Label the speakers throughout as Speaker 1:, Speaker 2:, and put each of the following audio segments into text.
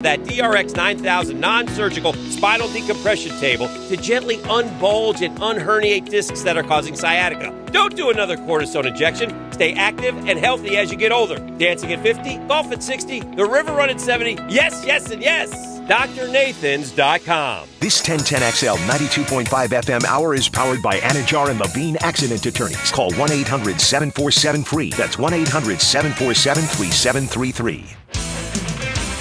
Speaker 1: That DRX 9000 non-surgical spinal decompression table to gently unbulge and unherniate discs that are causing sciatica. Don't do another cortisone injection. Stay active and healthy as you get older. Dancing at 50, golf at 60, the river run at 70. Yes, yes, and yes. DrNathans.com.
Speaker 2: This 1010XL 92.5 FM hour is powered by Anajar and Levine Accident Attorneys. Call 1-800-747-FREE. That's 1-800-747-3733.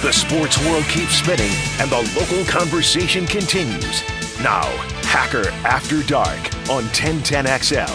Speaker 2: The sports world keeps spinning, and the local conversation continues. Now, Hacker After Dark on 1010XL.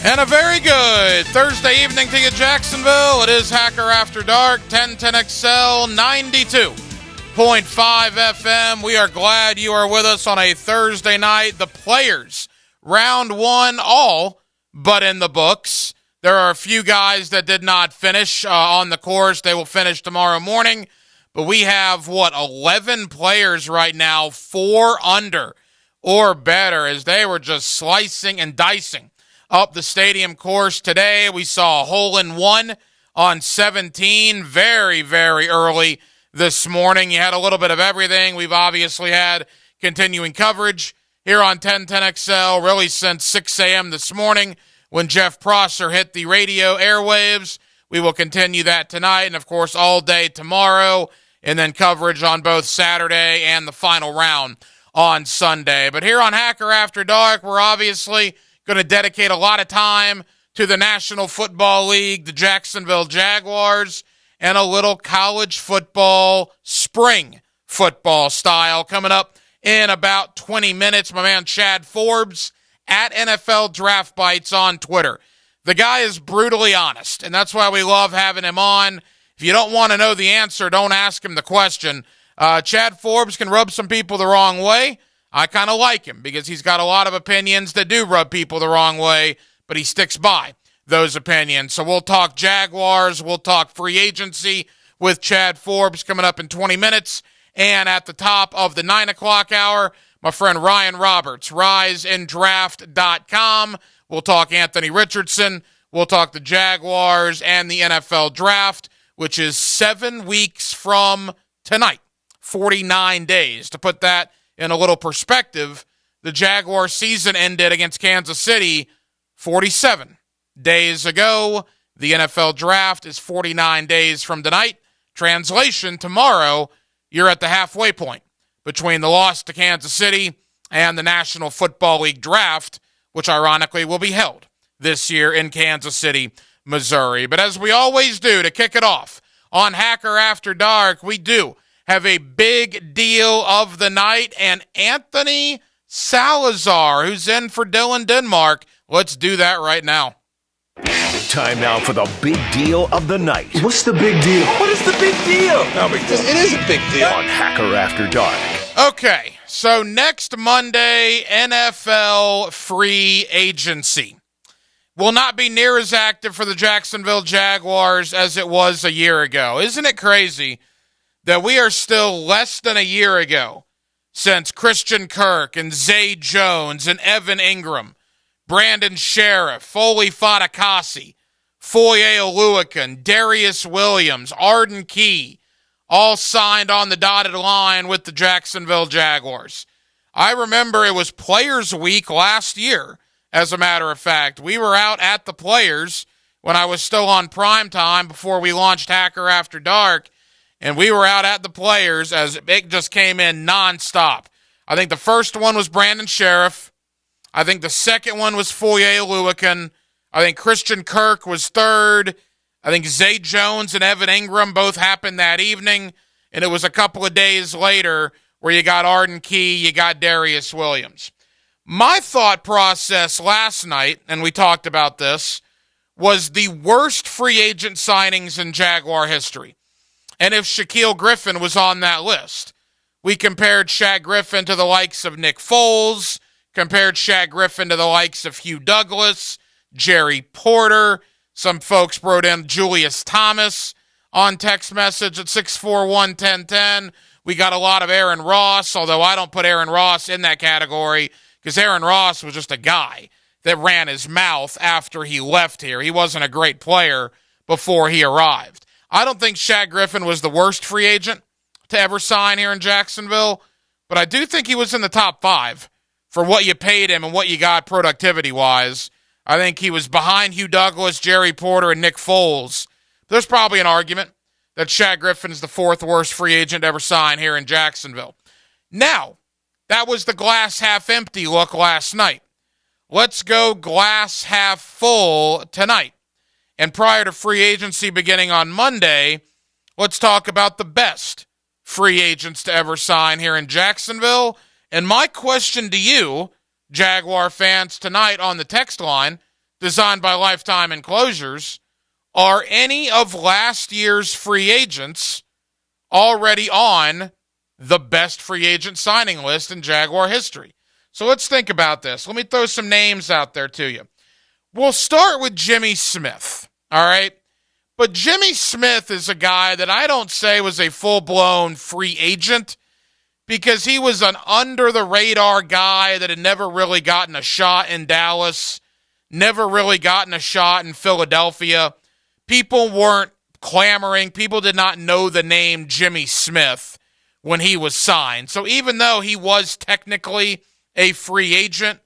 Speaker 3: And a very good Thursday evening to you, Jacksonville. It is Hacker After Dark, 1010XL 92.5 FM. We are glad you are with us on a Thursday night. The Players, round one, all but in the books. There are a few guys that did not finish on the course. They will finish tomorrow morning. But we have, 11 players right now, 4 under or better, as they were just slicing and dicing up the stadium course today. We saw a hole-in-one on 17 very, very early this morning. You had a little bit of everything. We've obviously had continuing coverage here on 1010XL really since 6 a.m. this morning when Jeff Prosser hit the radio airwaves. We will continue that tonight and, of course, all day tomorrow, and then coverage on both Saturday and the final round on Sunday. But here on Hacker After Dark, we're obviously going to dedicate a lot of time to the National Football League, the Jacksonville Jaguars, and a little college football, spring football style coming up in about 20 minutes. My man Chad Forbes at NFL Draft Bites on Twitter. The guy is brutally honest, and that's why we love having him on. If you don't want to know the answer, don't ask him the question. Chad Forbes can rub some people the wrong way. I kind of like him because he's got a lot of opinions that do rub people the wrong way, but he sticks by those opinions. So we'll talk Jaguars, we'll talk free agency with Chad Forbes coming up in 20 minutes. And at the top of the 9 o'clock hour, my friend Ryan Roberts, riseindraft.com. We'll talk Anthony Richardson. We'll talk the Jaguars and the NFL Draft, which is 7 weeks from tonight, 49 days. To put that in a little perspective, the Jaguar season ended against Kansas City 47 days ago. The NFL Draft is 49 days from tonight. Translation, tomorrow, you're at the halfway point between the loss to Kansas City and the National Football League Draft, which ironically will be held this year in Kansas City, Missouri. But as we always do, to kick it off on Hacker After Dark, we do have a big deal of the night, and Anthony Salazar, who's in for Dylan Denmark. Let's do that right now.
Speaker 2: Time now for the big deal of the night.
Speaker 4: What's the big deal?
Speaker 5: What is the big deal?
Speaker 4: No big deal.
Speaker 5: It is a big deal.
Speaker 2: On Hacker After Dark.
Speaker 3: Okay, so next Monday, NFL free agency will not be near as active for the Jacksonville Jaguars as it was a year ago. Isn't it crazy that we are still less than a year ago since Christian Kirk and Zay Jones and Evan Ingram, Brandon Sheriff, Foley Fatukasi, Foye Oluokun, Darius Williams, Arden Key, all signed on the dotted line with the Jacksonville Jaguars. I remember it was Players Week last year. As a matter of fact, we were out at the Players when I was still on prime time before we launched Hacker After Dark, and we were out at the Players as it just came in nonstop. I think the first one was Brandon Sheriff. I think the second one was Foye Oluokun. I think Christian Kirk was third. I think Zay Jones and Evan Ingram both happened that evening, and it was a couple of days later where you got Arden Key, you got Darius Williams. My thought process last night, and we talked about this, was the worst free agent signings in Jaguar history. And if Shaquille Griffin was on that list, we compared Shaq Griffin to the likes of Nick Foles, compared Shaq Griffin to the likes of Hugh Douglas, Jerry Porter. Some folks wrote in Julius Thomas on text message at 641-1010. We got a lot of Aaron Ross, although I don't put Aaron Ross in that category because Aaron Ross was just a guy that ran his mouth after he left here. He wasn't a great player before he arrived. I don't think Shaq Griffin was the worst free agent. to ever sign here in Jacksonville, but I do think he was in the top 5 for what you paid him and what you got productivity-wise. I think he was behind Hugh Douglas, Jerry Porter, and Nick Foles. There's probably an argument that Shaq Griffin is the 4th worst free agent ever signed here in Jacksonville. Now, that was the glass half empty look last night. Let's go glass half full tonight. And prior to free agency beginning on Monday, let's talk about the best free agents to ever sign here in Jacksonville. And my question to you, Jaguar fans, tonight on the text line, designed by Lifetime Enclosures, are any of last year's free agents already on the best free agent signing list in Jaguar history? So let's think about this. Let me throw some names out there to you. We'll start with Jimmy Smith, all right? But Jimmy Smith is a guy that I don't say was a full-blown free agent because he was an under-the-radar guy that had never really gotten a shot in Dallas, never really gotten a shot in Philadelphia. People weren't clamoring. People did not know the name Jimmy Smith when he was signed. So even though he was technically a free agent,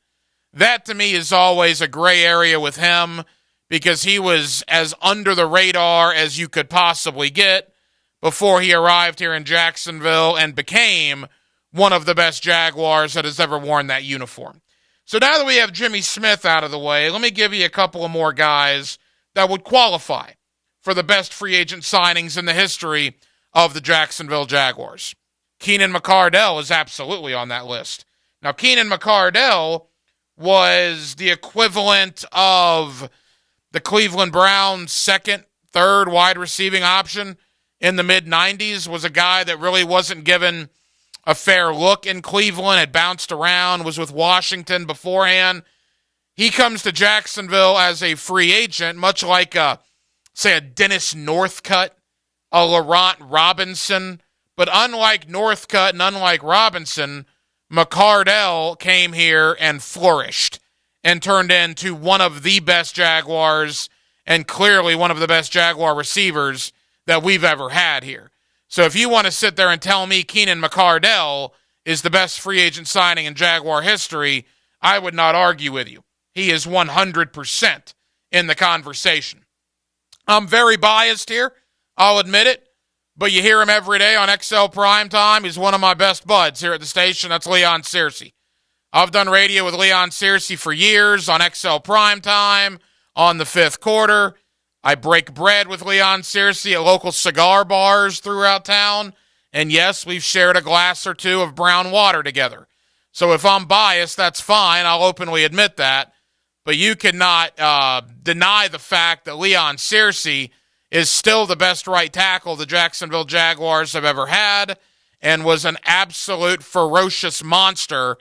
Speaker 3: that to me is always a gray area with him because he was as under the radar as you could possibly get before he arrived here in Jacksonville and became one of the best Jaguars that has ever worn that uniform. So now that we have Jimmy Smith out of the way, let me give you a couple of more guys that would qualify for the best free agent signings in the history of the Jacksonville Jaguars. Keenan McCardell is absolutely on that list. Now, Keenan McCardell was the equivalent of the Cleveland Browns' second, third wide receiving option in the mid-90s, was a guy that really wasn't given a fair look in Cleveland, had bounced around, was with Washington beforehand. He comes to Jacksonville as a free agent, much like, a Dennis Northcutt, a Laurent Robinson. But unlike Northcutt and unlike Robinson, McCardell came here and flourished and turned into one of the best Jaguars and clearly one of the best Jaguar receivers that we've ever had here. So if you want to sit there and tell me Keenan McCardell is the best free agent signing in Jaguar history, I would not argue with you. He is 100% in the conversation. I'm very biased here, I'll admit it, but you hear him every day on XL Primetime. He's one of my best buds here at the station. That's Leon Searcy. I've done radio with Leon Searcy for years on XL Primetime, on the Fifth Quarter. I break bread with Leon Searcy at local cigar bars throughout town. And yes, we've shared a glass or two of brown water together. So if I'm biased, that's fine. I'll openly admit that. But you cannot deny the fact that Leon Searcy is still the best right tackle the Jacksonville Jaguars have ever had and was an absolute ferocious monster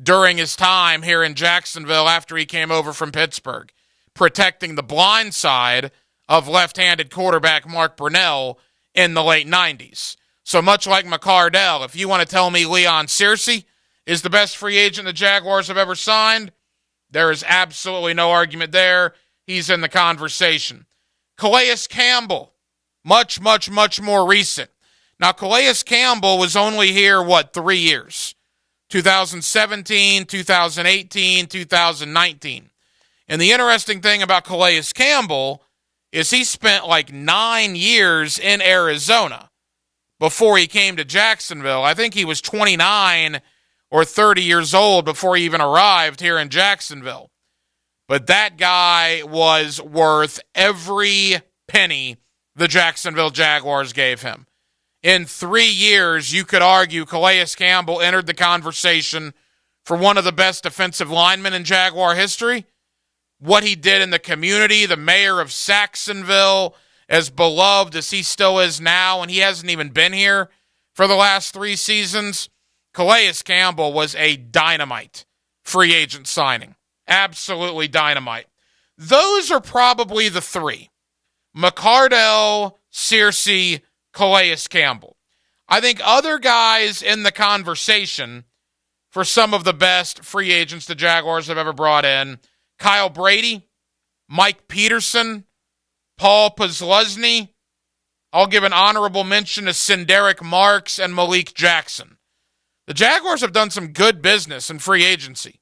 Speaker 3: during his time here in Jacksonville after he came over from Pittsburgh, protecting the blind side of left-handed quarterback Mark Brunell in the late 90s. So much like McCardell, if you want to tell me Leon Searcy is the best free agent the Jaguars have ever signed, there is absolutely no argument there. He's in the conversation. Calais Campbell, much, much, much more recent. Now, Calais Campbell was only here, 3 years? 2017, 2018, 2019. And the interesting thing about Calais Campbell is he spent 9 years in Arizona before he came to Jacksonville. I think he was 29 or 30 years old before he even arrived here in Jacksonville. But that guy was worth every penny the Jacksonville Jaguars gave him. In 3 years, you could argue Calais Campbell entered the conversation for one of the best defensive linemen in Jaguar history. What he did in the community, the mayor of Saxonville, as beloved as he still is now, and he hasn't even been here for the last 3 seasons, Calais Campbell was a dynamite free agent signing. Absolutely dynamite. Those are probably the 3. McCardell, Searcy, Calais Campbell. I think other guys in the conversation for some of the best free agents the Jaguars have ever brought in, Kyle Brady, Mike Peterson, Paul Posluszny, I'll give an honorable mention to Sinderick Marks and Malik Jackson. The Jaguars have done some good business in free agency.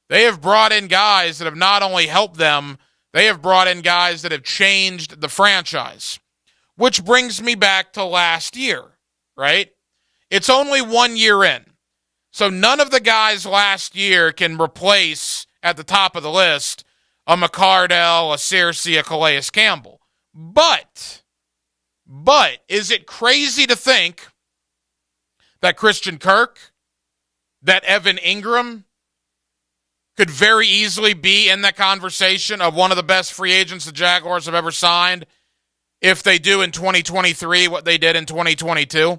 Speaker 3: They have brought in guys that have not only helped them, they have brought in guys that have changed the franchise. Which brings me back to last year, right? It's only 1 year in. So none of the guys last year can replace, at the top of the list, a McCardell, a Searcy, a Calais Campbell. But is it crazy to think that Christian Kirk, that Evan Ingram could very easily be in that conversation of one of the best free agents the Jaguars have ever signed if they do in 2023 what they did in 2022?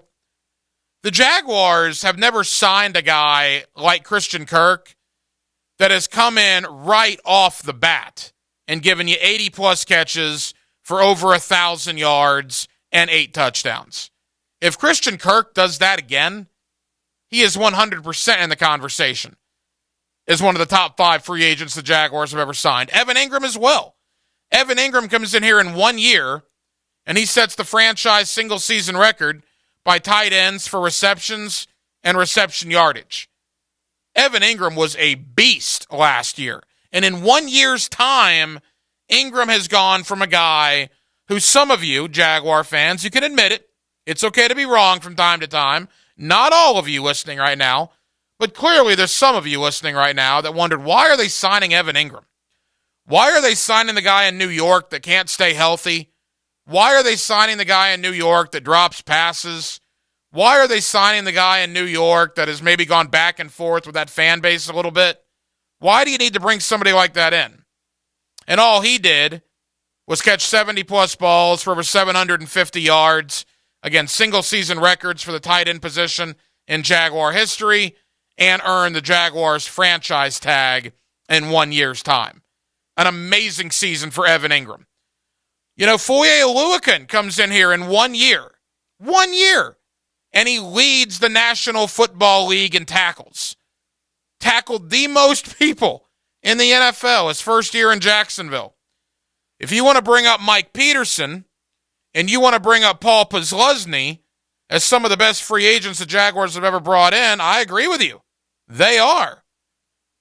Speaker 3: The Jaguars have never signed a guy like Christian Kirk that has come in right off the bat and given you 80-plus catches for over 1,000 yards and 8 touchdowns. If Christian Kirk does that again, he is 100% in the conversation as one of the top 5 free agents the Jaguars have ever signed. Evan Ingram as well. Evan Ingram comes in here in 1 year, and he sets the franchise single-season record by tight ends for receptions and reception yardage. Evan Ingram was a beast last year. And in 1 year's time, Ingram has gone from a guy who some of you, Jaguar fans, you can admit it. It's okay to be wrong from time to time. Not all of you listening right now, but clearly there's some of you listening right now that wondered, why are they signing Evan Ingram? Why are they signing the guy in New York that can't stay healthy? Why are they signing the guy in New York that drops passes? Why are they signing the guy in New York that has maybe gone back and forth with that fan base a little bit? Why do you need to bring somebody like that in? And all he did was catch 70-plus balls for over 750 yards. Again, single-season records for the tight end position in Jaguar history, and earn the Jaguars franchise tag in 1 year's time. An amazing season for Evan Ingram. You know, Foye Oluokun comes in here in 1 year. 1 year. And he leads the National Football League in tackles. Tackled the most people in the NFL his first year in Jacksonville. If you want to bring up Mike Peterson, and you want to bring up Paul Posluszny as some of the best free agents the Jaguars have ever brought in, I agree with you. They are.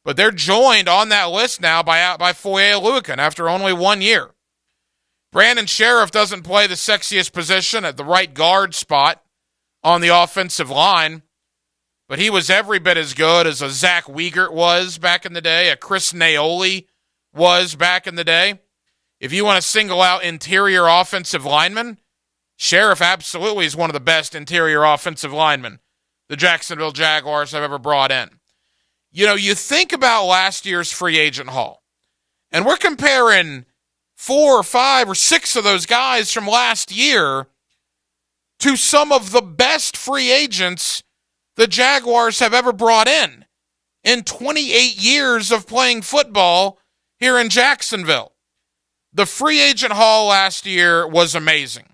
Speaker 3: But they're joined on that list now by Foye Oluokun after only 1 year. Brandon Sheriff doesn't play the sexiest position at the right guard spot on the offensive line, but he was every bit as good as a Zach Wiegert was back in the day, a Chris Naoli was back in the day. If you want to single out interior offensive linemen, Sheriff absolutely is one of the best interior offensive linemen the Jacksonville Jaguars have ever brought in. You know, you think about last year's free agent haul, and we're comparing 4 or 5 or 6 of those guys from last year to some of the best free agents the Jaguars have ever brought in 28 years of playing football here in Jacksonville. The free agent haul last year was amazing.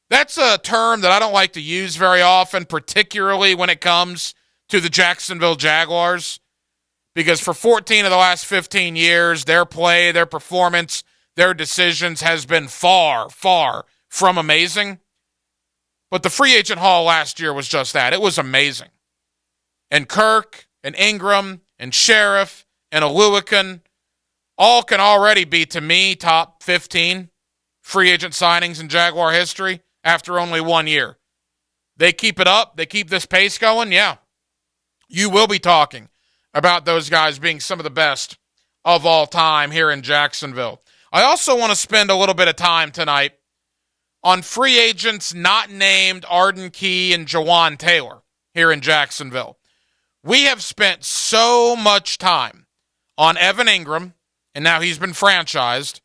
Speaker 3: That's a term that I don't like to use very often, particularly when it comes to the Jacksonville Jaguars, because for 14 of the last 15 years, their play, their performance, their decisions has been far, far from amazing. But the free agent haul last year was just that. It was amazing. And Kirk and Ingram and Sheriff and Oluokun all can already be, to me, top 15 free agent signings in Jaguar history after only 1 year. They keep it up. They keep this pace going. Yeah. You will be talking about those guys being some of the best of all time here in Jacksonville. I also want to spend a little bit of time tonight on free agents not named Arden Key and Jawan Taylor here in Jacksonville. We have spent so much time on Evan Ingram, and now he's been franchised,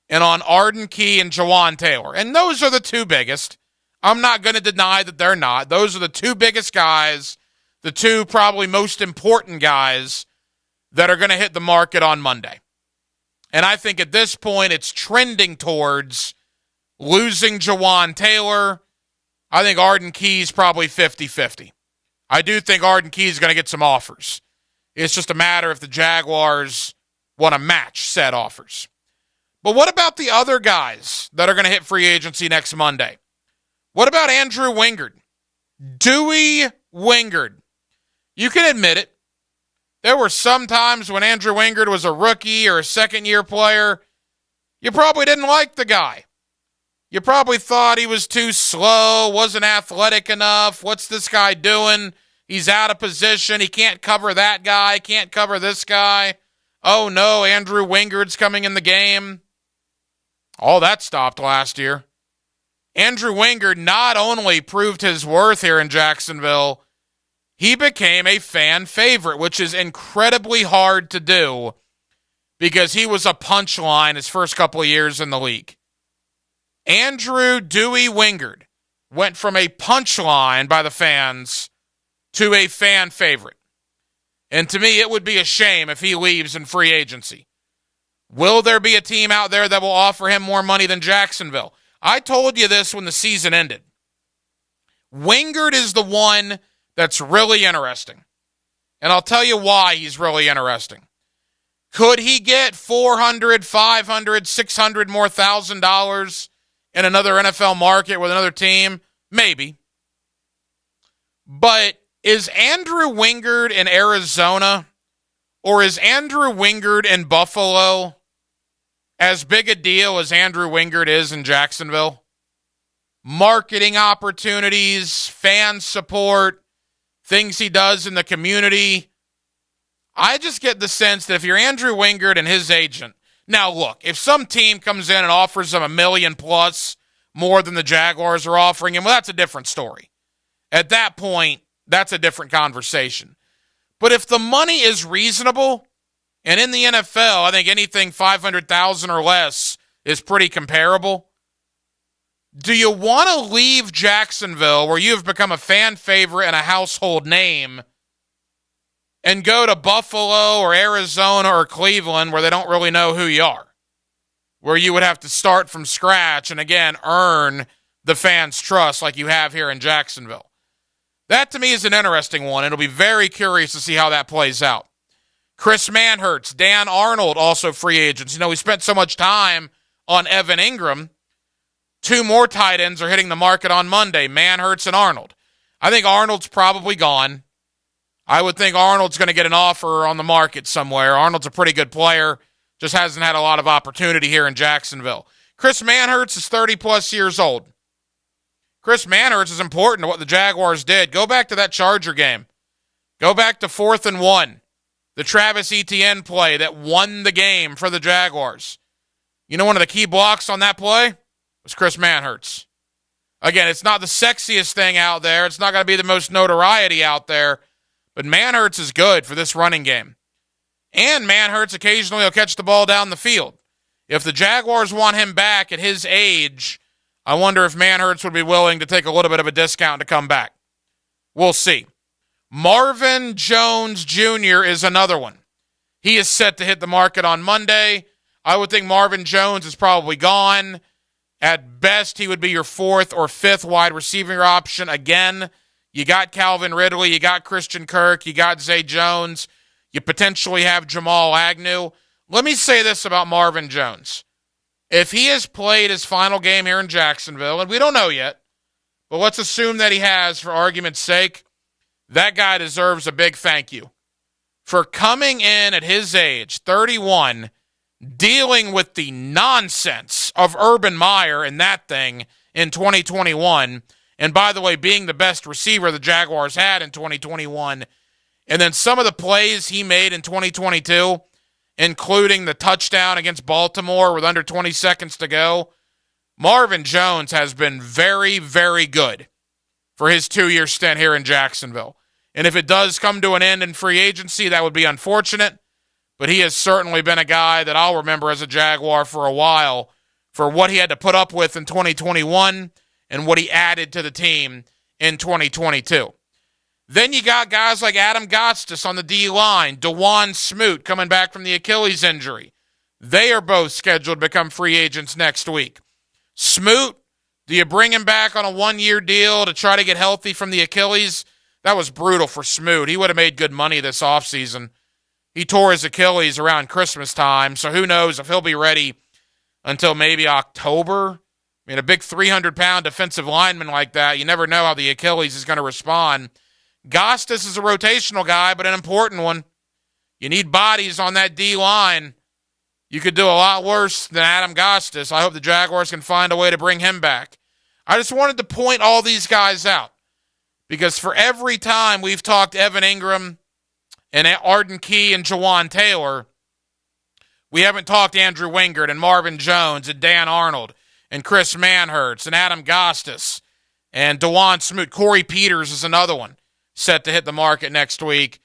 Speaker 3: and on Arden Key and Jawan Taylor. And those are the two biggest. I'm not going to deny that they're not. Those are the two biggest guys, the two probably most important guys that are going to hit the market on Monday. And I think at this point it's trending towards losing Jawan Taylor. I think Arden Key's probably 50-50. I do think Arden Key's going to get some offers. It's just a matter if the Jaguars want to match said offers. But what about the other guys that are going to hit free agency next Monday? What about Andrew Wingard? Dewey Wingard. You can admit it. There were some times when Andrew Wingard was a rookie or a second-year player, you probably didn't like the guy. You probably thought he was too slow, wasn't athletic enough. What's this guy doing? He's out of position. He can't cover that guy, can't cover this guy. Oh, no, Andrew Wingard's coming in the game. All that stopped last year. Andrew Wingard not only proved his worth here in Jacksonville, he became a fan favorite, which is incredibly hard to do because he was a punchline his first couple of years in the league. Andrew Dewey Wingard went from a punchline by the fans to a fan favorite. And to me, it would be a shame if he leaves in free agency. Will there be a team out there that will offer him more money than Jacksonville? I told you this when the season ended. Wingard is the one that's really interesting. And I'll tell you why he's really interesting. Could he get $400, $500, $600 more $1,000 in another NFL market with another team? Maybe. But is Andrew Wingard in Arizona or is Andrew Wingard in Buffalo as big a deal as Andrew Wingard is in Jacksonville? Marketing opportunities, fan support, things he does in the community. I just get the sense that if you're Andrew Wingard and his agent, now look, if some team comes in and offers him $1 million plus more than the Jaguars are offering him, well, that's a different story. At that point, that's a different conversation. But if the money is reasonable, and in the NFL, I think anything $500,000 or less is pretty comparable. Do you want to leave Jacksonville, where you've become a fan favorite and a household name, and go to Buffalo or Arizona or Cleveland, where they don't really know who you are, where you would have to start from scratch and, again, earn the fans' trust like you have here in Jacksonville? That, to me, is an interesting one. It'll be very curious to see how that plays out. Chris Manhertz, Dan Arnold, also free agents. We spent so much time on Evan Ingram. 2 more tight ends are hitting the market on Monday, Manhertz and Arnold. I think Arnold's probably gone. I would think Arnold's going to get an offer on the market somewhere. Arnold's a pretty good player, just hasn't had a lot of opportunity here in Jacksonville. Chris Manhertz is 30-plus years old. Chris Manhertz is important to what the Jaguars did. Go back to that Charger game. Go back to 4th and 1. The Travis Etienne play that won the game for the Jaguars. One of the key blocks on that play was Chris Manhertz. Again, it's not the sexiest thing out there. It's not going to be the most notoriety out there. But Manhertz is good for this running game. And Manhertz occasionally will catch the ball down the field. If the Jaguars want him back at his age, I wonder if Manhertz would be willing to take a little bit of a discount to come back. We'll see. Marvin Jones Jr. is another one. He is set to hit the market on Monday. I would think Marvin Jones is probably gone. At best, he would be your 4th or 5th wide receiver option. Again, you got Calvin Ridley, you got Christian Kirk, you got Zay Jones, you potentially have Jamal Agnew. Let me say this about Marvin Jones. If he has played his final game here in Jacksonville, and we don't know yet, but let's assume that he has for argument's sake, that guy deserves a big thank you for coming in at his age, 31, dealing with the nonsense of Urban Meyer and that thing in 2021, and by the way, being the best receiver the Jaguars had in 2021, and then some of the plays he made in 2022, including the touchdown against Baltimore with under 20 seconds to go. Marvin Jones has been very, very good for his 2-year stint here in Jacksonville. And if it does come to an end in free agency, that would be unfortunate. But he has certainly been a guy that I'll remember as a Jaguar for a while for what he had to put up with in 2021 and what he added to the team in 2022. Then you got guys like Adam Gotsis on the D-line, DeJuan Smoot coming back from the Achilles injury. They are both scheduled to become free agents next week. Smoot, do you bring him back on a 1-year deal to try to get healthy from the Achilles? That was brutal for Smoot. He would have made good money this offseason. He tore his Achilles around Christmas time, so who knows if he'll be ready until maybe October I mean, a big 300-pound defensive lineman like that, you never know how the Achilles is going to respond. Gostis is a rotational guy, but an important one. You need bodies on that D-line. You could do a lot worse than Adam Gostis. I hope the Jaguars can find a way to bring him back. I just wanted to point all these guys out because for every time we've talked Evan Ingram and Arden Key and Jawan Taylor, we haven't talked Andrew Wingard and Marvin Jones and Dan Arnold and Chris Manhertz and Adam Gostis and DeJuan Smoot. Corey Peters is another one set to hit the market next week.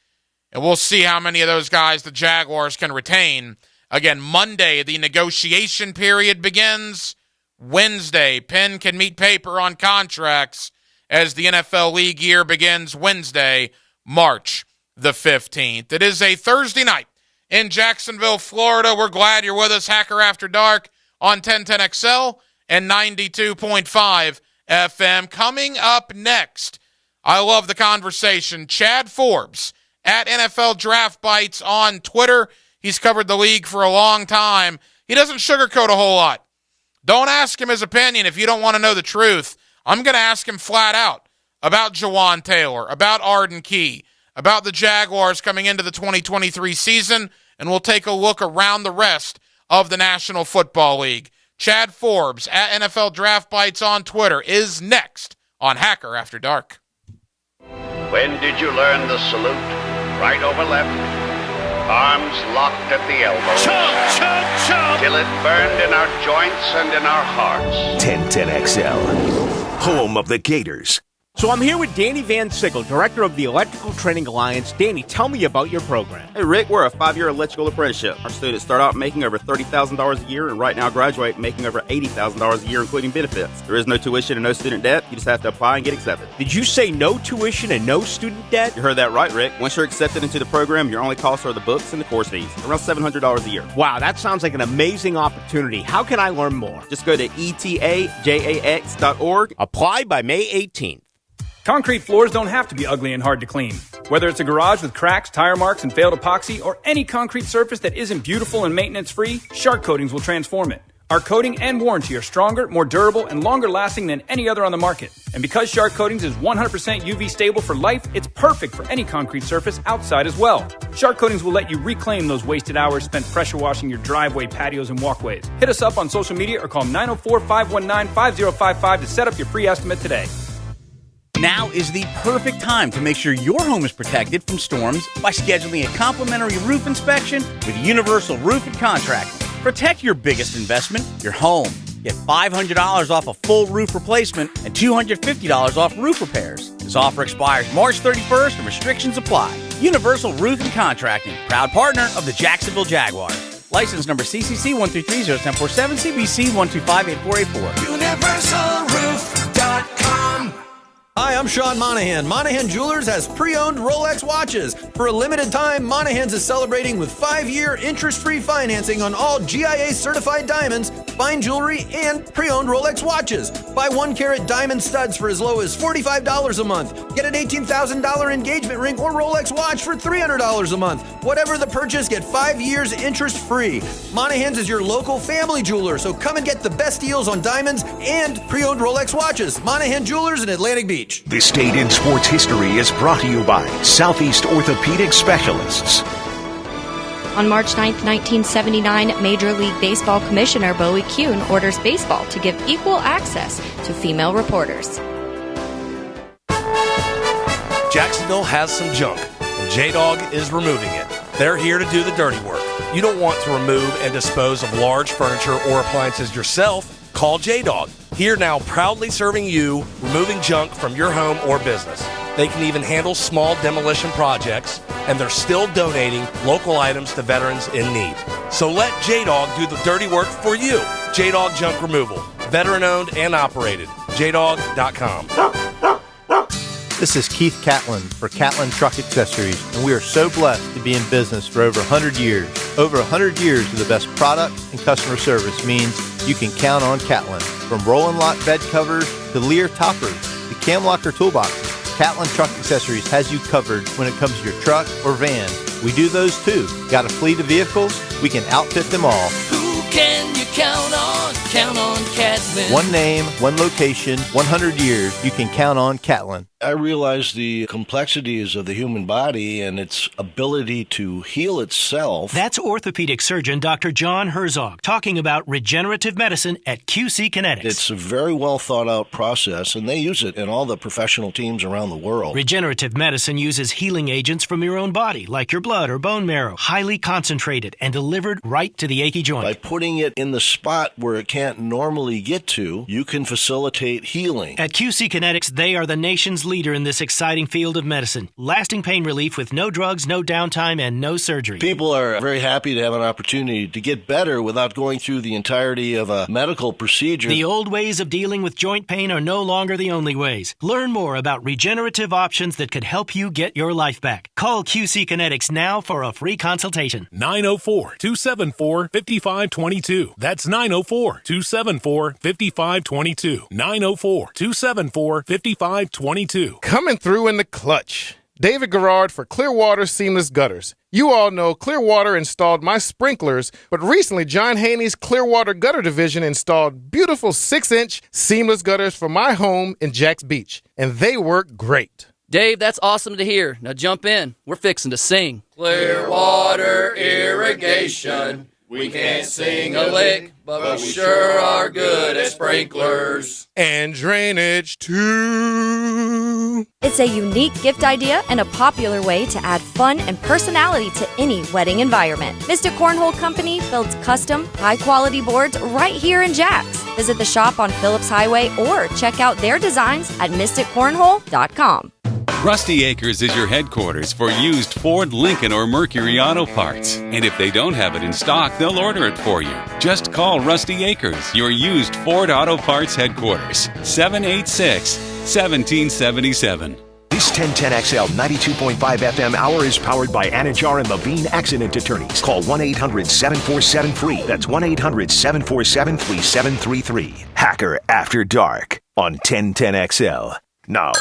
Speaker 3: And we'll see how many of those guys the Jaguars can retain. Again, Monday, the negotiation period begins. Wednesday, pen can meet paper on contracts as the NFL league year begins Wednesday, March the 15th. It is a Thursday night in Jacksonville, Florida. We're glad you're with us. Hacker After Dark on 1010XL and 92.5 FM. Coming up next, I love the conversation. Chad Forbes at NFL Draft Bites on Twitter. He's covered the league for a long time. He doesn't sugarcoat a whole lot. Don't ask him his opinion if you don't want to know the truth. I'm going to ask him flat out about Jawan Taylor, about Arden Key, about the Jaguars coming into the 2023 season, and we'll take a look around the rest of the National Football League. Chad Forbes at NFL Draft Bites on Twitter is next on Hacker After Dark.
Speaker 4: When did you learn the salute? Right over left. Arms locked at the elbows.
Speaker 2: Chomp, chomp, chomp.
Speaker 4: Till it burned in our joints and in our hearts.
Speaker 2: 1010XL, home of the Gators.
Speaker 6: So I'm here with Danny Van Sickle, director of the Electrical Training Alliance. Danny, tell me about your program.
Speaker 7: Hey, Rick, we're a 5-year electrical apprenticeship. Our students start out making over $30,000 a year and right now graduate making over $80,000 a year, including benefits. There is no tuition and no student debt. You just have to apply and get accepted.
Speaker 6: Did you say no tuition and no student debt?
Speaker 7: You heard that right, Rick. Once you're accepted into the program, your only costs are the books and the course fees, around $700 a year.
Speaker 6: Wow, that sounds like an amazing opportunity. How can I learn more?
Speaker 7: Just go to etajax.org.
Speaker 6: Apply by May 18th.
Speaker 8: Concrete floors don't have to be ugly and hard to clean. Whether it's a garage with cracks, tire marks, and failed epoxy, or any concrete surface that isn't beautiful and maintenance-free, Shark Coatings will transform it. Our coating and warranty are stronger, more durable, and longer lasting than any other on the market. And because Shark Coatings is 100% UV stable for life, it's perfect for any concrete surface outside as well. Shark Coatings will let you reclaim those wasted hours spent pressure washing your driveway, patios, and walkways. Hit us up on social media or call 904-519-5055 to set up your free estimate today.
Speaker 9: Now is the perfect time to make sure your home is protected from storms by scheduling a complimentary roof inspection with Universal Roof and Contracting. Protect your biggest investment, your home. Get $500 off a full roof replacement and $250 off roof repairs. This offer expires March 31st and restrictions apply. Universal Roof and Contracting, proud partner of the Jacksonville Jaguars. License number CCC 133-0147, CBC 125-8484.
Speaker 10: UniversalRoof.com. Hi, I'm Sean Monahan. Monahan Jewelers has pre-owned Rolex watches. For a limited time, Monahan's is celebrating with 5-year interest-free financing on all GIA-certified diamonds, fine jewelry, and pre-owned Rolex watches. Buy 1-carat diamond studs for as low as $45 a month. Get an $18,000 engagement ring or Rolex watch for $300 a month. Whatever the purchase, get 5 years interest-free. Monahan's is your local family jeweler, so come and get the best deals on diamonds and pre-owned Rolex watches. Monahan Jewelers in Atlantic Beach.
Speaker 2: This Date in Sports History is brought to you by Southeast Orthopedic Specialists.
Speaker 11: On March 9, 1979, Major League Baseball Commissioner Bowie Kuhn orders baseball to give equal access to female reporters.
Speaker 12: Jacksonville has some junk, and J-Dog is removing it. They're here to do the dirty work. You don't want to remove and dispose of large furniture or appliances yourself? Call J-Dog. Here now, proudly serving you, removing junk from your home or business. They can even handle small demolition projects, and they're still donating local items to veterans in need. So let J-Dog do the dirty work for you. J-Dog Junk Removal. Veteran-owned and operated. JDog.com.
Speaker 13: This is Keith Catlin for Catlin Truck Accessories, and we are so blessed to be in business for over 100 years. Over 100 years of the best product and customer service means you can count on Catlin. From Roll-and Lock bed covers to Lear toppers to Cam Locker toolboxes, Catlin Truck Accessories has you covered when it comes to your truck or van. We do those too. Got a fleet of vehicles? We can outfit them all.
Speaker 10: Who can you
Speaker 14: Count on Catlin.
Speaker 13: One name, one location, 100 years. You can count on Catlin.
Speaker 15: I realize the complexities of the human body and its ability to heal itself.
Speaker 16: That's orthopedic surgeon Dr. John Herzog talking about regenerative medicine at QC Kinetics.
Speaker 15: It's a very well thought out process, and they use it in all the professional teams around the world.
Speaker 16: Regenerative medicine uses healing agents from your own body, like your blood or bone marrow, highly concentrated and delivered right to the achy joint.
Speaker 15: By putting it in the spot where it can't normally get to, you can facilitate healing.
Speaker 16: At QC Kinetics, they are the nation's leader in this exciting field of medicine. Lasting pain relief with no drugs, no downtime, and no surgery.
Speaker 15: People are very happy to have an opportunity to get better without going through the entirety of a medical procedure.
Speaker 16: The old ways of dealing with joint pain are no longer the only ways. Learn more about regenerative options that could help you get your life back. Call QC Kinetics now for a free consultation.
Speaker 17: 904-274-5522. That's 904-274-5522. 904-274-5522.
Speaker 18: Coming through in the clutch. David Garrard for Clearwater Seamless Gutters. You all know Clearwater installed my sprinklers, but recently John Haney's Clearwater Gutter Division installed beautiful 6-inch seamless gutters for my home in Jacks Beach, and they work great.
Speaker 14: Dave, that's awesome to hear. Now jump in. We're fixing to sing. Clearwater Irrigation. We can't sing a lick, but we sure are good at sprinklers.
Speaker 18: And drainage, too.
Speaker 11: It's a unique gift idea and a popular way to add fun and personality to any wedding environment. Mr. Cornhole Company builds custom, high-quality boards right here in Jacks. Visit the shop on Phillips Highway or check out their designs at mysticcornhole.com.
Speaker 19: Rusty Acres is your headquarters for used Ford, Lincoln, or Mercury auto parts. And if they don't have it in stock, they'll order it for you. Just call Rusty Acres, your used Ford auto parts headquarters. 786-1777.
Speaker 2: This 1010XL 92.5 FM hour is powered by Anajar and Levine Accident Attorneys. Call 1-800-747-FREE. That's 1-800-747-3733. Hacker After Dark on 1010XL. Now,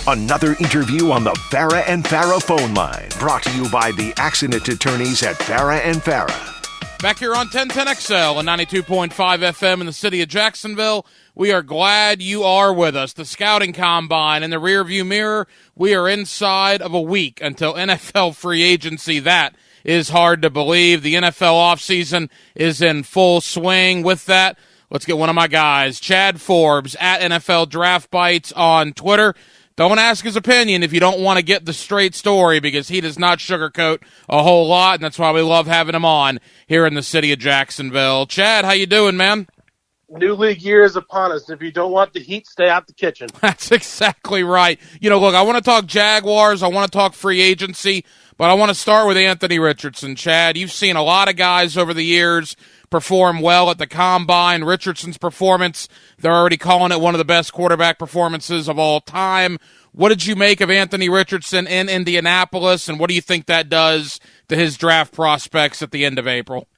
Speaker 2: another interview on the Farah and Farah phone line. Brought to you by the Accident Attorneys at Farah and Farah.
Speaker 3: Back here on 1010XL and 92.5 FM in the city of Jacksonville. We are glad you are with us. The scouting combine in the rearview mirror. We are inside of a week until NFL free agency. That is hard to believe. The NFL offseason is in full swing. With that, let's get one of my guys, Chad Forbes, at NFL Draft Bites on Twitter. Don't ask his opinion if you don't want to get the straight story, because he does not sugarcoat a whole lot, and that's why we love having him on here in the city of Jacksonville. Chad, how you doing, man?
Speaker 20: New league year is upon us. If you don't want the heat, stay out the kitchen.
Speaker 3: That's exactly right. You know, look, I want to talk Jaguars. I want to talk free agency, but I want to start with Anthony Richardson. Chad, you've seen a lot of guys over the years perform well at the combine. Richardson's performance, they're already calling it one of the best quarterback performances of all time. What did you make of Anthony Richardson in Indianapolis, and what do you think that does to his draft prospects at the end of April?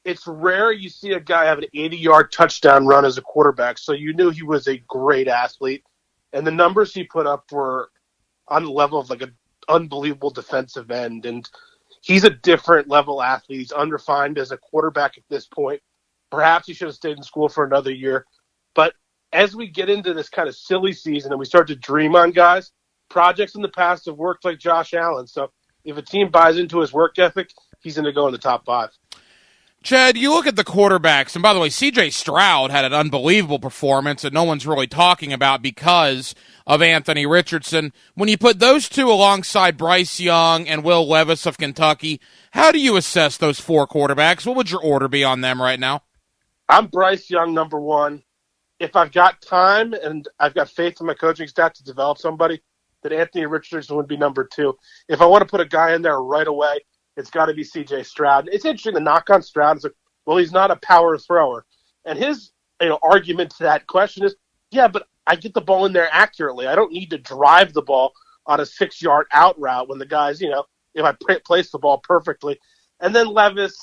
Speaker 20: It's rare you see a guy have an 80-yard touchdown run as a quarterback, so you knew he was a great athlete. And the numbers he put up were on the level of like an unbelievable defensive end, and he's a different level athlete. He's unrefined as a quarterback at this point. Perhaps he should have stayed in school for another year. But as we get into this kind of silly season and we start to dream on guys, projects in the past have worked like Josh Allen. So if a team buys into his work ethic, he's going to go in the top 5.
Speaker 3: Chad, you look at the quarterbacks, and by the way, C.J. Stroud had an unbelievable performance that no one's really talking about because of Anthony Richardson. When you put those two alongside Bryce Young and Will Levis of Kentucky, how do you assess those 4 quarterbacks? What would your order be on them right now?
Speaker 20: I'm Bryce Young, number 1. If I've got time and I've got faith in my coaching staff to develop somebody, then Anthony Richardson would be number 2. If I want to put a guy in there right away, it's got to be C.J. Stroud. It's interesting, the knock on Stroud is like, well, he's not a power thrower. And his argument to that question is, yeah, but I get the ball in there accurately. I don't need to drive the ball on a 6-yard out route when the guys, if I place the ball perfectly. And then Levis,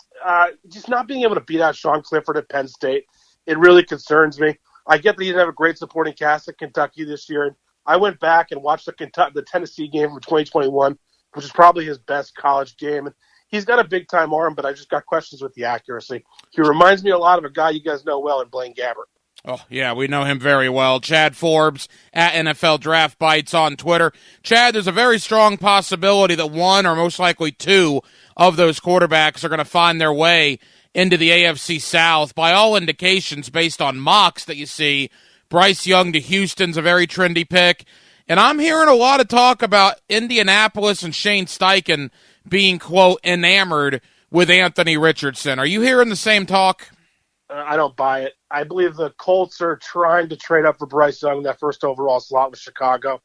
Speaker 20: just not being able to beat out Sean Clifford at Penn State, it really concerns me. I get that he didn't have a great supporting cast at Kentucky this year. And I went back and watched the Tennessee game from 2021, which is probably his best college game. And he's got a big-time arm, but I just got questions with the accuracy. He reminds me a lot of a guy you guys know well in Blaine Gabbert.
Speaker 3: Oh, yeah, we know him very well. Chad Forbes at NFL Draft Bites on Twitter. Chad, there's a very strong possibility that one or most likely two of those quarterbacks are going to find their way into the AFC South. By all indications, based on mocks that you see, Bryce Young to Houston's a very trendy pick. And I'm hearing a lot of talk about Indianapolis and Shane Steichen being, quote, enamored with Anthony Richardson. Are you hearing the same talk?
Speaker 20: I don't buy it. I believe the Colts are trying to trade up for Bryce Young, that first overall slot with Chicago,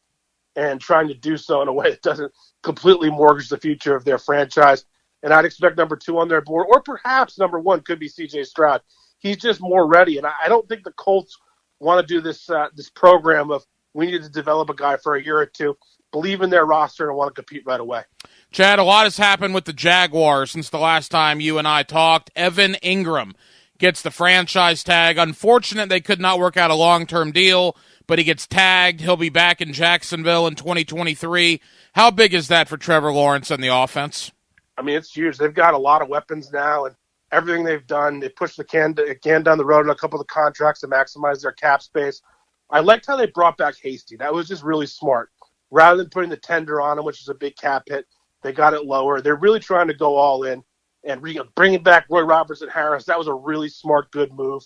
Speaker 20: and trying to do so in a way that doesn't completely mortgage the future of their franchise. And I'd expect number 2 on their board, or perhaps number 1 could be C.J. Stroud. He's just more ready, and I don't think the Colts want to do this this program of we need to develop a guy for a year or two, believe in their roster, and want to compete right away.
Speaker 3: Chad, a lot has happened with the Jaguars since the last time you and I talked. Evan Ingram gets the franchise tag. Unfortunate they could not work out a long-term deal, but he gets tagged. He'll be back in Jacksonville in 2023. How big is that for Trevor Lawrence and the offense?
Speaker 20: I mean, it's huge. They've got a lot of weapons now, and everything they've done, they pushed the can down the road in a couple of the contracts to maximize their cap space. I liked how they brought back Hasty. That was just really smart. Rather than putting the tender on him, which is a big cap hit, they got it lower. They're really trying to go all in. And bringing back Roy Robertson Harris, that was a really smart, good move.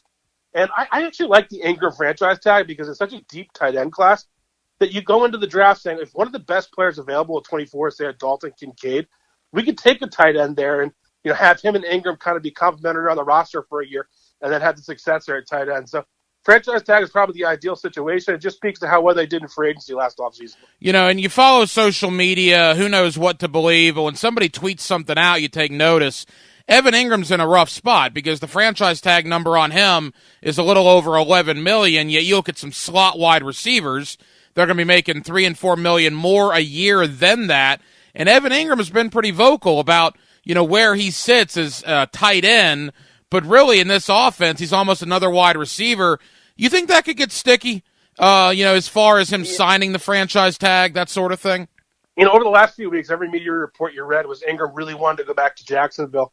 Speaker 20: And I actually like the Ingram franchise tag because it's such a deep tight end class that you go into the draft saying, if one of the best players available at 24, say at Dalton Kincaid, we could take a tight end there and have him and Ingram kind of be complementary on the roster for a year and then have the successor at tight end. So franchise tag is probably the ideal situation. It just speaks to how well they did in free agency last offseason.
Speaker 3: And you follow social media, who knows what to believe, but when somebody tweets something out, you take notice. Evan Ingram's in a rough spot because the franchise tag number on him is a little over $11 million, yet you look at some slot wide receivers, they're going to be making $3 and $4 million more a year than that. And Evan Ingram has been pretty vocal about, where he sits as tight end, but really in this offense, he's almost another wide receiver. You think that could get sticky, as far as him signing the franchise tag, that sort of thing?
Speaker 20: Over the last few weeks, every media report you read was Ingram really wanted to go back to Jacksonville.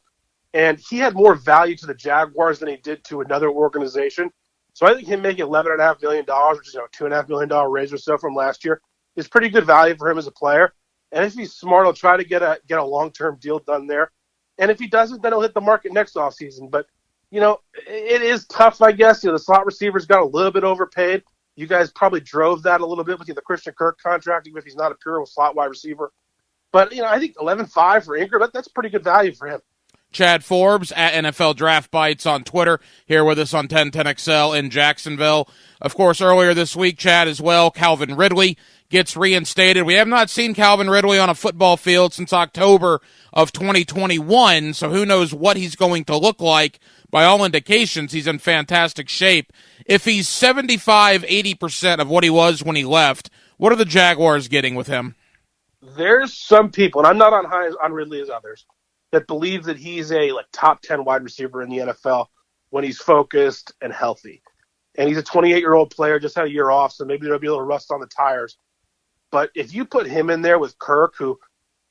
Speaker 20: And he had more value to the Jaguars than he did to another organization. So I think him making $11.5 million, which is a $2.5 million raise or so from last year, is pretty good value for him as a player. And if he's smart, he'll try to get a long-term deal done there. And if he doesn't, then he'll hit the market next offseason. But, it is tough, I guess. The slot receivers got a little bit overpaid. You guys probably drove that a little bit with the Christian Kirk contract, even if he's not a pure slot wide receiver. But, I think 11.5 for Ingram, that's pretty good value for him.
Speaker 3: Chad Forbes at NFL Draft Bites on Twitter, here with us on 1010XL in Jacksonville. Of course, earlier this week, Chad, as well, Calvin Ridley gets reinstated. We have not seen Calvin Ridley on a football field since October of 2021, so who knows what he's going to look like. By all indications, he's in fantastic shape. If he's 75-80% of what he was when he left, what are the Jaguars getting with him?
Speaker 20: There's some people, and I'm not on high on Ridley as others, that believe that he's a top 10 wide receiver in the NFL when he's focused and healthy. And he's a 28-year-old player, just had a year off, so maybe there'll be a little rust on the tires. But if you put him in there with Kirk, who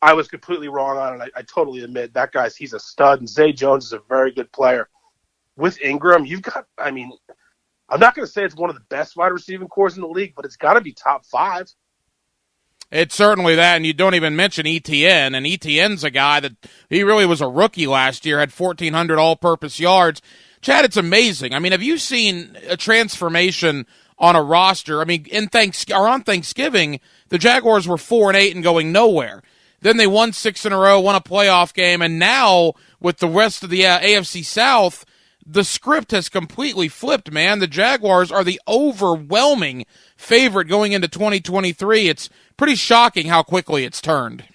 Speaker 20: I was completely wrong on, and I totally admit that he's a stud, and Zay Jones is a very good player. With Ingram, you've got, I'm not going to say it's one of the best wide receiving cores in the league, but it's got to be top 5.
Speaker 3: It's certainly that, and you don't even mention ETN, and ETN's a guy that he really was a rookie last year, had 1,400 all-purpose yards. Chad, it's amazing. Have you seen a transformation on a roster? on Thanksgiving, the Jaguars were 4-8 and going nowhere. Then they won 6 in a row, won a playoff game, and now with the rest of the AFC South, the script has completely flipped, man. The Jaguars are the overwhelming favorite going into 2023. It's pretty shocking how quickly it's turned.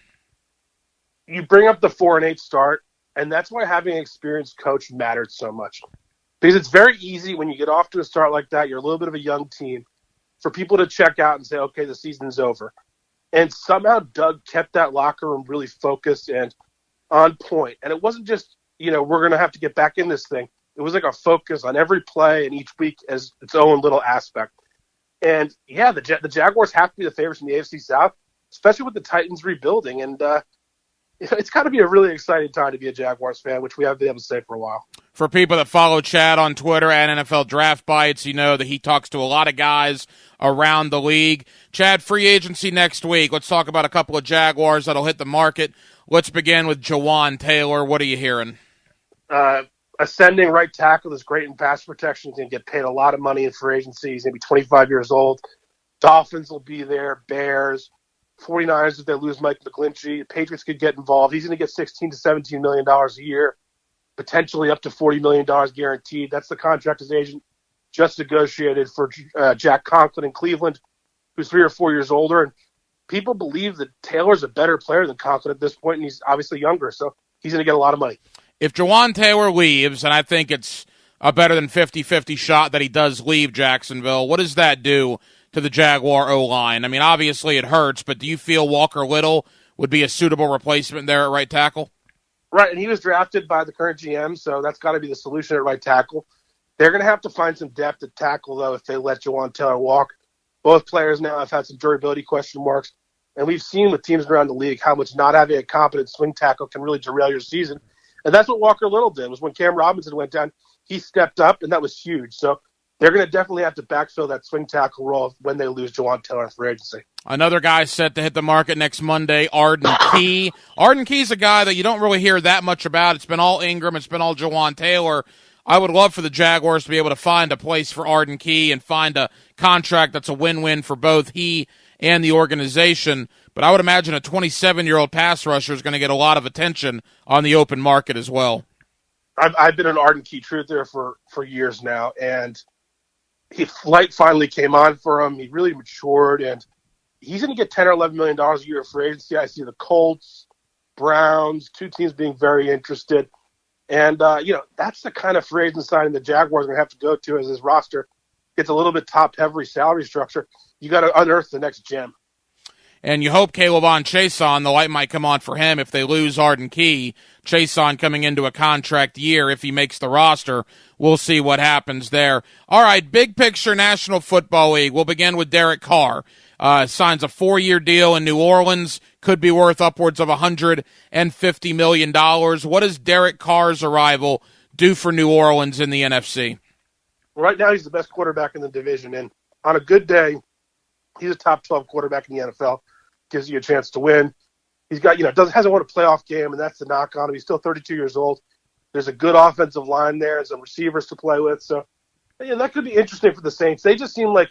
Speaker 20: You bring up the 4-8 start, and that's why having an experienced coach mattered so much. Because it's very easy when you get off to a start like that, you're a little bit of a young team, for people to check out and say, okay, the season's over. And somehow Doug kept that locker room really focused and on point. And it wasn't just, we're going to have to get back in this thing. It was like a focus on every play and each week as its own little aspect. And, the Jaguars have to be the favorites in the AFC South, especially with the Titans rebuilding. And it's got to be a really exciting time to be a Jaguars fan, which we haven't been able to say for a while.
Speaker 3: For people that follow Chad on Twitter at NFL Draft Bites, you know that he talks to a lot of guys around the league. Chad, free agency next week. Let's talk about a couple of Jaguars that'll hit the market. Let's begin with Jawaan Taylor. What are you hearing?
Speaker 20: Ascending right tackle is great in pass protection. He's going to get paid a lot of money in free agency. He's going to be 25 years old. Dolphins will be there. Bears. 49ers if they lose Mike McGlinchey. The Patriots could get involved. He's going to get $16 to $17 million a year, potentially up to $40 million guaranteed. That's the contract his agent just negotiated for Jack Conklin in Cleveland, who's 3 or 4 years older. And people believe that Taylor's a better player than Conklin at this point, and he's obviously younger, so he's going to get a lot of money.
Speaker 3: If Jawaan Taylor leaves, and I think it's a better than 50-50 shot that he does leave Jacksonville, what does that do to the Jaguar O-line? I mean, obviously it hurts, but do you feel Walker Little would be a suitable replacement there at right tackle?
Speaker 20: Right, and he was drafted by the current GM, so that's got to be the solution at right tackle. They're going to have to find some depth at tackle, though, if they let Jawaan Taylor walk. Both players now have had some durability question marks, and we've seen with teams around the league how much not having a competent swing tackle can really derail your season. And that's what Walker Little did, was when Cam Robinson went down, he stepped up, and that was huge. So they're going to definitely have to backfill that swing tackle role when they lose Jawaan Taylor in free agency.
Speaker 3: Another guy set to hit the market next Monday, Arden Key. Arden Key's a guy that you don't really hear that much about. It's been all Ingram. It's been all Jawaan Taylor. I would love for the Jaguars to be able to find a place for Arden Key and find a contract that's a win-win for both he and the organization. But I would imagine a 27-year-old pass rusher is going to get a lot of attention on the open market as well.
Speaker 20: I've been an Arden Key truther for years now, and light finally came on for him. He really matured, and he's going to get $10 or $11 million a year for agency. I see the Colts, Browns, two teams being very interested. And, that's the kind of free agent signing the Jaguars are going to have to go to as his roster gets a little bit top-heavy salary structure. You got to unearth the next gem.
Speaker 3: And you hope K'Lavon Chaisson, the light might come on for him if they lose Arden Key. Chaisson coming into a contract year if he makes the roster. We'll see what happens there. All right, big picture National Football League. We'll begin with Derek Carr. Signs a 4-year deal in New Orleans. Could be worth upwards of $150 million. What does Derek Carr's arrival do for New Orleans in the NFC?
Speaker 20: Right now, he's the best quarterback in the division. And on a good day, he's a top 12 quarterback in the NFL. Gives you a chance to win. He's got, hasn't won a playoff game, and that's the knock on him. He's still 32 years old. There's a good offensive line there and some receivers to play with. So, that could be interesting for the Saints. They just seem like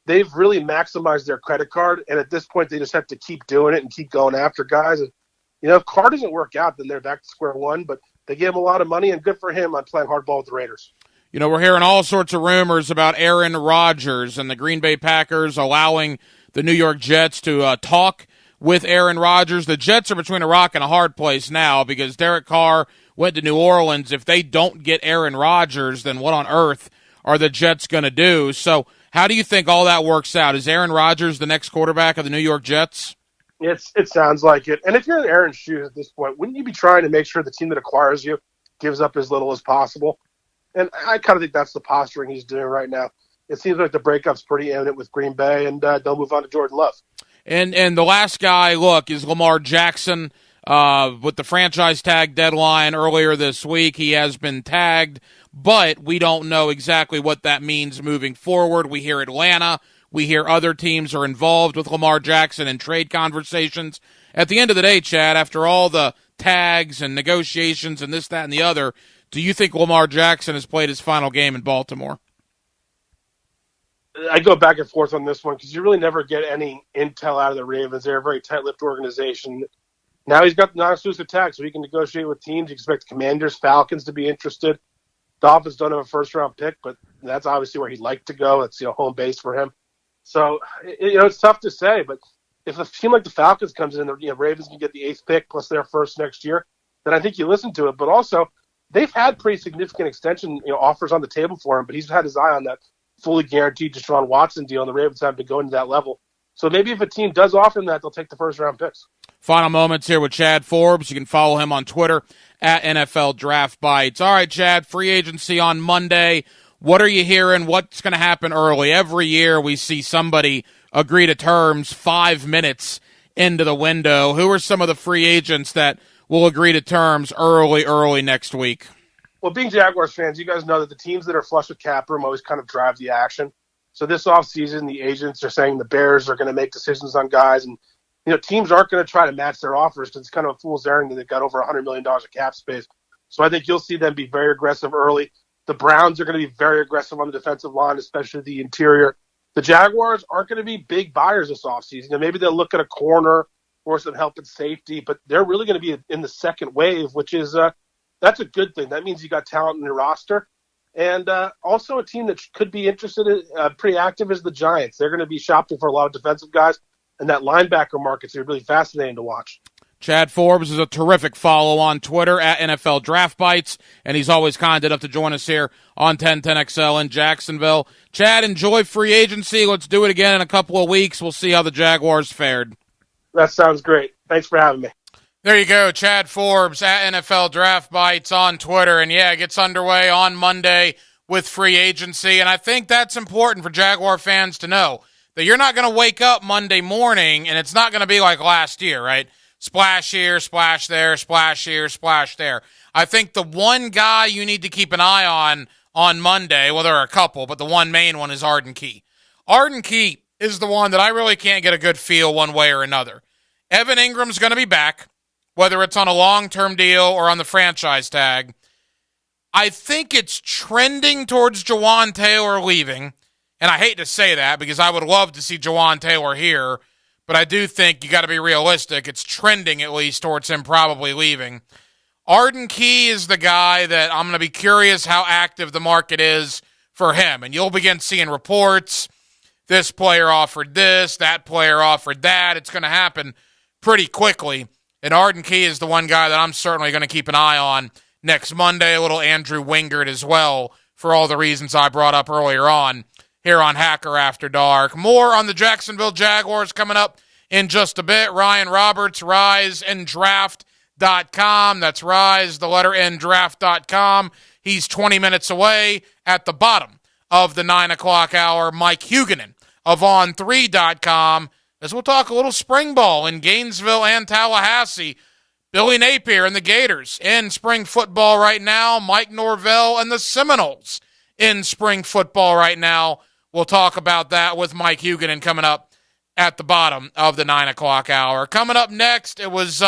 Speaker 20: they've really maximized their credit card, and at this point, they just have to keep doing it and keep going after guys. And, if Carr doesn't work out, then they're back to square one. But they gave him a lot of money, and good for him on playing hardball with the Raiders.
Speaker 3: We're hearing all sorts of rumors about Aaron Rodgers and the Green Bay Packers allowing the New York Jets to talk with Aaron Rodgers. The Jets are between a rock and a hard place now because Derek Carr went to New Orleans. If they don't get Aaron Rodgers, then what on earth are the Jets going to do? So how do you think all that works out? Is Aaron Rodgers the next quarterback of the New York Jets?
Speaker 20: It sounds like it. And if you're in Aaron's shoes at this point, wouldn't you be trying to make sure the team that acquires you gives up as little as possible? And I kind of think that's the posturing he's doing right now. It seems like the breakup's pretty imminent with Green Bay, and they'll move on to Jordan Love.
Speaker 3: And the last guy, look, is Lamar Jackson. With the franchise tag deadline earlier this week, he has been tagged, but we don't know exactly what that means moving forward. We hear Atlanta. We hear other teams are involved with Lamar Jackson in trade conversations. At the end of the day, Chad, after all the tags and negotiations and this, that, and the other, do you think Lamar Jackson has played his final game in Baltimore?
Speaker 20: I go back and forth on this one because you really never get any intel out of the Ravens. They're a very tight-lipped organization. Now he's got the non-exclusive tag, so he can negotiate with teams. You expect Commanders, Falcons to be interested. Dolphins don't have a first-round pick, but that's obviously where he'd like to go. It's home base for him. So it's tough to say, but if a team like the Falcons comes in, the Ravens can get the 8th pick plus their first next year, then I think you listen to it. But also, they've had pretty significant extension offers on the table for him, but he's had his eye on that fully guaranteed Deshaun Watson deal, and the Ravens haven't been going to that level. So maybe if a team does offer him that, they'll take the first-round picks.
Speaker 3: Final moments here with Chad Forbes. You can follow him on Twitter at NFL Draft Bites. All right, Chad, free agency on Monday. What are you hearing? What's going to happen early? Every year we see somebody agree to terms 5 minutes into the window. Who are some of the free agents that will agree to terms early next week.
Speaker 20: Well, being Jaguars fans, you guys know that the teams that are flush with cap room always kind of drive the action. So this offseason, the agents are saying the Bears are going to make decisions on guys, and teams aren't going to try to match their offers because it's kind of a fool's errand that they've got over $100 million of cap space. So I think you'll see them be very aggressive early. The Browns are going to be very aggressive on the defensive line, especially the interior. The Jaguars aren't going to be big buyers this offseason. Maybe they'll look at a corner or some help in safety, but they're really going to be in the second wave, which is that's a good thing. That means you got talent in your roster. And also a team that could be interested in pretty active is the Giants. They're going to be shopping for a lot of defensive guys, and that linebacker market's really fascinating to watch.
Speaker 3: Chad Forbes is a terrific follow on Twitter at NFL Draft Bites, and he's always kind enough to join us here on 1010XL in Jacksonville. Chad, enjoy free agency. Let's do it again in a couple of weeks. We'll see how the Jaguars fared.
Speaker 20: That sounds great. Thanks for having me.
Speaker 3: There you go, Chad Forbes at NFL Draft Bites on Twitter. And yeah, it gets underway on Monday with free agency. And I think that's important for Jaguar fans to know that you're not going to wake up Monday morning and it's not going to be like last year, right? Splash here, splash there, splash here, splash there. I think the one guy you need to keep an eye on Monday, well, there are a couple, but the one main one is Arden Key. Arden Key is the one that I really can't get a good feel one way or another. Evan Ingram's going to be back, whether it's on a long-term deal or on the franchise tag. I think it's trending towards Jawan Taylor leaving, and I hate to say that because I would love to see Jawan Taylor here, but I do think you got to be realistic. It's trending at least towards him probably leaving. Arden Key is the guy that I'm going to be curious how active the market is for him, and you'll begin seeing reports. This player offered this, that player offered that. It's going to happen pretty quickly. And Arden Key is the one guy that I'm certainly going to keep an eye on next Monday. A little Andrew Wingard as well for all the reasons I brought up earlier on here on Hacker After Dark. More on the Jacksonville Jaguars coming up in just a bit. Ryan Roberts, riseanddraft.com. That's rise, the letter N, draft.com. He's 20 minutes away at the bottom of the 9 o'clock hour. Mike Huguenin of on3.com. As we'll talk a little spring ball in Gainesville and Tallahassee. Billy Napier and the Gators in spring football right now. Mike Norvell and the Seminoles in spring football right now. We'll talk about that with Mike Huguenin coming up at the bottom of the 9 o'clock hour. Coming up next, it was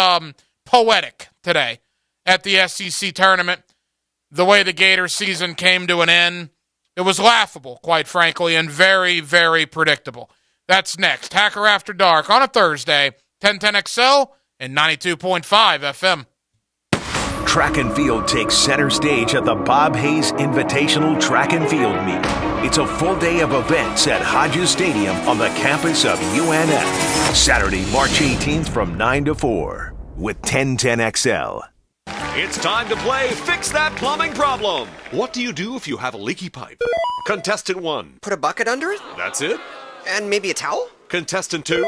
Speaker 3: poetic today at the SEC tournament. The way the Gator season came to an end, it was laughable, quite frankly, and very, very predictable. That's next. Hacker After Dark on a Thursday, 1010XL and 92.5 FM.
Speaker 2: Track and Field takes center stage at the Bob Hayes Invitational Track and Field Meet. It's a full day of events at Hodges Stadium on the campus of UNF. Saturday, March 18th from 9 to 4 with 1010XL.
Speaker 21: It's time to play Fix That Plumbing Problem. What do you do if you have a leaky pipe? Contestant 1.
Speaker 22: Put a bucket under it?
Speaker 21: That's it.
Speaker 22: And maybe a towel?
Speaker 21: Contestant 2.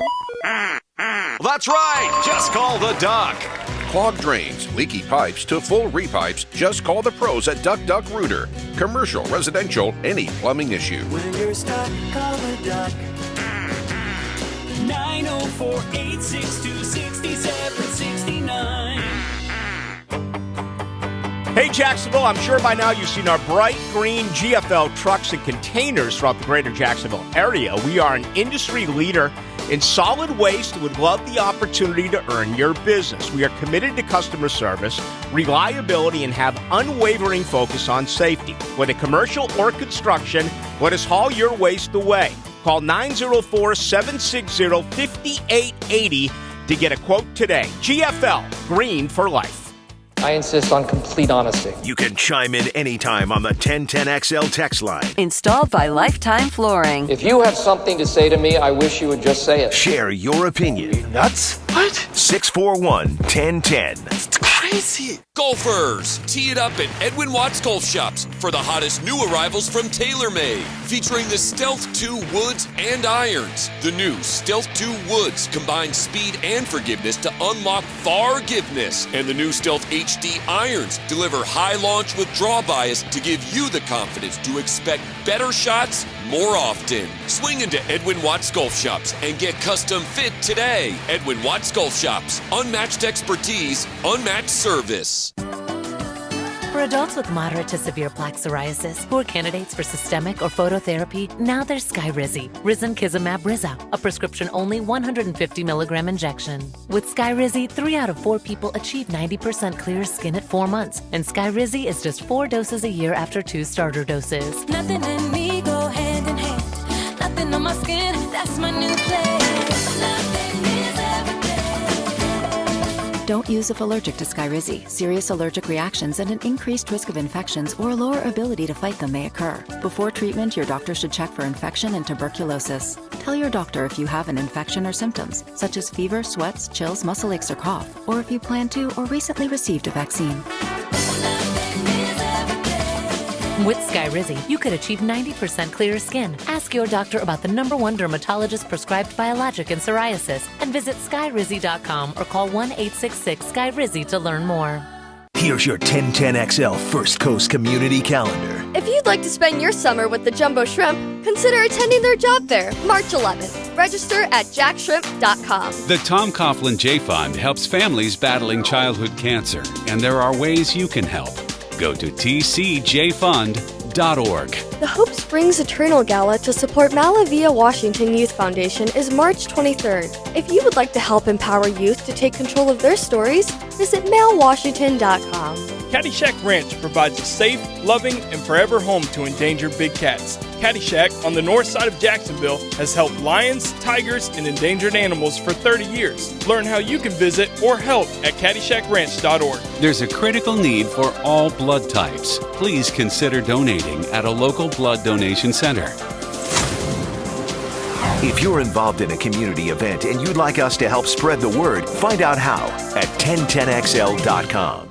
Speaker 21: That's right. Just call the Duck.
Speaker 23: Clogged drains, leaky pipes to full repipes, just call the pros at Duck Duck Rooter. Commercial, residential, any plumbing issue.
Speaker 24: When you're stuck, call the Duck. 904-862-6769.
Speaker 6: Hey Jacksonville, I'm sure by now you've seen our bright green GFL trucks and containers throughout the greater Jacksonville area. We are an industry leader in solid waste and would love the opportunity to earn your business. We are committed to customer service, reliability, and have unwavering focus on safety. Whether commercial or construction, let us haul your waste away. Call 904-760-5880 to get a quote today. GFL, green for life.
Speaker 25: I insist on complete honesty.
Speaker 2: You can chime in anytime on the 1010XL text line.
Speaker 26: Installed by Lifetime Flooring.
Speaker 25: If you have something to say to me, I wish you would just say it.
Speaker 2: Share your opinion.
Speaker 25: Are you nuts?
Speaker 21: What?
Speaker 2: 641-1010.
Speaker 25: It's crazy.
Speaker 27: Golfers, tee it up at Edwin Watts Golf Shops for the hottest new arrivals from TaylorMade. Featuring the Stealth 2 woods and irons. The new Stealth 2 woods combine speed and forgiveness to unlock forgiveness. And the new Stealth HD irons deliver high launch with draw bias to give you the confidence to expect better shots more often. Swing into Edwin Watts Golf Shops and get custom fit today. Edwin Watts Golf Shops. Unmatched expertise, unmatched service.
Speaker 1: For adults with moderate to severe plaque psoriasis who are candidates for systemic or phototherapy, now there's Skyrizi, Risankizumab Riza, a prescription-only 150 milligram injection. With Skyrizi, 3 out of 4 people achieve 90% clear skin at 4 months, and Skyrizi is just 4 doses a year after 2 starter doses.
Speaker 24: Nothing in me go hand in hand. Nothing on my skin, that's my new place. Nothing is everything.
Speaker 4: Don't use if allergic to Skyrizi. Serious allergic reactions and an increased risk of infections or a lower ability to fight them may occur. Before treatment, your doctor should check for infection and tuberculosis. Tell your doctor if you have an infection or symptoms, such as fever, sweats, chills, muscle aches, or cough, or if you plan to or recently received a vaccine.
Speaker 1: With Skyrizi, you could achieve 90% clearer skin. Ask your doctor about the #1 dermatologist prescribed biologic in psoriasis and visit skyrizi.com or call 1-866-SKYRIZI to learn more.
Speaker 2: Here's your 1010XL First Coast Community Calendar.
Speaker 11: If you'd like to spend your summer with the Jumbo Shrimp, consider attending their job fair, March 11th. Register at jackshrimp.com.
Speaker 19: The Tom Coughlin J Fund helps families battling childhood cancer, and there are ways you can help. Go to tcjfund.org.
Speaker 11: The Hope Springs Eternal Gala to support Malavia Washington Youth Foundation is March 23rd. If you would like to help empower youth to take control of their stories, visit mailwashington.com.
Speaker 5: Caddyshack Ranch provides a safe, loving, and forever home to endangered big cats. Caddyshack, on the north side of Jacksonville, has helped lions, tigers, and endangered animals for 30 years. Learn how you can visit or help at caddyshackranch.org.
Speaker 19: There's a critical need for all blood types. Please consider donating at a local blood donation center.
Speaker 2: If you're involved in a community event and you'd like us to help spread the word, find out how at 1010XL.com.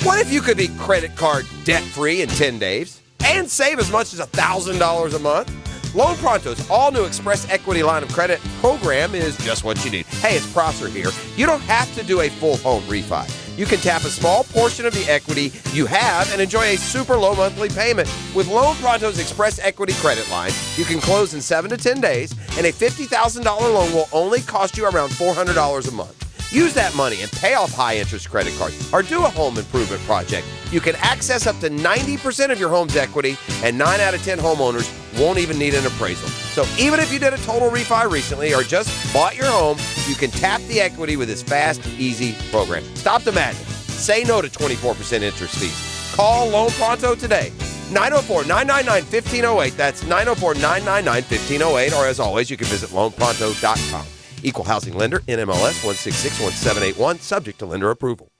Speaker 7: What if you could be credit card debt-free in 10 days and save as much as $1,000 a month? Loan Pronto's all-new Express Equity Line of Credit program is just what you need. Hey, it's Prosser here. You don't have to do a full home refi. You can tap a small portion of the equity you have and enjoy a super low monthly payment. With Loan Pronto's Express Equity Credit Line, you can close in 7 to 10 days, and a $50,000 loan will only cost you around $400 a month. Use that money and pay off high-interest credit cards or do a home improvement project. You can access up to 90% of your home's equity, and 9 out of 10 homeowners won't even need an appraisal. So even if you did a total refi recently or just bought your home, you can tap the equity with this fast, easy program. Stop the madness. Say no to 24% interest fees. Call Loan Pronto today. 904-999-1508. That's 904-999-1508. Or as always, you can visit loanpronto.com. Equal housing lender, NMLS 1661781, subject to lender approval.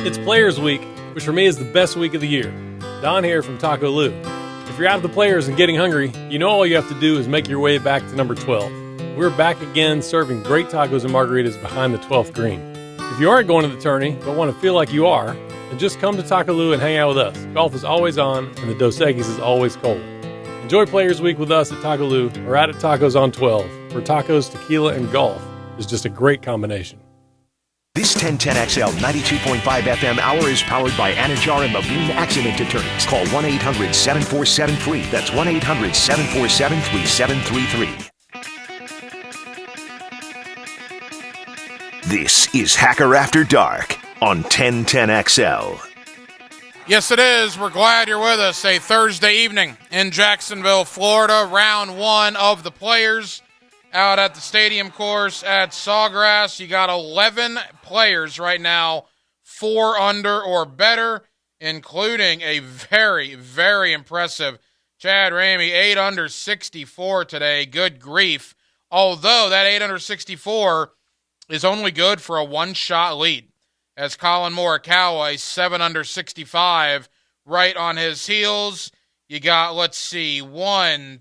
Speaker 8: It's Players Week, which for me is the best week of the year. Don here from Taco Lou. If you're out of the players and getting hungry, you know all you have to do is make your way back to number 12. We're back again serving great tacos and margaritas behind the 12th green. If you aren't going to the tourney but want to feel like you are, then just come to Taco Lou and hang out with us. Golf is always on and the Dos Equis is always cold. Enjoy Players Week with us at Taco Lou or out at Tacos on 12, where tacos, tequila, and golf is just a great combination.
Speaker 2: This 1010XL 92.5 FM hour is powered by Anajar and Levine Accident Attorneys. Call 1-800-747-FREE. That's 1-800-747-3733. This is Hacker After Dark on 1010XL.
Speaker 3: Yes, it is. We're glad you're with us. A Thursday evening in Jacksonville, Florida. Round 1 of the Players out at the stadium course at Sawgrass. You got 11 players right now, 4 under or better, including a very, very impressive Chad Ramey, 8 under 64 today. Good grief. Although that 8 under 64 is only good for a one-shot lead, as Colin Morikawa, 7 under 65, right on his heels. You got, let's see, 3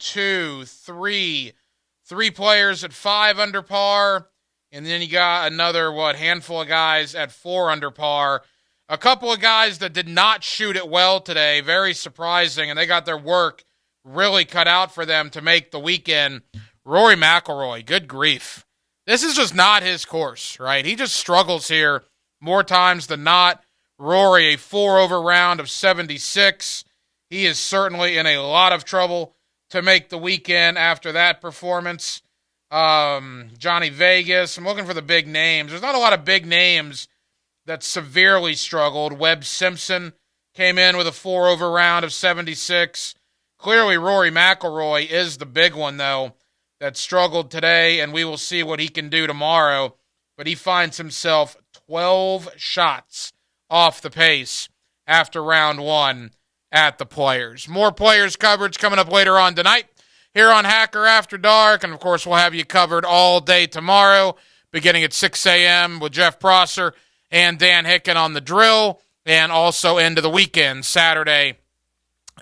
Speaker 3: players at 5 under par, and then you got another, handful of guys at 4 under par. A couple of guys that did not shoot it well today, very surprising, and they got their work really cut out for them to make the weekend. Rory McIlroy, good grief. This is just not his course, right? He just struggles here more times than not. Rory, a 4-over round of 76. He is certainly in a lot of trouble to make the weekend after that performance. Johnny Vegas, I'm looking for the big names. There's not a lot of big names that severely struggled. Webb Simpson came in with a 4-over round of 76. Clearly, Rory McIlroy is the big one, though, that struggled today, and we will see what he can do tomorrow. But he finds himself 12 shots off the pace after round one at the Players. More Players coverage coming up later on tonight here on Hacker After Dark, and of course we'll have you covered all day tomorrow, beginning at 6 a.m. with Jeff Prosser and Dan Hicken on the drill, and also into the weekend, Saturday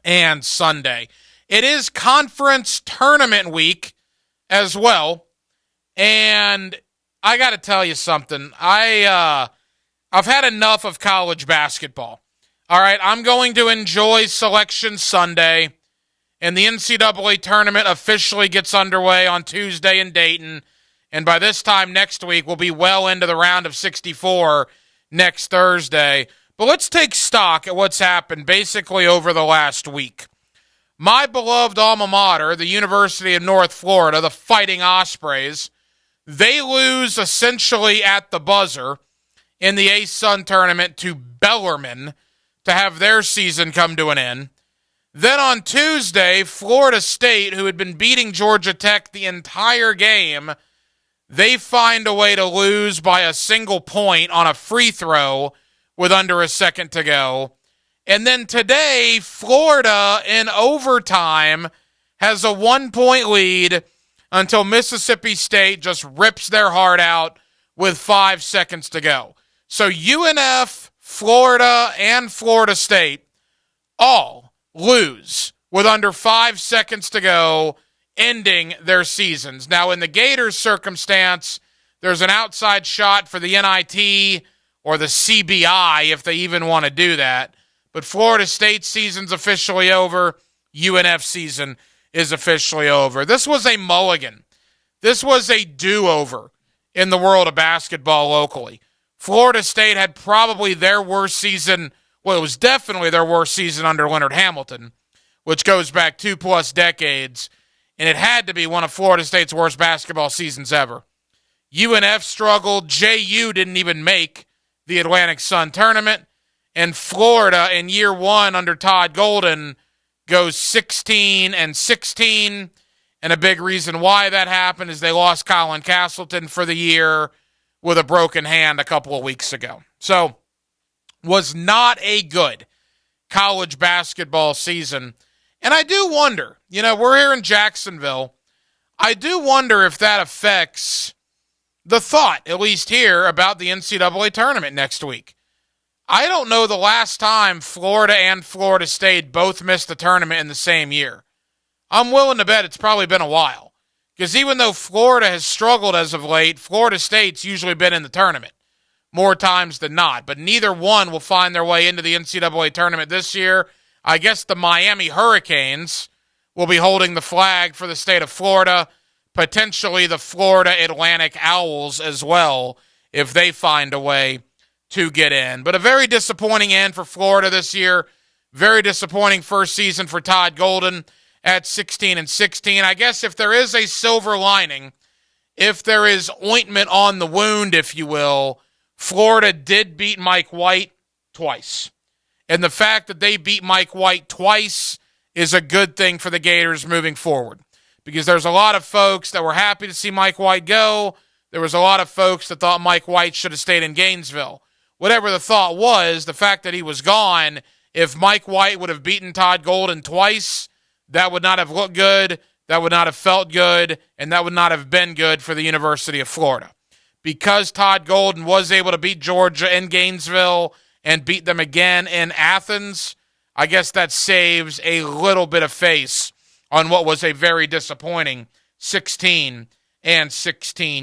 Speaker 3: and Sunday. It is conference tournament week as well, and I got to tell you something. I've had enough of college basketball. All right, I'm going to enjoy Selection Sunday, and the NCAA tournament officially gets underway on Tuesday in Dayton, and by this time next week, we'll be well into the round of 64 next Thursday. But let's take stock at what's happened basically over the last week. My beloved alma mater, the University of North Florida, the Fighting Ospreys, they lose essentially at the buzzer in the ASUN tournament to Bellarmine to have their season come to an end. Then on Tuesday, Florida State, who had been beating Georgia Tech the entire game, they find a way to lose by a single point on a free throw with under a second to go. And then today, Florida in overtime has a 1-point lead until Mississippi State just rips their heart out with 5 seconds to go. So UNF, Florida, and Florida State all lose with under 5 seconds to go, ending their seasons. Now, in the Gators' circumstance, there's an outside shot for the NIT or the CBI if they even want to do that. But Florida State's season's officially over. UNF season is officially over. This was a mulligan. This was a do-over in the world of basketball locally. Florida State had probably their worst season. Well, it was definitely their worst season under Leonard Hamilton, which goes back 2+ decades, and it had to be one of Florida State's worst basketball seasons ever. UNF struggled. JU didn't even make the Atlantic Sun tournament, and Florida in year one under Todd Golden goes 16-16, and a big reason why that happened is they lost Colin Castleton for the year with a broken hand a couple of weeks ago. So, was not a good college basketball season. And I do wonder, we're here in Jacksonville. I do wonder if that affects the thought, at least here, about the NCAA tournament next week. I don't know the last time Florida and Florida State both missed the tournament in the same year. I'm willing to bet it's probably been a while. Because even though Florida has struggled as of late, Florida State's usually been in the tournament more times than not. But neither one will find their way into the NCAA tournament this year. I guess the Miami Hurricanes will be holding the flag for the state of Florida, potentially the Florida Atlantic Owls as well, if they find a way to get in. But a very disappointing end for Florida this year. Very disappointing first season for Todd Golden at 16-16. I guess if there is a silver lining, if there is ointment on the wound, if you will, Florida did beat Mike White twice. And the fact that they beat Mike White twice is a good thing for the Gators moving forward. Because there's a lot of folks that were happy to see Mike White go. There was a lot of folks that thought Mike White should have stayed in Gainesville. Whatever the thought was, the fact that he was gone, if Mike White would have beaten Todd Golden twice, that would not have looked good, that would not have felt good, and that would not have been good for the University of Florida. Because Todd Golden was able to beat Georgia in Gainesville and beat them again in Athens, I guess that saves a little bit of face on what was a very disappointing 16-16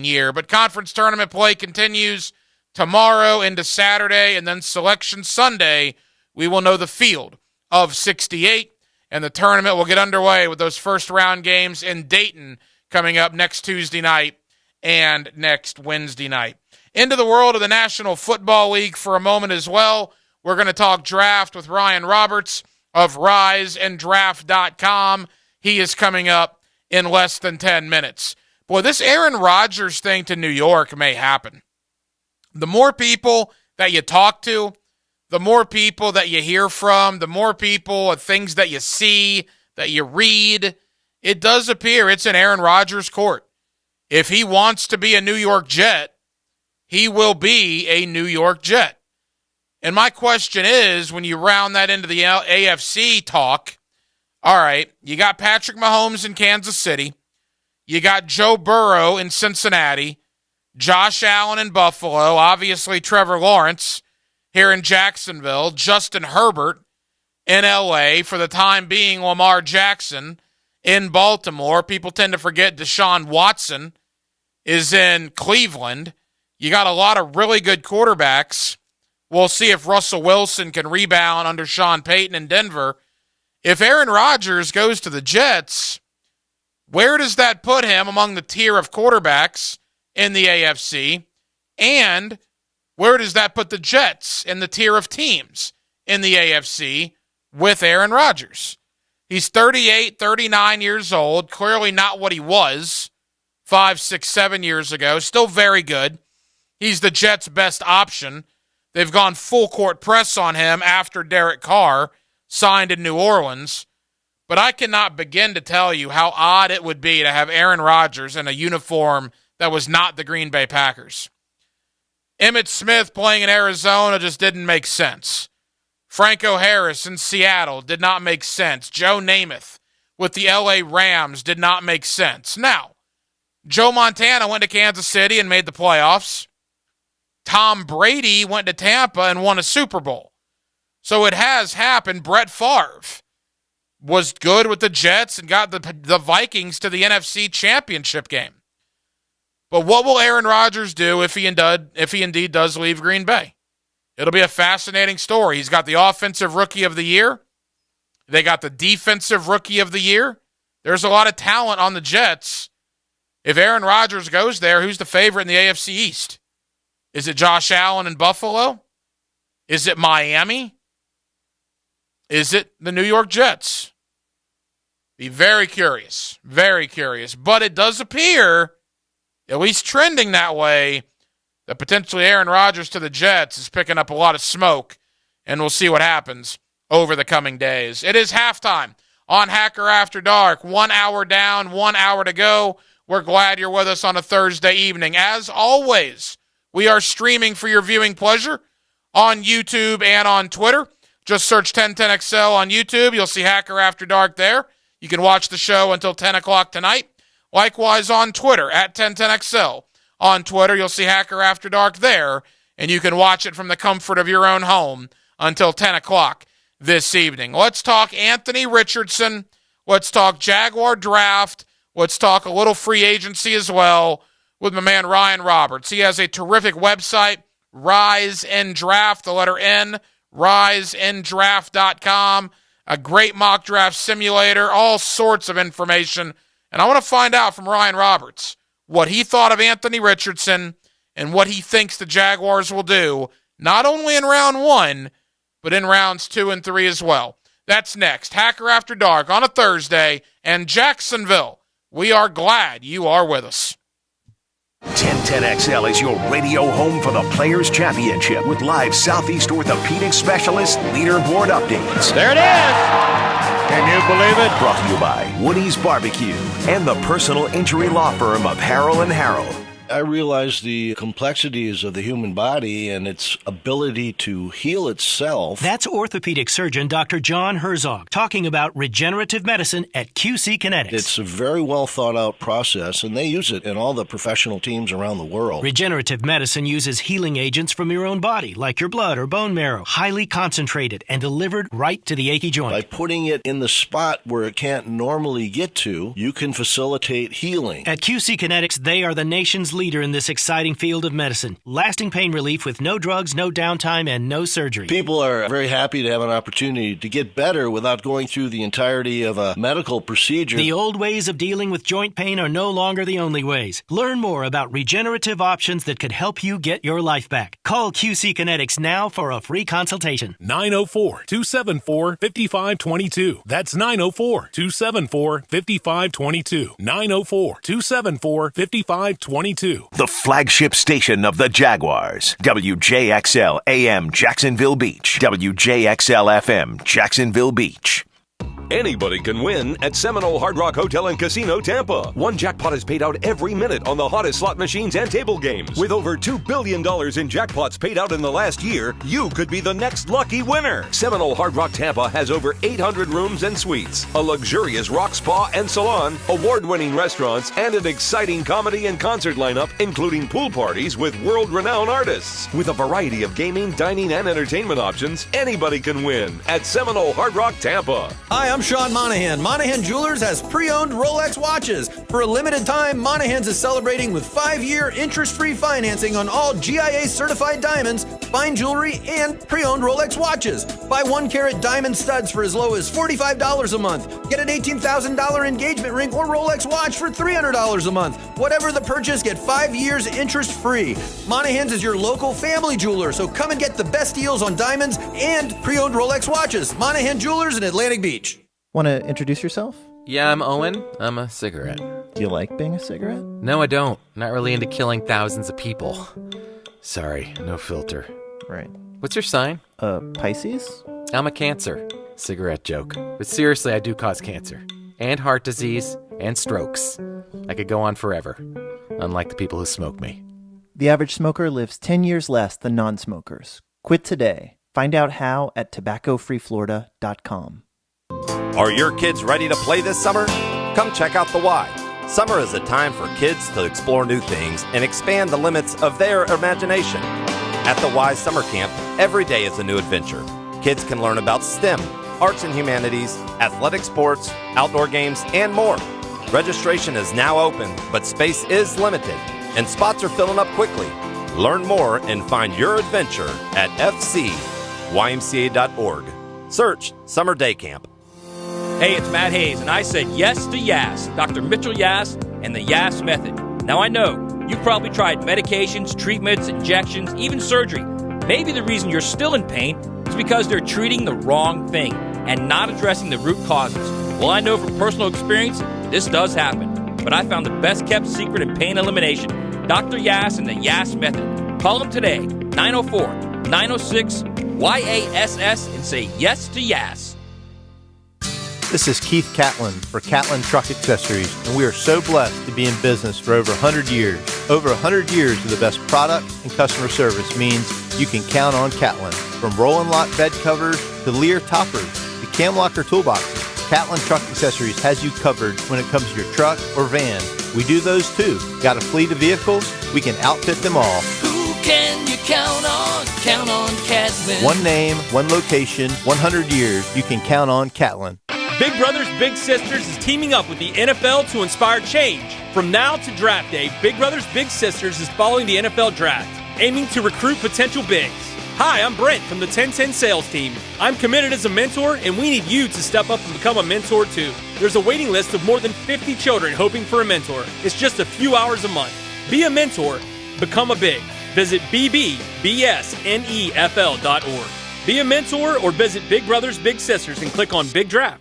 Speaker 3: year. But conference tournament play continues tomorrow into Saturday, and then Selection Sunday, we will know the field of 68, and the tournament will get underway with those first-round games in Dayton coming up next Tuesday night and next Wednesday night. Into the world of the National Football League for a moment as well. We're going to talk draft with Ryan Roberts of riseanddraft.com. He is coming up in less than 10 minutes. Boy, this Aaron Rodgers thing to New York may happen. The more people that you talk to, the more people that you hear from, the more people, things that you see, that you read, it does appear it's in Aaron Rodgers' court. If he wants to be a New York Jet, he will be a New York Jet. And my question is, when you round that into the AFC talk, all right, you got Patrick Mahomes in Kansas City. You got Joe Burrow in Cincinnati. Josh Allen in Buffalo. Obviously, Trevor Lawrence here in Jacksonville. Justin Herbert in L.A. For the time being, Lamar Jackson in Baltimore. People tend to forget Deshaun Watson is in Cleveland. You got a lot of really good quarterbacks. We'll see if Russell Wilson can rebound under Sean Payton in Denver. If Aaron Rodgers goes to the Jets, where does that put him among the tier of quarterbacks in the AFC? And where does that put the Jets in the tier of teams in the AFC with Aaron Rodgers? He's 38, 39 years old, clearly not what he was 5, 6, 7 years ago. Still very good. He's the Jets' best option. They've gone full court press on him after Derek Carr signed in New Orleans. But I cannot begin to tell you how odd it would be to have Aaron Rodgers in a uniform that was not the Green Bay Packers. Emmitt Smith playing in Arizona just didn't make sense. Franco Harris in Seattle did not make sense. Joe Namath with the LA Rams did not make sense. Now, Joe Montana went to Kansas City and made the playoffs. Tom Brady went to Tampa and won a Super Bowl. So it has happened. Brett Favre was good with the Jets and got the Vikings to the NFC Championship game. But what will Aaron Rodgers do if he indeed does leave Green Bay? It'll be a fascinating story. He's got the Offensive Rookie of the Year. They got the Defensive Rookie of the Year. There's a lot of talent on the Jets. If Aaron Rodgers goes there, who's the favorite in the AFC East? Is it Josh Allen in Buffalo? Is it Miami? Is it the New York Jets? Be very curious. Very curious. But it does appear, at least trending that way, that potentially Aaron Rodgers to the Jets is picking up a lot of smoke, and we'll see what happens over the coming days. It is halftime on Hacker After Dark. 1 hour down, 1 hour to go. We're glad you're with us on a Thursday evening. As always, we are streaming for your viewing pleasure on YouTube and on Twitter. Just search 1010XL on YouTube. You'll see Hacker After Dark there. You can watch the show until 10 o'clock tonight. Likewise on Twitter, at 1010XL. On Twitter, you'll see Hacker After Dark there, and you can watch it from the comfort of your own home until 10 o'clock this evening. Let's talk Anthony Richardson. Let's talk Jaguar draft. Let's talk a little free agency as well with my man Ryan Roberts. He has a terrific website, Rise and Draft, the letter N, riseanddraft.com, a great mock draft simulator, all sorts of information. And I want to find out from Ryan Roberts what he thought of Anthony Richardson and what he thinks the Jaguars will do, not only in round 1, but in rounds 2 and 3 as well. That's next. Hacker After Dark on a Thursday, and Jacksonville, we are glad you are with us.
Speaker 2: 1010XL is your radio home for the Players' Championship with live Southeast Orthopedic Specialist leaderboard updates.
Speaker 6: There it is! Can you believe it?
Speaker 2: Brought to you by Woody's Barbecue and the personal injury law firm of Harrell and Harrell.
Speaker 9: I realize the complexities of the human body and its ability to heal itself.
Speaker 10: That's orthopedic surgeon Dr. John Herzog talking about regenerative medicine at QC Kinetics.
Speaker 9: It's a very well thought out process, and they use it in all the professional teams around the world.
Speaker 10: Regenerative medicine uses healing agents from your own body, like your blood or bone marrow, highly concentrated and delivered right to the achy joint.
Speaker 9: By putting it in the spot where it can't normally get to, you can facilitate healing.
Speaker 10: At QC Kinetics, they are the nation's leader in this exciting field of medicine. Lasting pain relief with no drugs, no downtime, and no surgery.
Speaker 9: People are very happy to have an opportunity to get better without going through the entirety of a medical procedure.
Speaker 10: The old ways of dealing with joint pain are no longer the only ways. Learn more about regenerative options that could help you get your life back. Call QC Kinetics now for a free consultation.
Speaker 12: 904-274-5522. That's 904-274-5522. 904-274-5522.
Speaker 2: The flagship station of the Jaguars. WJXL AM Jacksonville Beach. WJXL FM Jacksonville Beach.
Speaker 21: Anybody can win at Seminole Hard Rock Hotel and Casino Tampa. One jackpot is paid out every minute on the hottest slot machines and table games. With over $2 billion in jackpots paid out in the last year, you could be the next lucky winner. Seminole Hard Rock Tampa has over 800 rooms and suites, a luxurious rock spa and salon, award-winning restaurants, and an exciting comedy and concert lineup, including pool parties with world-renowned artists. With a variety of gaming, dining, and entertainment options, anybody can win at Seminole Hard Rock Tampa.
Speaker 13: Hi, I'm Sean Monahan. Monahan Jewelers has pre-owned Rolex watches. For a limited time, Monahan's is celebrating with 5-year interest-free financing on all GIA-certified diamonds, fine jewelry, and pre-owned Rolex watches. Buy 1-carat diamond studs for as low as $45 a month. Get an $18,000 engagement ring or Rolex watch for $300 a month. Whatever the purchase, get 5 years interest-free. Monahan's is your local family jeweler, so come and get the best deals on diamonds and pre-owned Rolex watches. Monahan Jewelers in Atlantic Beach.
Speaker 14: Want to introduce yourself?
Speaker 15: Yeah, I'm Owen. I'm a cigarette.
Speaker 14: Do you like being a cigarette?
Speaker 15: No, I don't. Not really into killing thousands of people. Sorry, no filter.
Speaker 14: Right.
Speaker 15: What's your sign?
Speaker 14: Pisces?
Speaker 15: I'm a Cancer. Cigarette joke. But seriously, I do cause cancer. And heart disease. And strokes. I could go on forever. Unlike the people who smoke me.
Speaker 14: The average smoker lives 10 years less than non-smokers. Quit today. Find out how at tobaccofreeflorida.com.
Speaker 16: Are your kids ready to play this summer? Come check out the Y. Summer is a time for kids to explore new things and expand the limits of their imagination. At the Y Summer Camp, every day is a new adventure. Kids can learn about STEM, arts and humanities, athletic sports, outdoor games, and more. Registration is now open, but space is limited, and spots are filling up quickly. Learn more and find your adventure at fcymca.org. Search Summer Day Camp.
Speaker 17: Hey, it's Matt Hayes, and I said yes to Yas, Dr. Mitchell Yas, and the Yas method. Now I know, you've probably tried medications, treatments, injections, even surgery. Maybe the reason you're still in pain is because they're treating the wrong thing and not addressing the root causes. Well, I know from personal experience, this does happen. But I found the best kept secret in pain elimination, Dr. Yas and the Yas method. Call them today, 904-906-YASS, and say yes to Yas.
Speaker 18: This is Keith Catlin for Catlin Truck Accessories, and we are so blessed to be in business for over 100 years. Over 100 years of the best product and customer service means you can count on Catlin. From Roll and Lock bed covers to Lear toppers to Cam Locker toolboxes, Catlin Truck Accessories has you covered when it comes to your truck or van. We do those too. Got a fleet of vehicles? We can outfit them all.
Speaker 24: Who can you count on? Count on Catlin.
Speaker 18: One name, one location, 100 years. You can count on Catlin.
Speaker 5: Big Brothers Big Sisters is teaming up with the NFL to inspire change. From now to draft day, Big Brothers Big Sisters is following the NFL draft, aiming to recruit potential bigs. Hi, I'm Brent from the 1010 sales team. I'm committed as a mentor, and we need you to step up and become a mentor too. There's a waiting list of more than 50 children hoping for a mentor. It's just a few hours a month. Be a mentor. Become a big. Visit bbsnefl.org. Be a mentor or visit Big Brothers Big Sisters and click on Big Draft.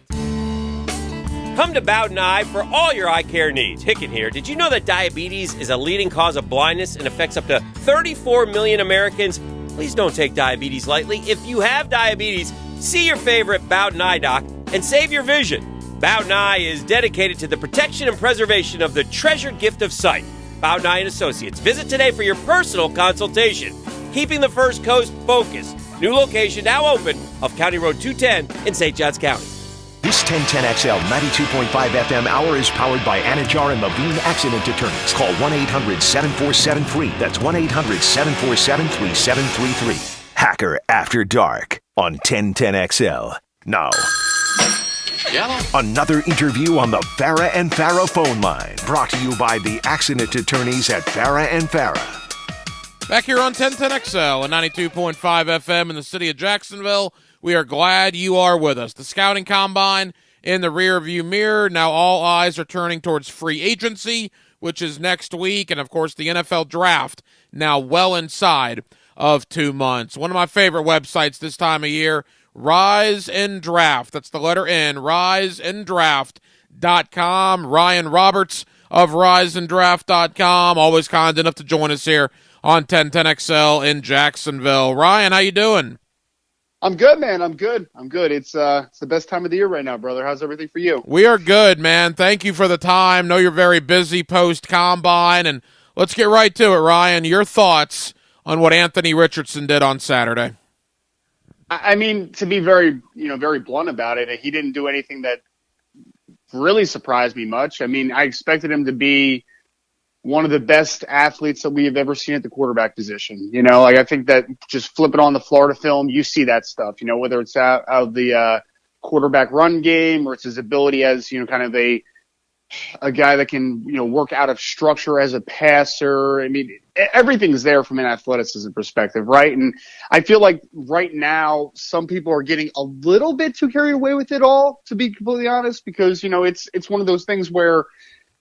Speaker 28: Come to Bowden Eye for all your eye care needs. Hicken here. Did you know that diabetes is a leading cause of blindness and affects up to 34 million Americans? Please don't take diabetes lightly. If you have diabetes, see your favorite Bowden Eye doc and save your vision. Bowden Eye is dedicated to the protection and preservation of the treasured gift of sight. Bowden Eye & Associates. Visit today for your personal consultation. Keeping the First Coast focused. New location now open off County Road 210 in St. Johns County.
Speaker 2: This 1010XL 92.5 FM hour is powered by Anajar and Levine Accident Attorneys. Call 1-800-747-FREE. That's 1-800-747-3733. Hacker After Dark on 1010XL. Now. Another interview on the Farah and Farah phone line, brought to you by the accident attorneys at Farah and Farah.
Speaker 3: Back here on 1010XL and 92.5 FM in the city of Jacksonville, we are glad you are with us. The scouting combine in the rearview mirror. Now all eyes are turning towards free agency, which is next week, and of course the NFL draft now well inside of 2 months. One of my favorite websites this time of year, Rise and Draft. That's the letter N, riseanddraft.com. Ryan Roberts of riseanddraft.com, always kind enough to join us here on 1010XL in Jacksonville. Ryan, how you doing?
Speaker 1: I'm good, man. I'm good. It's the best time of the year right now, brother. How's everything for you?
Speaker 3: We are good, man. Thank you for the time. Know you're very busy post-combine, and let's get right to it, Ryan. Your thoughts on what Anthony Richardson did on Saturday?
Speaker 1: I mean, to be very blunt about it, he didn't do anything that really surprised me much. I mean, I expected him to be one of the best athletes that we have ever seen at the quarterback position. Like I think that just flipping on the Florida film, you see that stuff, whether it's out of the quarterback run game or it's his ability as, kind of a guy that can, work out of structure as a passer. I mean, everything's there from an athleticism perspective, right? And I feel like right now some people are getting a little bit too carried away with it all, to be completely honest, because, it's one of those things where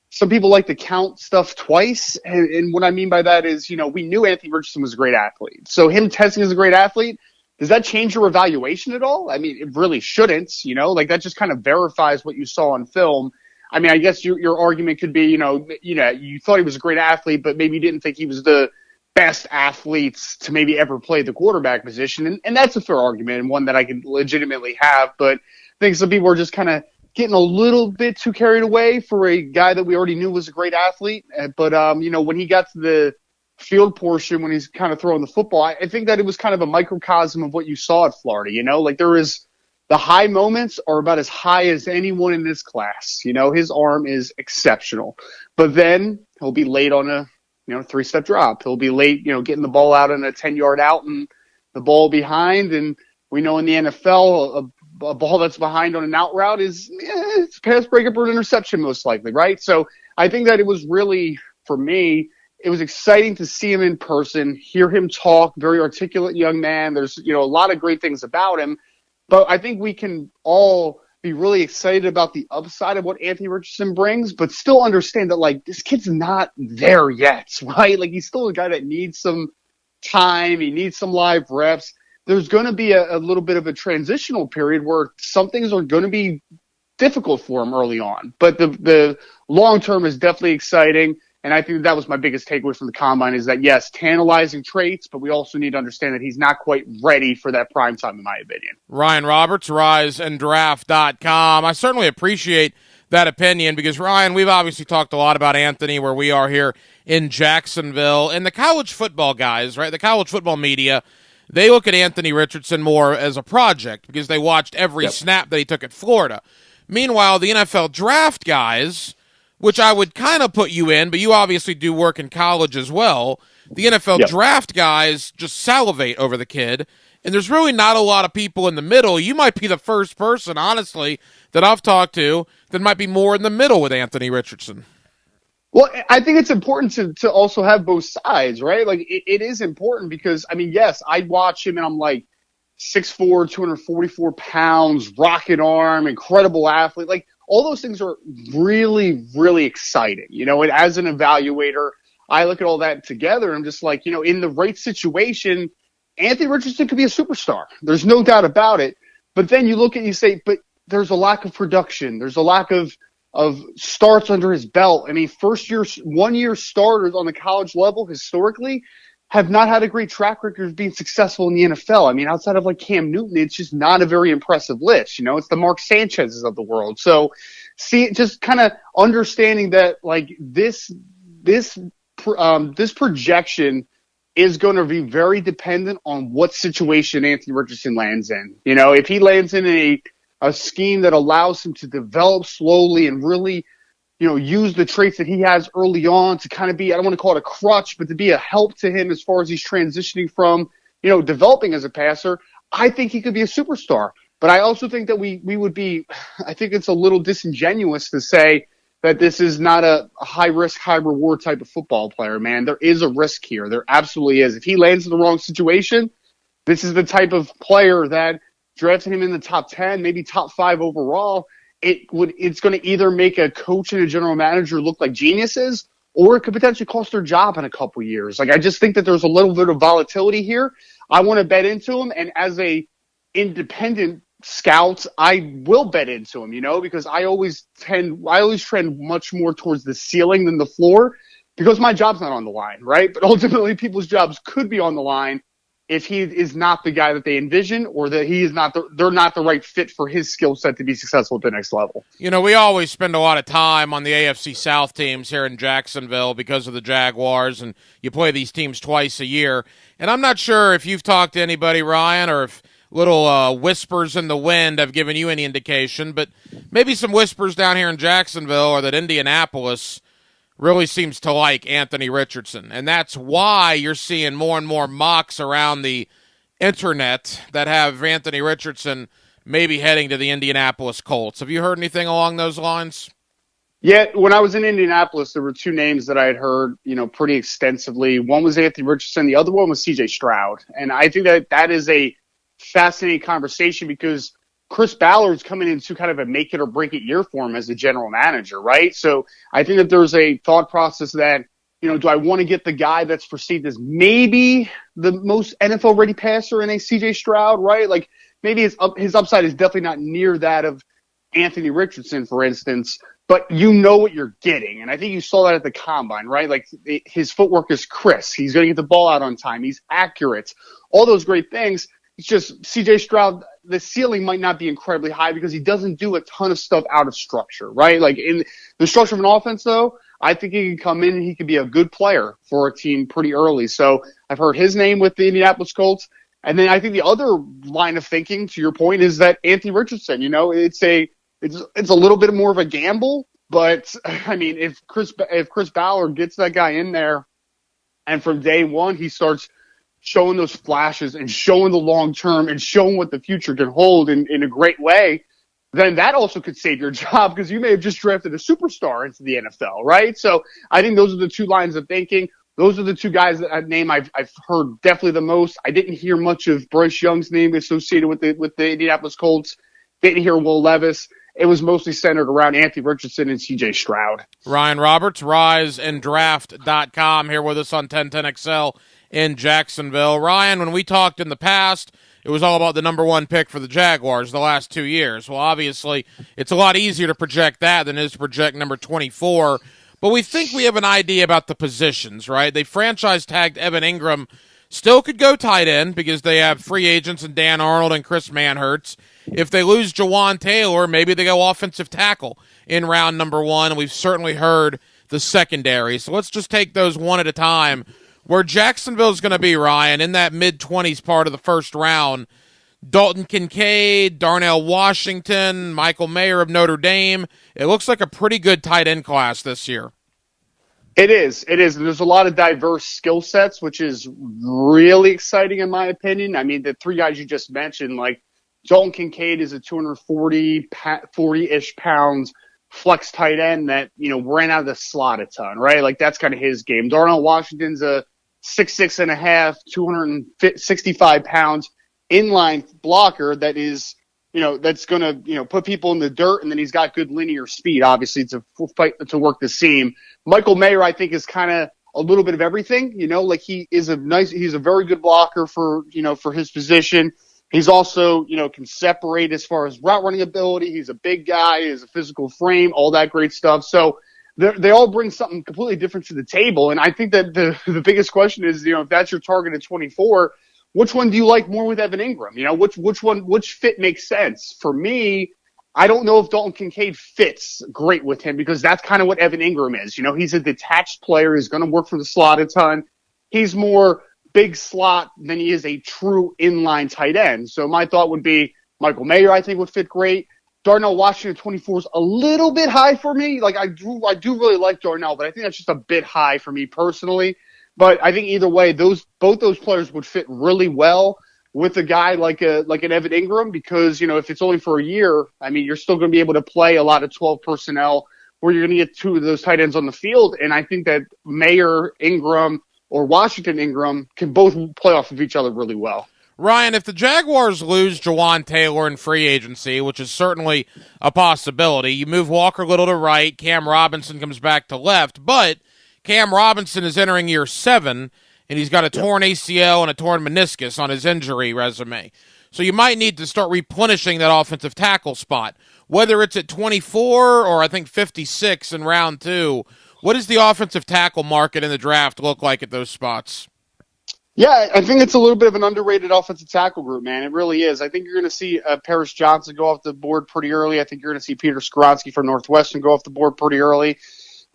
Speaker 1: some people like to count stuff twice. And what I mean by that is, we knew Anthony Richardson was a great athlete. So him testing as a great athlete, does that change your evaluation at all? I mean, it really shouldn't, like that just kind of verifies what you saw on film. I mean, I guess your argument could be, you thought he was a great athlete, but maybe you didn't think he was the best athletes to maybe ever play the quarterback position. And that's a fair argument and one that I can legitimately have. But I think some people are just kind of getting a little bit too carried away for a guy that we already knew was a great athlete. But, when he got to the field portion, when he's kind of throwing the football, I think that it was kind of a microcosm of what you saw at Florida. Like there is the high moments are about as high as anyone in this class. His arm is exceptional. But then he'll be late on a, 3-step drop. He'll be late, getting the ball out on a 10-yard out and the ball behind. And we know in the NFL, a ball that's behind on an out route is it's a pass breakup or an interception most likely, right? So I think that it was really, for me, it was exciting to see him in person, hear him talk, very articulate young man. There's, a lot of great things about him. But I think we can all be really excited about the upside of what Anthony Richardson brings, but still understand that, like, this kid's not there yet, right? Like, he's still a guy that needs some time. He needs some live reps. There's going to be a little bit of a transitional period where some things are going to be difficult for him early on. But the long term is definitely exciting. And I think that was my biggest takeaway from the combine is that, yes, tantalizing traits, but we also need to understand that he's not quite ready for that prime time, in my opinion.
Speaker 3: Ryan Roberts, riseanddraft.com. I certainly appreciate that opinion because, Ryan, we've obviously talked a lot about Anthony where we are here in Jacksonville. And the college football guys, right, the college football media, they look at Anthony Richardson more as a project because they watched every snap that he took at Florida. Meanwhile, the NFL draft guys, which I would kind of put you in, but you obviously do work in college as well. The NFL draft guys just salivate over the kid, and there's really not a lot of people in the middle. You might be the first person, honestly, that I've talked to that might be more in the middle with Anthony Richardson.
Speaker 1: Well, I think it's important to also have both sides, right? Like, it is important because, I mean, yes, I watch him and I'm like 6'4", 244 pounds, rocket arm, incredible athlete. Like, all those things are really, really exciting. And as an evaluator, I look at all that together and I'm just like, in the right situation, Anthony Richardson could be a superstar. There's no doubt about it. But then you look at it and you say, but there's a lack of production. There's a lack of starts under his belt. I mean, 1-year starters on the college level historically have not had a great track record of being successful in the NFL. I mean, outside of like Cam Newton, it's just not a very impressive list. It's the Mark Sanchez's of the world. So just kind of understanding that like this projection is going to be very dependent on what situation Anthony Richardson lands in. If he lands in a scheme that allows him to develop slowly and really, use the traits that he has early on to kind of be, I don't want to call it a crutch, but to be a help to him as far as he's transitioning from, developing as a passer, I think he could be a superstar. But I also think that we would be, I think it's a little disingenuous to say that this is not a high risk, high reward type of football player, man. There is a risk here. There absolutely is. If he lands in the wrong situation, this is the type of player that drafting him in the top 10, maybe top 5 overall, it's going to either make a coach and a general manager look like geniuses, or it could potentially cost their job in a couple years. Like, I just think that there's a little bit of volatility here. I want to bet into him, and as a independent scout, I will bet into him, because I always trend much more towards the ceiling than the floor, because my job's not on the line, right? But ultimately, people's jobs could be on the line if he is not the guy that they envision, or that they're not the right fit for his skill set to be successful at the next level.
Speaker 3: We always spend a lot of time on the AFC South teams here in Jacksonville because of the Jaguars, and you play these teams twice a year. And I'm not sure if you've talked to anybody, Ryan, or if little whispers in the wind have given you any indication, but maybe some whispers down here in Jacksonville are that Indianapolis really seems to like Anthony Richardson. And that's why you're seeing more and more mocks around the internet that have Anthony Richardson maybe heading to the Indianapolis Colts. Have you heard anything along those lines?
Speaker 1: Yeah, when I was in Indianapolis, there were 2 names that I had heard, pretty extensively. One was Anthony Richardson. The other one was C.J. Stroud. And I think that is a fascinating conversation, because Chris Ballard's coming into kind of a make it or break it year for him as a general manager, right? So I think that there's a thought process that, do I want to get the guy that's perceived as maybe the most NFL ready passer in a CJ Stroud, right? Like, maybe his upside is definitely not near that of Anthony Richardson, for instance, but you know what you're getting. And I think you saw that at the combine, right? Like, his footwork is crisp. He's going to get the ball out on time. He's accurate. All those great things. It's just CJ Stroud, the ceiling might not be incredibly high because he doesn't do a ton of stuff out of structure, right? Like, in the structure of an offense, though, I think he can come in and he could be a good player for a team pretty early. So I've heard his name with the Indianapolis Colts. And then I think the other line of thinking, to your point, is that Anthony Richardson, it's a little bit more of a gamble. But, I mean, if Chris Ballard gets that guy in there and from day one he starts showing those flashes and showing the long term and showing what the future can hold in a great way, then that also could save your job, because you may have just drafted a superstar into the NFL, right? So I think those are the 2 lines of thinking. Those are the 2 guys that I've heard definitely the most. I didn't hear much of Bryce Young's name associated with the Indianapolis Colts. Didn't hear Will Levis. It was mostly centered around Anthony Richardson and C.J. Stroud.
Speaker 3: Ryan Roberts, riseanddraft.com, here with us on 1010XL in Jacksonville. Ryan, when we talked in the past, it was all about the number 1 pick for the Jaguars the last 2 years. Well, obviously, it's a lot easier to project that than it is to project number 24. But we think we have an idea about the positions, right? They franchise tagged Evan Ingram. Still could go tight end because they have free agents in Dan Arnold and Chris Manhertz. If they lose Jawan Taylor, maybe they go offensive tackle in round number 1. And we've certainly heard the secondary. So let's just take those one at a time. Where Jacksonville's going to be, Ryan, in that mid-20s part of the first round, Dalton Kincaid, Darnell Washington, Michael Mayer of Notre Dame. It looks like a pretty good tight end class this year.
Speaker 1: It is. And there's a lot of diverse skill sets, which is really exciting in my opinion. I mean, the 3 guys you just mentioned, like Dalton Kincaid is a 240-ish pounds flex tight end that, ran out of the slot a ton, right? Like, that's kind of his game. Darnell Washington's a 6'6.5", 265 pounds inline blocker that is, that's going to, put people in the dirt, and then he's got good linear speed, obviously, to work the seam. Michael Mayer, I think, is kind of a little bit of everything, like he's a very good blocker for his position. He's also, can separate as far as route running ability. He's a big guy. He has a physical frame, all that great stuff. So they all bring something completely different to the table. And I think that the biggest question is, if that's your target at 24, which one do you like more with Evan Ingram? Which fit makes sense? For me, I don't know if Dalton Kincaid fits great with him, because that's kind of what Evan Ingram is. He's a detached player. He's going to work from the slot a ton. He's more big slot than he is a true inline tight end. So my thought would be Michael Mayer, I think, would fit great. Darnell Washington 24 is a little bit high for me. Like, I do really like Darnell, but I think that's just a bit high for me personally. But I think either way, both those players would fit really well with a guy like an Evan Ingram, because, if it's only for a year, I mean, you're still going to be able to play a lot of 12 personnel where you're going to get two of those tight ends on the field. And I think that Mayer Ingram or Washington Ingram can both play off of each other really well.
Speaker 3: Ryan, if the Jaguars lose Jawan Taylor in free agency, which is certainly a possibility, you move Walker Little to right, Cam Robinson comes back to left, but Cam Robinson is entering year 7, and he's got a torn ACL and a torn meniscus on his injury resume. So you might need to start replenishing that offensive tackle spot. Whether it's at 24 or I think 56 in round 2, what does the offensive tackle market in the draft look like at those spots?
Speaker 1: Yeah, I think it's a little bit of an underrated offensive tackle group, man. It really is. I think you're going to see Paris Johnson go off the board pretty early. I think you're going to see Peter Skoronski from Northwestern go off the board pretty early.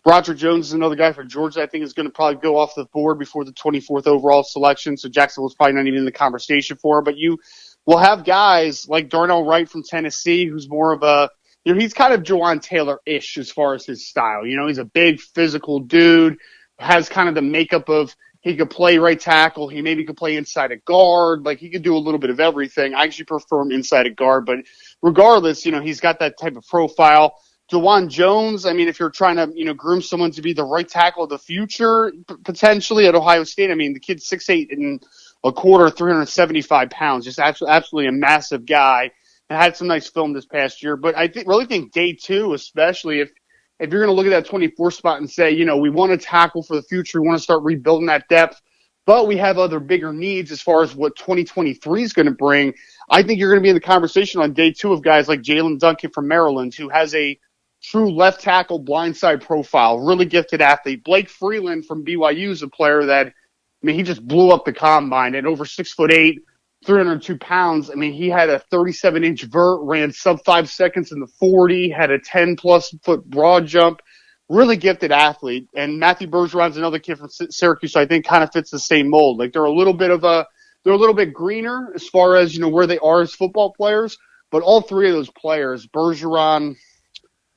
Speaker 1: Roger Jones is another guy from Georgia I think is going to probably go off the board before the 24th overall selection, so Jacksonville's probably not even in the conversation for him. But you will have guys like Darnell Wright from Tennessee, who's more of a, he's kind of Jawan Taylor-ish as far as his style. He's a big physical dude, has kind of the makeup of, he could play right tackle. He maybe could play inside a guard. Like, he could do a little bit of everything. I actually prefer him inside a guard. But regardless, he's got that type of profile. Jawan Jones, I mean, if you're trying to, groom someone to be the right tackle of the future, potentially at Ohio State, I mean, the kid's 6'8" and a quarter, 375 pounds. Just absolutely a massive guy. And had some nice film this past year. But I really think day 2, especially if you're going to look at that 24 spot and say, we want to tackle for the future, we want to start rebuilding that depth, but we have other bigger needs as far as what 2023 is going to bring, I think you're going to be in the conversation on day 2 of guys like Jalen Duncan from Maryland, who has a true left tackle blindside profile, really gifted athlete. Blake Freeland from BYU is a player that, he just blew up the combine at over 6'8", 302 pounds. I mean, he had a 37-inch vert, ran sub 5 seconds in the 40, had a 10-plus foot broad jump. Really gifted athlete. And Matthew Bergeron's another kid from Syracuse, so I think kind of fits the same mold. Like, they're a little bit greener as far as, where they are as football players. But all 3 of those players, Bergeron,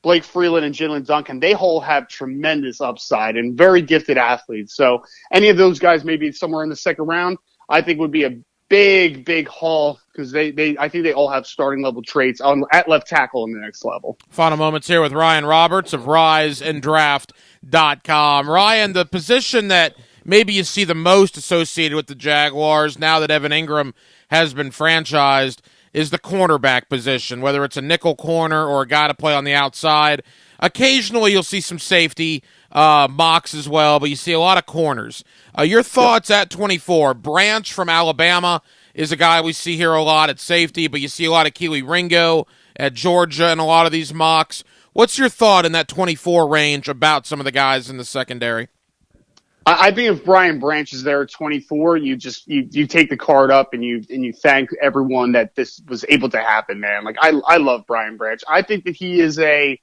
Speaker 1: Blake Freeland, and Jalen Duncan, they all have tremendous upside and very gifted athletes. So any of those guys maybe somewhere in the second round, I think would be a big haul, because I think they all have starting level traits at left tackle in the next level.
Speaker 3: Final moments here with Ryan Roberts of RiseandDraft.com. Ryan, the position that maybe you see the most associated with the Jaguars now that Evan Ingram has been franchised is the cornerback position, whether it's a nickel corner or a guy to play on the outside. Occasionally you'll see some safety mocks as well, but you see a lot of corners. Your thoughts at 24. Branch from Alabama is a guy we see here a lot at safety, but you see a lot of Kelee Ringo at Georgia and a lot of these mocks. What's your thought in that 24 range about some of the guys in the secondary?
Speaker 1: I think if Brian Branch is there at 24, you take the card up and you thank everyone that this was able to happen, man. Like, I love Brian Branch. I think that he is a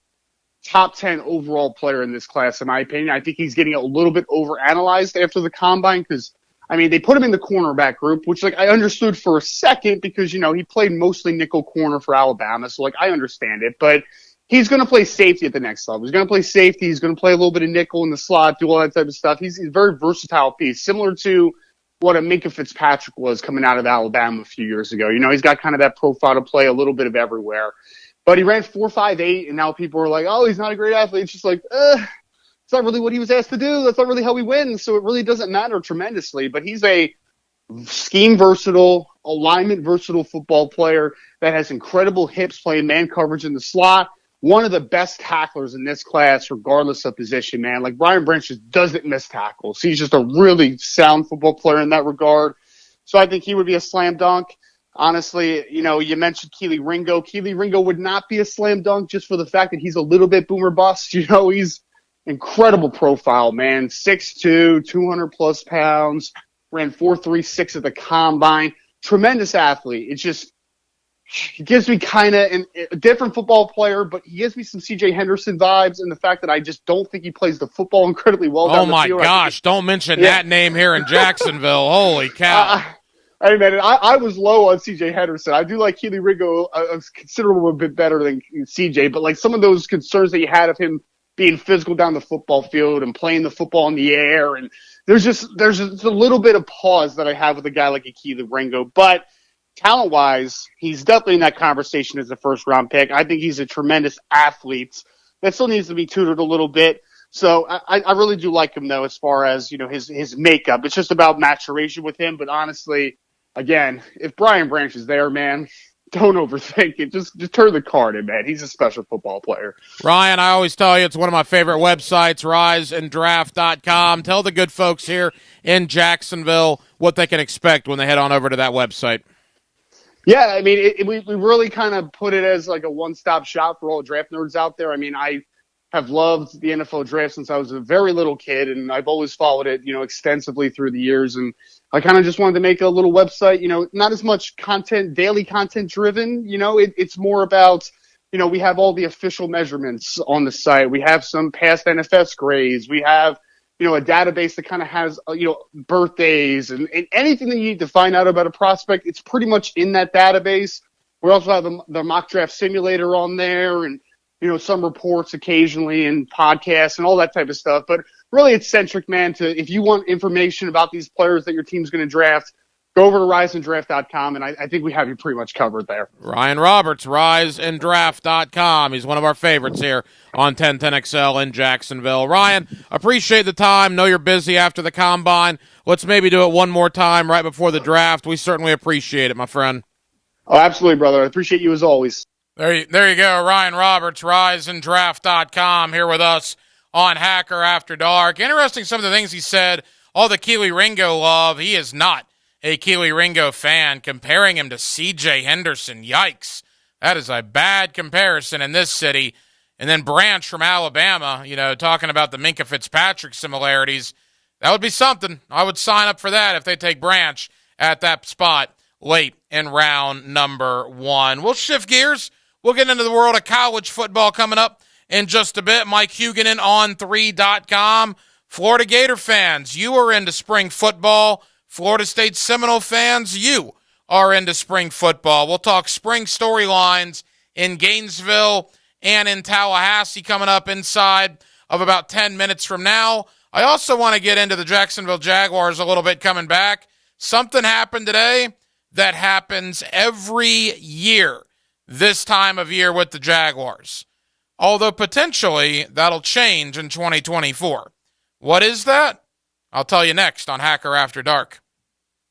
Speaker 1: top 10 overall player in this class, in my opinion. I think he's getting a little bit overanalyzed after the combine because, they put him in the cornerback group, which, I understood for a second because, he played mostly nickel corner for Alabama. So, I understand it. But he's going to play safety at the next level. He's going to play safety. He's going to play a little bit of nickel in the slot, do all that type of stuff. He's a very versatile piece, similar to what a Minkah Fitzpatrick was coming out of Alabama a few years ago. He's got kind of that profile to play a little bit of everywhere. But he ran 4.58, and now people are like, oh, he's not a great athlete. It's just it's not really what he was asked to do. That's not really how he wins, so it really doesn't matter tremendously. But he's a scheme versatile, alignment versatile football player that has incredible hips playing man coverage in the slot. One of the best tacklers in this class, regardless of position, man. Like, Brian Branch just doesn't miss tackles. He's just a really sound football player in that regard. So I think he would be a slam dunk. Honestly, you mentioned Kelee Ringo. Kelee Ringo would not be a slam dunk just for the fact that he's a little bit boomer bust. He's incredible profile, man. 6'2", 200-plus pounds, ran 4.36 at the combine. Tremendous athlete. It's just, he gives me kind of a different football player, but he gives me some C.J. Henderson vibes, and the fact that I just don't think he plays the football incredibly well down the field.
Speaker 3: Oh, my gosh. Don't mention that name here in Jacksonville. Holy cow.
Speaker 1: Hey, man, I was low on C.J. Henderson. I do like Kelee Ringo a considerable bit better than C.J., but some of those concerns that you had of him being physical down the football field and playing the football in the air, and there's just a little bit of pause that I have with a guy like a Kelee Ringo. But talent-wise, he's definitely in that conversation as a first-round pick. I think he's a tremendous athlete that still needs to be tutored a little bit. So I really do like him, though, as far as, his makeup. It's just about maturation with him. But honestly, again, if Brian Branch is there, man, don't overthink it. Just turn the card in, man. He's a special football player.
Speaker 3: Ryan, I always tell you it's one of my favorite websites, riseanddraft.com. Tell the good folks here in Jacksonville what they can expect when they head on over to that website.
Speaker 1: Yeah, I mean, we really kind of put it as like a one-stop shop for all draft nerds out there. I mean, I have loved the NFL draft since I was a very little kid, and I've always followed it, extensively through the years. And I kind of just wanted to make a little website, not as much content, daily content driven. It's more about, we have all the official measurements on the site. We have some past NFS grades. We have, a database that kind of has, birthdays and anything that you need to find out about a prospect. It's pretty much in that database. We also have the mock draft simulator on there, and some reports occasionally and podcasts and all that type of stuff. But really it's centric, man, to if you want information about these players that your team's going to draft, go over to riseanddraft.com, and I think we have you pretty much covered there.
Speaker 3: Ryan Roberts, riseanddraft.com. He's one of our favorites here on 1010XL in Jacksonville. Ryan, appreciate the time. Know you're busy after the Combine. Let's maybe do it one more time right before the draft. We certainly appreciate it, my friend.
Speaker 1: Oh, absolutely, brother. I appreciate you as always.
Speaker 3: There you go, Ryan Roberts, riseanddraft.com, here with us on Hacker After Dark. Interesting some of the things he said, all the Kelee Ringo love. He is not a Kelee Ringo fan, comparing him to C.J. Henderson. Yikes. That is a bad comparison in this city. And then Branch from Alabama, talking about the Minkah Fitzpatrick similarities. That would be something. I would sign up for that if they take Branch at that spot late in round number 1. We'll shift gears. We'll get into the world of college football coming up in just a bit. Mike Huguenin on 3.com. Florida Gator fans, you are into spring football. Florida State Seminole fans, you are into spring football. We'll talk spring storylines in Gainesville and in Tallahassee coming up inside of about 10 minutes from now. I also want to get into the Jacksonville Jaguars a little bit coming back. Something happened today that happens every year this time of year with the Jaguars, although potentially that'll change in 2024. What is that? I'll tell you next on Hacker After Dark.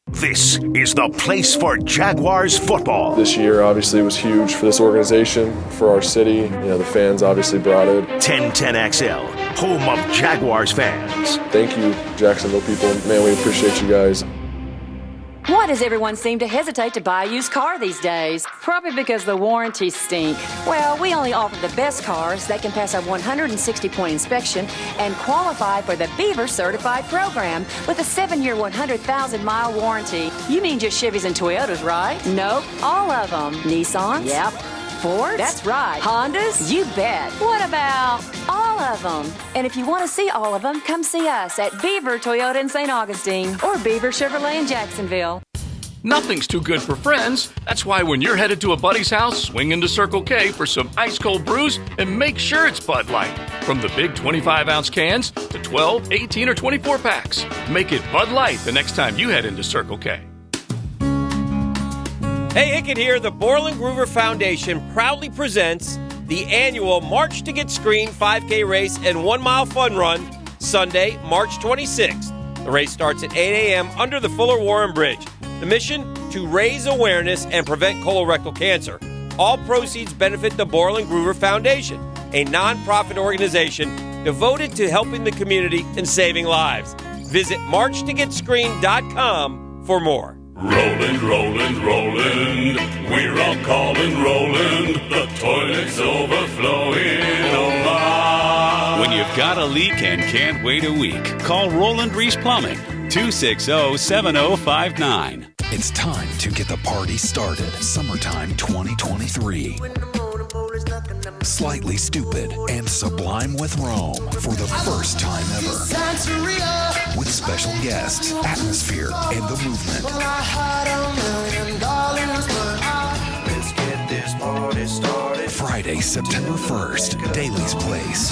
Speaker 2: This is the place for Jaguars football.
Speaker 4: This year obviously was huge for this organization, for our city. The fans obviously brought it.
Speaker 2: 1010XL, home of Jaguars fans.
Speaker 4: Thank you, Jacksonville people. Man, we appreciate you guys.
Speaker 11: Why does everyone seem to hesitate to buy a used car these days? Probably because the warranties stink. Well, we only offer the best cars that can pass our 160-point inspection and qualify for the Beaver Certified program with a 7-year, 100,000-mile warranty. You mean just Chevys and Toyotas, right? Nope, all of them. Nissans? Yep. Fords? That's right. Hondas? You bet. What about all of them? And if you want to see all of them, come see us at Beaver Toyota in St. Augustine or Beaver Chevrolet in Jacksonville.
Speaker 20: Nothing's too good for friends. That's why when you're headed to a buddy's house, swing into Circle K for some ice-cold brews and make sure it's Bud Light. From the big 25-ounce cans to 12, 18, or 24 packs. Make it Bud Light the next time you head into Circle K.
Speaker 28: Hey, Hickett here. The Borland Groover Foundation proudly presents the annual March to Get Screened 5K race and 1 mile fun run Sunday, March 26th. The race starts at 8 a.m. under the Fuller Warren Bridge. The mission? To raise awareness and prevent colorectal cancer. All proceeds benefit the Borland Groover Foundation, a nonprofit organization devoted to helping the community and saving lives. Visit marchtogetscreened.com for more.
Speaker 22: Roland, Roland, Roland, we're all calling Roland. The toilet's overflowing, oh my.
Speaker 19: When you've got a leak and can't wait a week, call Roland Reese Plumbing, 260-7059.
Speaker 23: It's time to get the party started. Summertime 2023. Slightly Stupid and Sublime with Rome for the first time ever. With special guests, Atmosphere, and The Movement. Friday, September 1st, Daly's Place.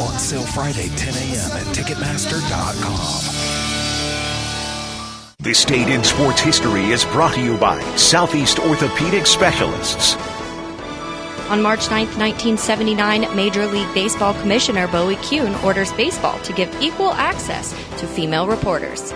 Speaker 23: On sale Friday, 10 a.m. at Ticketmaster.com.
Speaker 2: This date in sports history is brought to you by Southeast Orthopedic Specialists.
Speaker 6: On March 9, 1979, Major League Baseball Commissioner Bowie Kuhn orders baseball to give equal access to female reporters.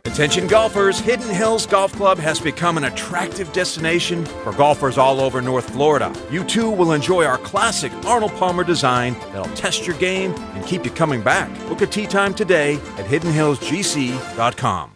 Speaker 7: Attention golfers, Hidden Hills Golf Club has become an attractive destination for golfers all over North Florida. You too will enjoy our classic Arnold Palmer design that'll test your game and keep you coming back. Book a tee time today at hiddenhillsgc.com.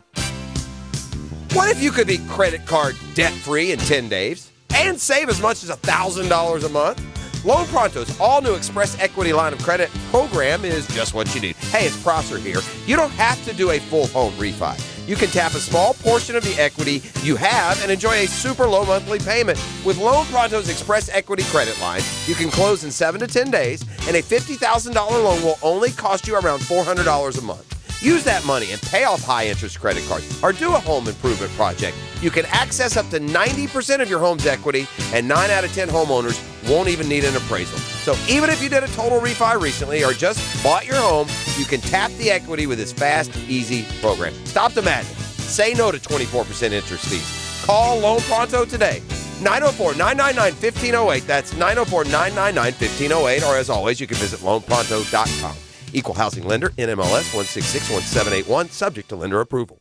Speaker 16: What if you could be credit card debt-free in 10 days and save as much as $1,000 a month? Loan Pronto's all-new Express Equity Line of Credit program is just what you need. Hey, it's Prosser here. You don't have to do a full home refi. You can tap a small portion of the equity you have and enjoy a super low monthly payment. With Loan Pronto's Express Equity Credit Line, you can close in 7 to 10 days, and a $50,000 loan will only cost you around $400 a month. Use that money and pay off high-interest credit cards or do a home improvement project. You can access up to 90% of your home's equity, and 9 out of 10 homeowners won't even need an appraisal. So even if you did a total refi recently or just bought your home, you can tap the equity with this fast, easy program. Stop the madness. Say no to 24% interest fees. Call Loan Pronto today. 904-999-1508. That's 904-999-1508. Or as always, you can visit loanpronto.com. Equal housing lender, NMLS 1661781, subject to lender approval.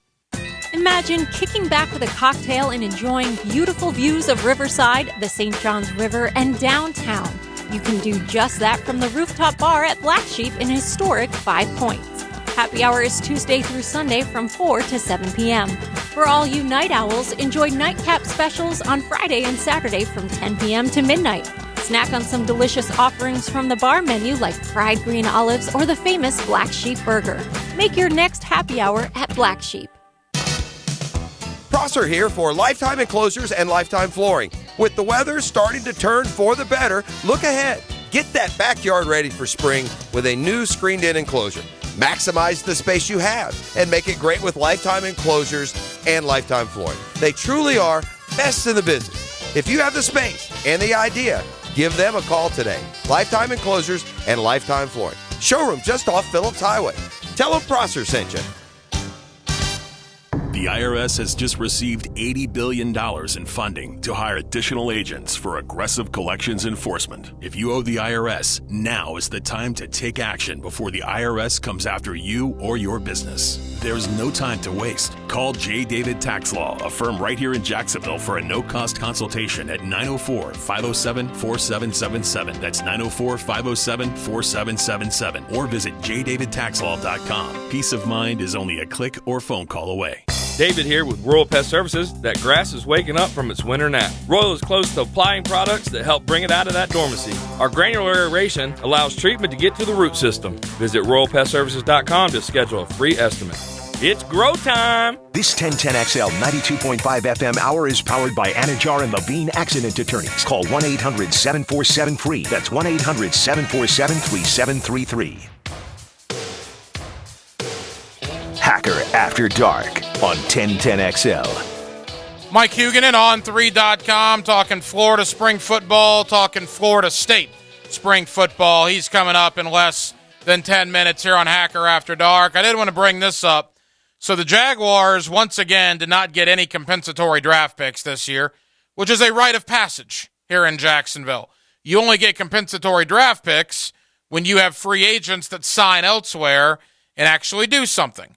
Speaker 8: Imagine kicking back with a cocktail and enjoying beautiful views of Riverside, the St. Johns River, and downtown. You can do just that from the rooftop bar at Black Sheep in historic 5 Points. Happy hour is Tuesday through Sunday from 4 to 7 p.m. For all you night owls, enjoy nightcap specials on Friday and Saturday from 10 p.m. to midnight. Snack on some delicious offerings from the bar menu like fried green olives or the famous Black Sheep Burger. Make your next happy hour at Black Sheep.
Speaker 16: Prosser here for Lifetime Enclosures and Lifetime Flooring. With the weather starting to turn for the better, look ahead. Get that backyard ready for spring with a new screened-in enclosure. Maximize the space you have and make it great with Lifetime Enclosures and Lifetime Flooring. They truly are best in the business. If you have the space and the idea, give them a call today. Lifetime Enclosures and Lifetime Flooring. Showroom just off Phillips Highway. Tell them Prosser sent you.
Speaker 12: The IRS has just received $80 billion in funding to hire additional agents for aggressive collections enforcement. If you owe the IRS, now is the time to take action before the IRS comes after you or your business. There's no time to waste. Call J. David Tax Law, a firm right here in Jacksonville, for a no-cost consultation at 904-507-4777. That's 904-507-4777. Or visit jdavidtaxlaw.com. Peace of mind is only a click or phone call away.
Speaker 17: David here with Royal Pest Services. That grass is waking up from its winter nap. Royal is close to applying products that help bring it out of that dormancy. Our granular aeration allows treatment to get to the root system. Visit RoyalPestServices.com to schedule a free estimate. It's grow time!
Speaker 2: This 1010XL 92.5 FM hour is powered by Anajar and Levine Accident Attorneys. Call 1-800-747-FREE. That's 1-800-747-3733. Hacker After Dark on 1010XL.
Speaker 3: Mike Huguenin on 3.com, talking Florida spring football, talking Florida State spring football. He's coming up in less than 10 minutes here on Hacker After Dark. I did want to bring this up. So the Jaguars, once again, did not get any compensatory draft picks this year, which is a rite of passage here in Jacksonville. You only get compensatory draft picks when you have free agents that sign elsewhere and actually do something.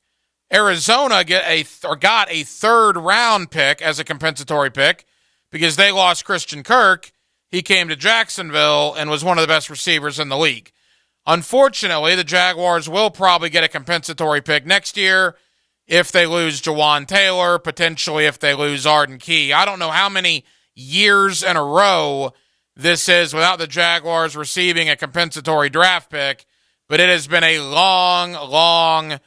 Speaker 3: Arizona got a third-round pick as a compensatory pick because they lost Christian Kirk. He came to Jacksonville and was one of the best receivers in the league. Unfortunately, the Jaguars will probably get a compensatory pick next year if they lose Jawan Taylor, potentially if they lose Arden Key. I don't know how many years in a row this is without the Jaguars receiving a compensatory draft pick, but it has been a long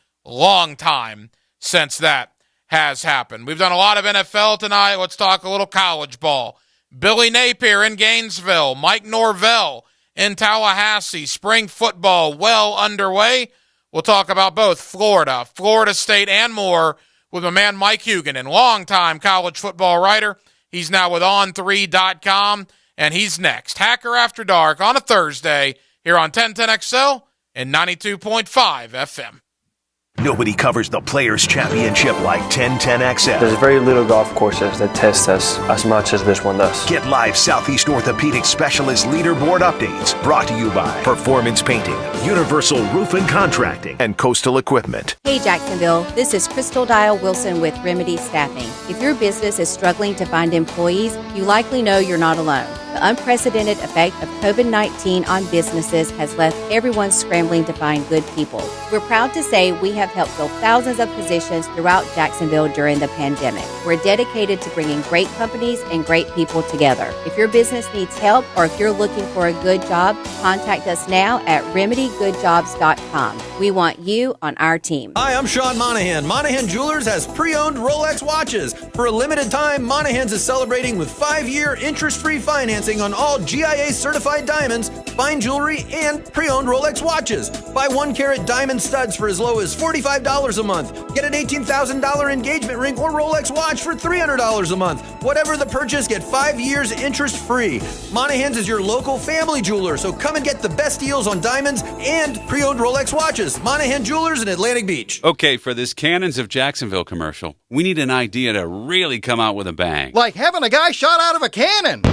Speaker 3: time since that has happened. We've done a lot of NFL tonight. Let's talk a little college ball. Billy Napier in Gainesville, Mike Norvell in Tallahassee. Spring football well underway. We'll talk about both Florida, Florida State, and more with my man Mike Huguenin, longtime college football writer. He's now with On3.com, and he's next. Hacker After Dark on a Thursday here on 1010XL and 92.5 FM.
Speaker 2: Nobody covers the Players' Championship like 1010XL.
Speaker 9: There's very little golf courses that test us as much as this one does.
Speaker 2: Get live Southeast Orthopedic Specialist leaderboard updates brought to you by Performance Painting, Universal Roof and Contracting, and Coastal Equipment.
Speaker 10: Hey Jacksonville, this is Crystal Dial Wilson with Remedy Staffing. If your business is struggling to find employees, you likely know you're not alone. The unprecedented effect of COVID-19 on businesses has left everyone scrambling to find good people. We're proud to say we have helped fill thousands of positions throughout Jacksonville during the pandemic. We're dedicated to bringing great companies and great people together. If your business needs help or if you're looking for a good job, contact us now at remedygoodjobs.com. We want you on our team.
Speaker 13: Hi, I'm Sean Monahan. Monahan Jewelers has pre-owned Rolex watches. For a limited time, Monahan's is celebrating with 5-year interest-free financing on all GIA certified diamonds, fine jewelry, and pre-owned Rolex watches. Buy 1-carat diamond studs for as low as $45 a month. Get an $18,000 engagement ring or Rolex watch for $300 a month. Whatever the purchase, get 5 years interest-free. Monahan's is your local family jeweler, so come and get the best deals on diamonds and pre-owned Rolex watches. Monahan Jewelers in Atlantic Beach.
Speaker 19: Okay, for this Cannons of Jacksonville commercial, we need an idea to really come out with a bang.
Speaker 15: Like having a guy shot out of a cannon.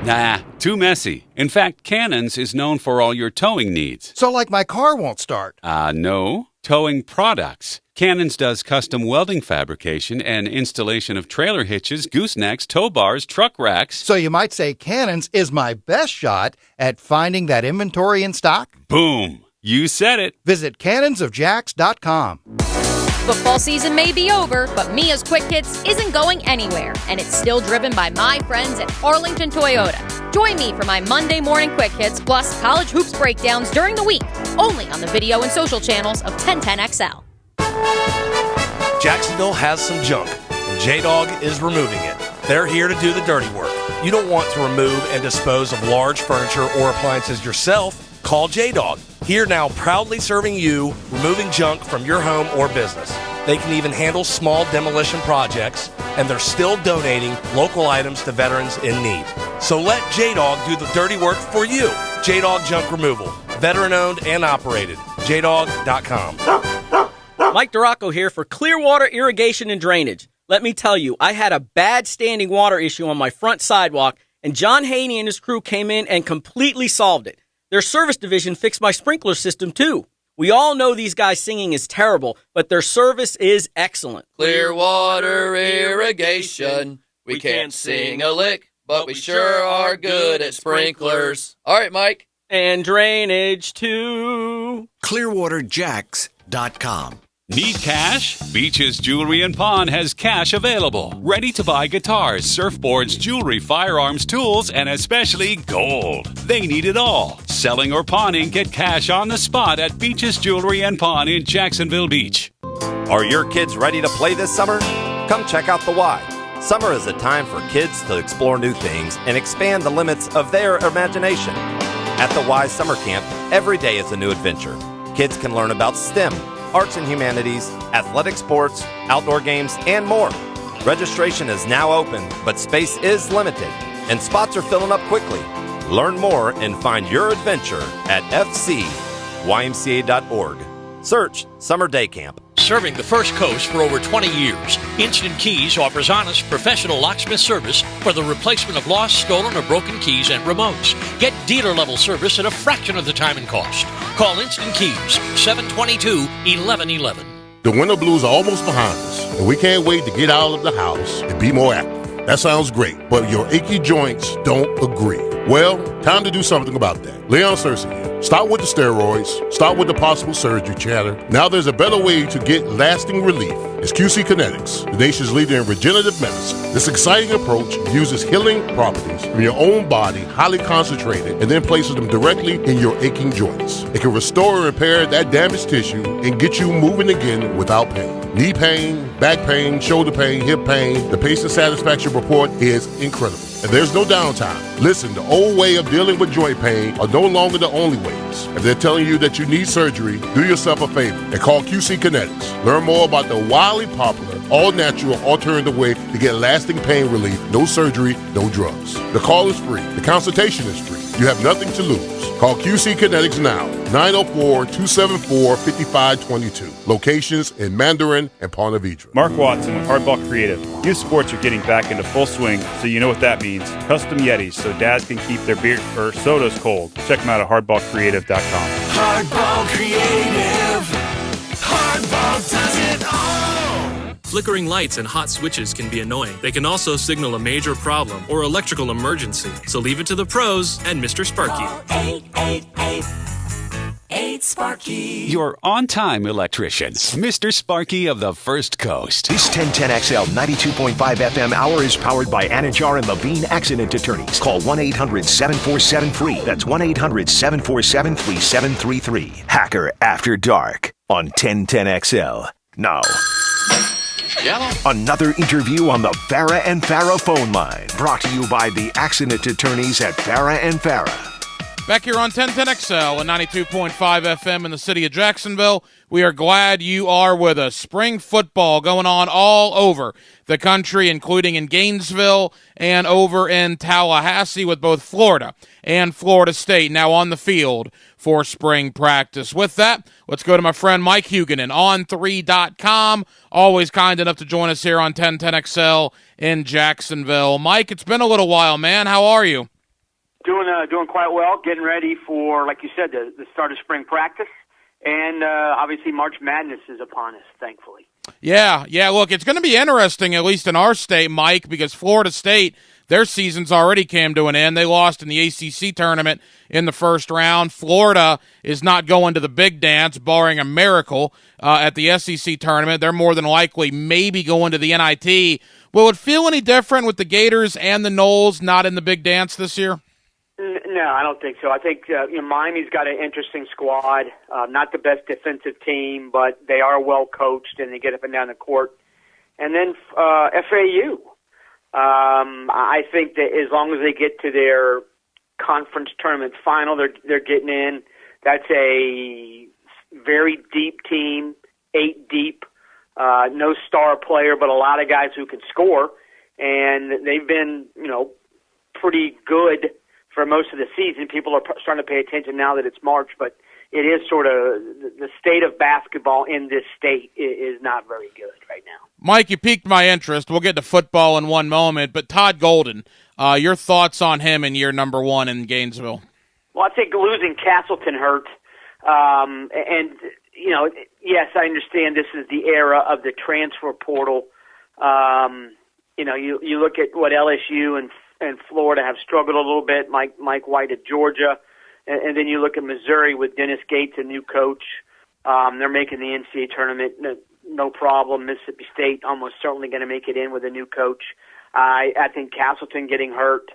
Speaker 19: Nah, too messy. In fact, Cannons is known for all your towing needs.
Speaker 15: So like my car won't start.
Speaker 19: No. Towing products. Cannons does custom welding fabrication and installation of trailer hitches, goosenecks, tow bars, truck racks.
Speaker 15: So you might say Cannons is my best shot at finding that inventory in stock?
Speaker 19: Boom. You said it.
Speaker 15: Visit cannonsofjacks.com.
Speaker 6: Football season may be over, but Mia's Quick Hits isn't going anywhere, and it's still driven by my friends at Arlington Toyota. Join me for my Monday morning Quick Hits plus college hoops breakdowns during the week, only on the video and social channels of 1010XL.
Speaker 21: Jacksonville has some junk, and J-Dog is removing it. They're here to do the dirty work. You don't want to remove and dispose of large furniture or appliances yourself? Call J-Dog. Here now, proudly serving you, removing junk from your home or business. They can even handle small demolition projects, and they're still donating local items to veterans in need. So let J-Dog do the dirty work for you. J-Dog Junk Removal. Veteran-owned and operated. JDog.com.
Speaker 25: Mike Duraco here for Clearwater Irrigation and Drainage. Let me tell you, I had a bad standing water issue on my front sidewalk, and John Haney and his crew came in and completely solved it. Their service division fixed my sprinkler system, too. We all know these guys' singing is terrible, but their service is excellent.
Speaker 26: Clearwater Irrigation. We can't sing a lick, but we sure are good at sprinklers. All right, Mike.
Speaker 25: And drainage, too.
Speaker 23: ClearwaterJacks.com.
Speaker 19: Need cash? Beaches Jewelry and Pawn has cash available. Ready to buy guitars, surfboards, jewelry, firearms, tools, and especially gold. They need it all. Selling or pawning, get cash on the spot at Beaches Jewelry and Pawn in Jacksonville Beach.
Speaker 16: Are your kids ready to play this summer? Come check out the Y. Summer is a time for kids to explore new things and expand the limits of their imagination. At the Y Summer Camp, every day is a new adventure. Kids can learn about STEM, arts and humanities, athletic sports, outdoor games, and more. Registration is now open, but space is limited, and spots are filling up quickly. Learn more and find your adventure at fcymca.org. Search Summer Day Camp.
Speaker 27: Serving the First Coast for over 20 years, Instant Keys offers honest professional locksmith service for the replacement of lost, stolen, or broken keys and remotes. Get dealer-level service at a fraction of the time and cost. Call Instant Keys, 722-1111.
Speaker 29: The winter blues are almost behind us, and we can't wait to get out of the house and be more active. That sounds great, but your achy joints don't agree. Well, time to do something about that. Leon Searcy here. Stop with the steroids. Stop with the possible surgery chatter. Now there's a better way to get lasting relief. It's QC Kinetics, the nation's leader in regenerative medicine. This exciting approach uses healing properties from your own body, highly concentrated, and then places them directly in your aching joints. It can restore and repair that damaged tissue and get you moving again without pain. Knee pain, back pain, shoulder pain, hip pain. The patient satisfaction report is incredible. And there's no downtime. Listen, the old way of dealing with joint pain are no longer the only ways. If they're telling you that you need surgery, do yourself a favor and call QC Kinetics. Learn more about the wildly popular, all-natural alternative way to get lasting pain relief. No surgery, no drugs. The call is free. The consultation is free. You have nothing to lose. Call QC Kinetics now, 904-274-5522. Locations in Mandarin and Ponte Vedra.
Speaker 1: Mark Watson with Hardball Creative. Youth sports are getting back into full swing, so you know what that means. Custom Yetis so dads can keep their beer or sodas cold. Check them out at hardballcreative.com.
Speaker 22: Hardball Creative. Hardball does it all.
Speaker 4: Flickering lights and hot switches can be annoying. They can also signal a major problem or electrical emergency. So leave it to the pros and Mr. Sparky.
Speaker 19: 888-8 Your on-time electrician, Mr. Sparky of the First Coast.
Speaker 2: This 1010XL 92.5 FM hour is powered by Anajar and Levine Accident Attorneys. Call 1-800-747-FREE. That's 1-800-747-3733. Hacker After Dark on 1010XL. Now, another interview on the Farah and Farah phone line. Brought to you by the Accident Attorneys at Farah and Farah.
Speaker 3: Back here on 1010XL and 92.5 FM in the city of Jacksonville. We are glad you are with us. Spring football going on all over the country, including in Gainesville and over in Tallahassee, with both Florida and Florida State now on the field for spring practice. With that, let's go to my friend Mike Huguenin on 3.com. Always kind enough to join us here on 1010XL in Jacksonville. Mike, it's been a little while, man. How are you?
Speaker 5: Doing quite well, getting ready for, like you said, the start of spring practice, and obviously March Madness is upon us, thankfully.
Speaker 3: Yeah, look, it's going to be interesting, at least in our state, Mike, because Florida State, their season's already came to an end. They lost in the ACC tournament in the first round. Florida is not going to the big dance, barring a miracle, at the SEC tournament. They're more than likely maybe going to the NIT. Will it feel any different with the Gators and the Noles not in the big dance this year?
Speaker 5: No, I don't think so. I think Miami's got an interesting squad. Not the best defensive team, but they are well coached and they get up and down the court. And then FAU. I think that as long as they get to their conference tournament final, they're getting in. That's a very deep team, 8 deep. No star player, but a lot of guys who can score. And they've been, pretty good for most of the season. People are starting to pay attention now that it's March, but it is sort of the state of basketball in this state is not very good right now.
Speaker 3: Mike, you piqued my interest. We'll get to football in one moment, but Todd Golden, your thoughts on him in year number 1 in Gainesville?
Speaker 5: Well, I think losing Castleton hurt. Yes, I understand this is the era of the transfer portal. You look at what LSU and Florida have struggled a little bit, Mike White at Georgia. And then you look at Missouri with Dennis Gates, a new coach. They're making the NCAA tournament, no problem. Mississippi State almost certainly going to make it in with a new coach. I think Castleton getting hurt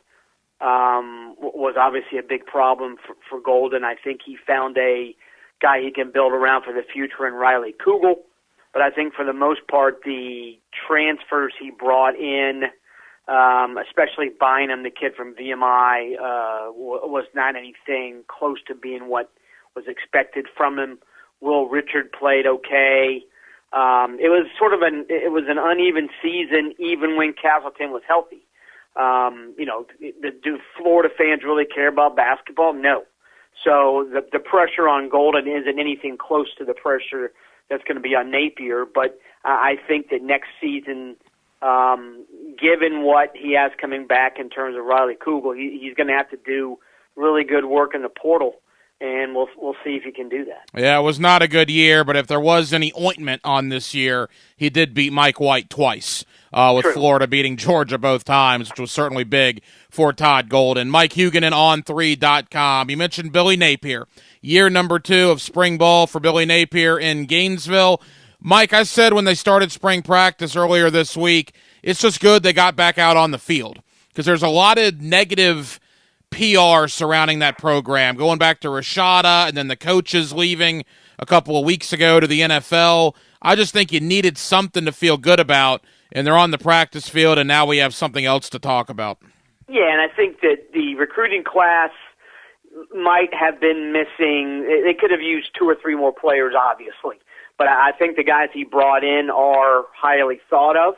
Speaker 5: was obviously a big problem for Golden. I think he found a guy he can build around for the future in Riley Kugel. But I think for the most part, the transfers he brought in, especially Bynum, the kid from VMI, was not anything close to being what was expected from him. Will Richard played okay. It was sort of an uneven season, even when Castleton was healthy. Do Florida fans really care about basketball? No. So the pressure on Golden isn't anything close to the pressure that's going to be on Napier. But I think that next season, given what he has coming back in terms of Riley Kugel, he's going to have to do really good work in the portal, and we'll see if he can do that.
Speaker 3: Yeah, it was not a good year, but if there was any ointment on this year, he did beat Mike White twice, with True. Florida beating Georgia both times, which was certainly big for Todd Golden. Mike Huguenin on 3.com. You mentioned Billy Napier. Year number 2 of spring ball for Billy Napier in Gainesville. Mike, I said when they started spring practice earlier this week, it's just good they got back out on the field because there's a lot of negative PR surrounding that program, going back to Rashada and then the coaches leaving a couple of weeks ago to the NFL. I just think you needed something to feel good about, and they're on the practice field, and now we have something else to talk about.
Speaker 5: Yeah, and I think that the recruiting class might have been missing. They could have used 2 or 3 more players, obviously. But I think the guys he brought in are highly thought of.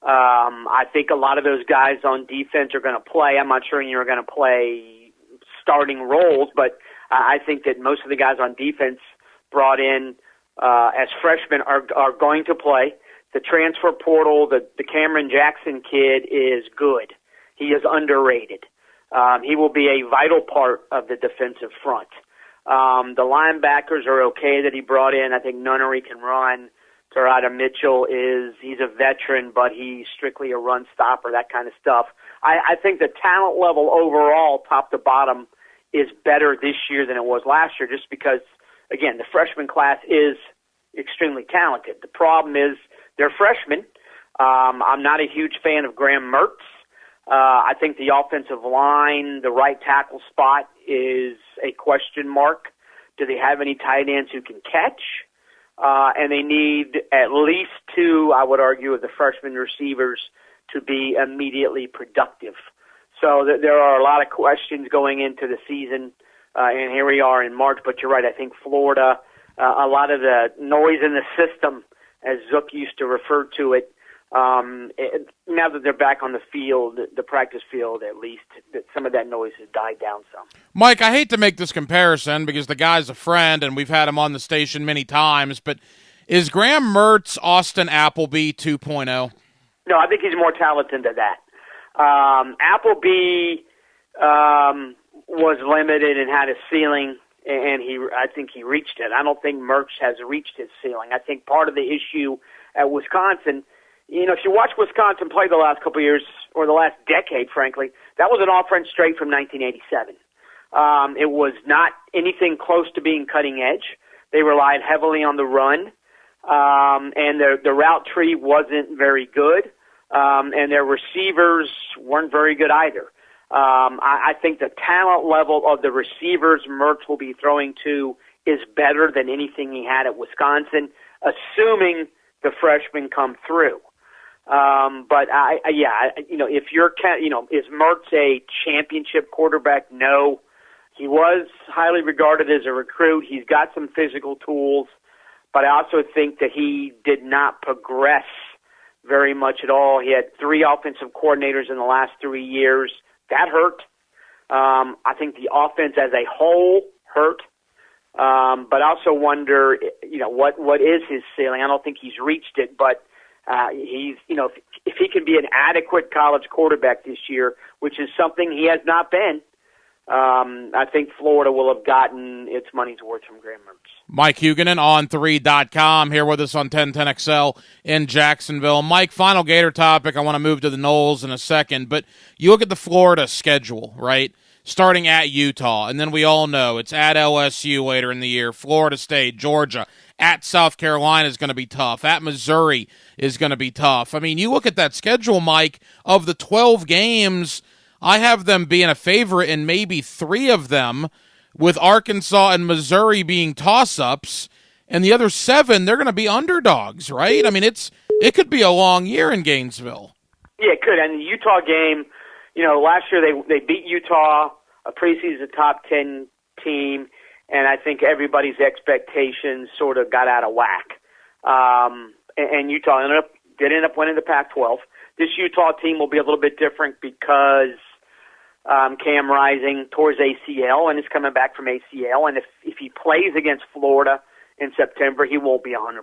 Speaker 5: I think a lot of those guys on defense are going to play. I'm not sure you're going to play starting roles, but I think that most of the guys on defense brought in as freshmen are going to play. The transfer portal, the Cameron Jackson kid is good. He is underrated. He will be a vital part of the defensive front. The linebackers are okay that he brought in. I think Nunnery can run. Terada Mitchell he's a veteran, but he's strictly a run stopper, that kind of stuff. I think the talent level overall, top to bottom, is better this year than it was last year, just because, again, the freshman class is extremely talented. The problem is they're freshmen. I'm not a huge fan of Graham Mertz. I think the offensive line, the right tackle spot is a question mark. Do they have any tight ends who can catch? And they need at least two, I would argue, of the freshman receivers to be immediately productive. So there are a lot of questions going into the season, and here we are in March. But you're right, I think Florida, a lot of the noise in the system, as Zook used to refer to it, now that they're back on the field, the practice field at least, some of that noise has died down some.
Speaker 3: Mike, I hate to make this comparison because the guy's a friend and we've had him on the station many times, but is Graham Mertz Austin Appleby 2.0?
Speaker 5: No, I think he's more talented than that. Appleby was limited and had a ceiling, and I think he reached it. I don't think Mertz has reached his ceiling. I think part of the issue at Wisconsin, if you watch Wisconsin play the last couple of years, or the last decade, frankly, that was an offense straight from 1987. It was not anything close to being cutting edge. They relied heavily on the run, and the route tree wasn't very good, and their receivers weren't very good either. I think the talent level of the receivers Mertz will be throwing to is better than anything he had at Wisconsin, assuming the freshmen come through. But if you're, is Mertz a championship quarterback? No. He was highly regarded as a recruit. He's got some physical tools, but I also think that he did not progress very much at all. He had 3 offensive coordinators in the last 3 years. That hurt. I think the offense as a whole hurt. But I also wonder, what is his ceiling? I don't think he's reached it, but he's, if he can be an adequate college quarterback this year, which is something he has not been, I think Florida will have gotten its money's worth from Graham Mertz.
Speaker 3: Mike Huguenin on 3.com here with us on 1010XL in Jacksonville. Mike, final Gator topic. I want to move to the Noles in a second, but you look at the Florida schedule, right? Starting at Utah, and then we all know it's at LSU later in the year, Florida State, Georgia, at South Carolina is going to be tough, at Missouri is going to be tough. I mean, you look at that schedule, Mike, of the 12 games, I have them being a favorite in maybe 3 of them, with Arkansas and Missouri being toss-ups, and the other 7, they're going to be underdogs, right? I mean, it could be a long year in Gainesville.
Speaker 5: Yeah, it could, and the Utah game, last year they beat Utah, a preseason top 10 team, and I think everybody's expectations sort of got out of whack. And Utah did end up winning the Pac-12. This Utah team will be a little bit different because Cam Rising tore his ACL and is coming back from ACL, and if he plays against Florida in September, he won't be 100%.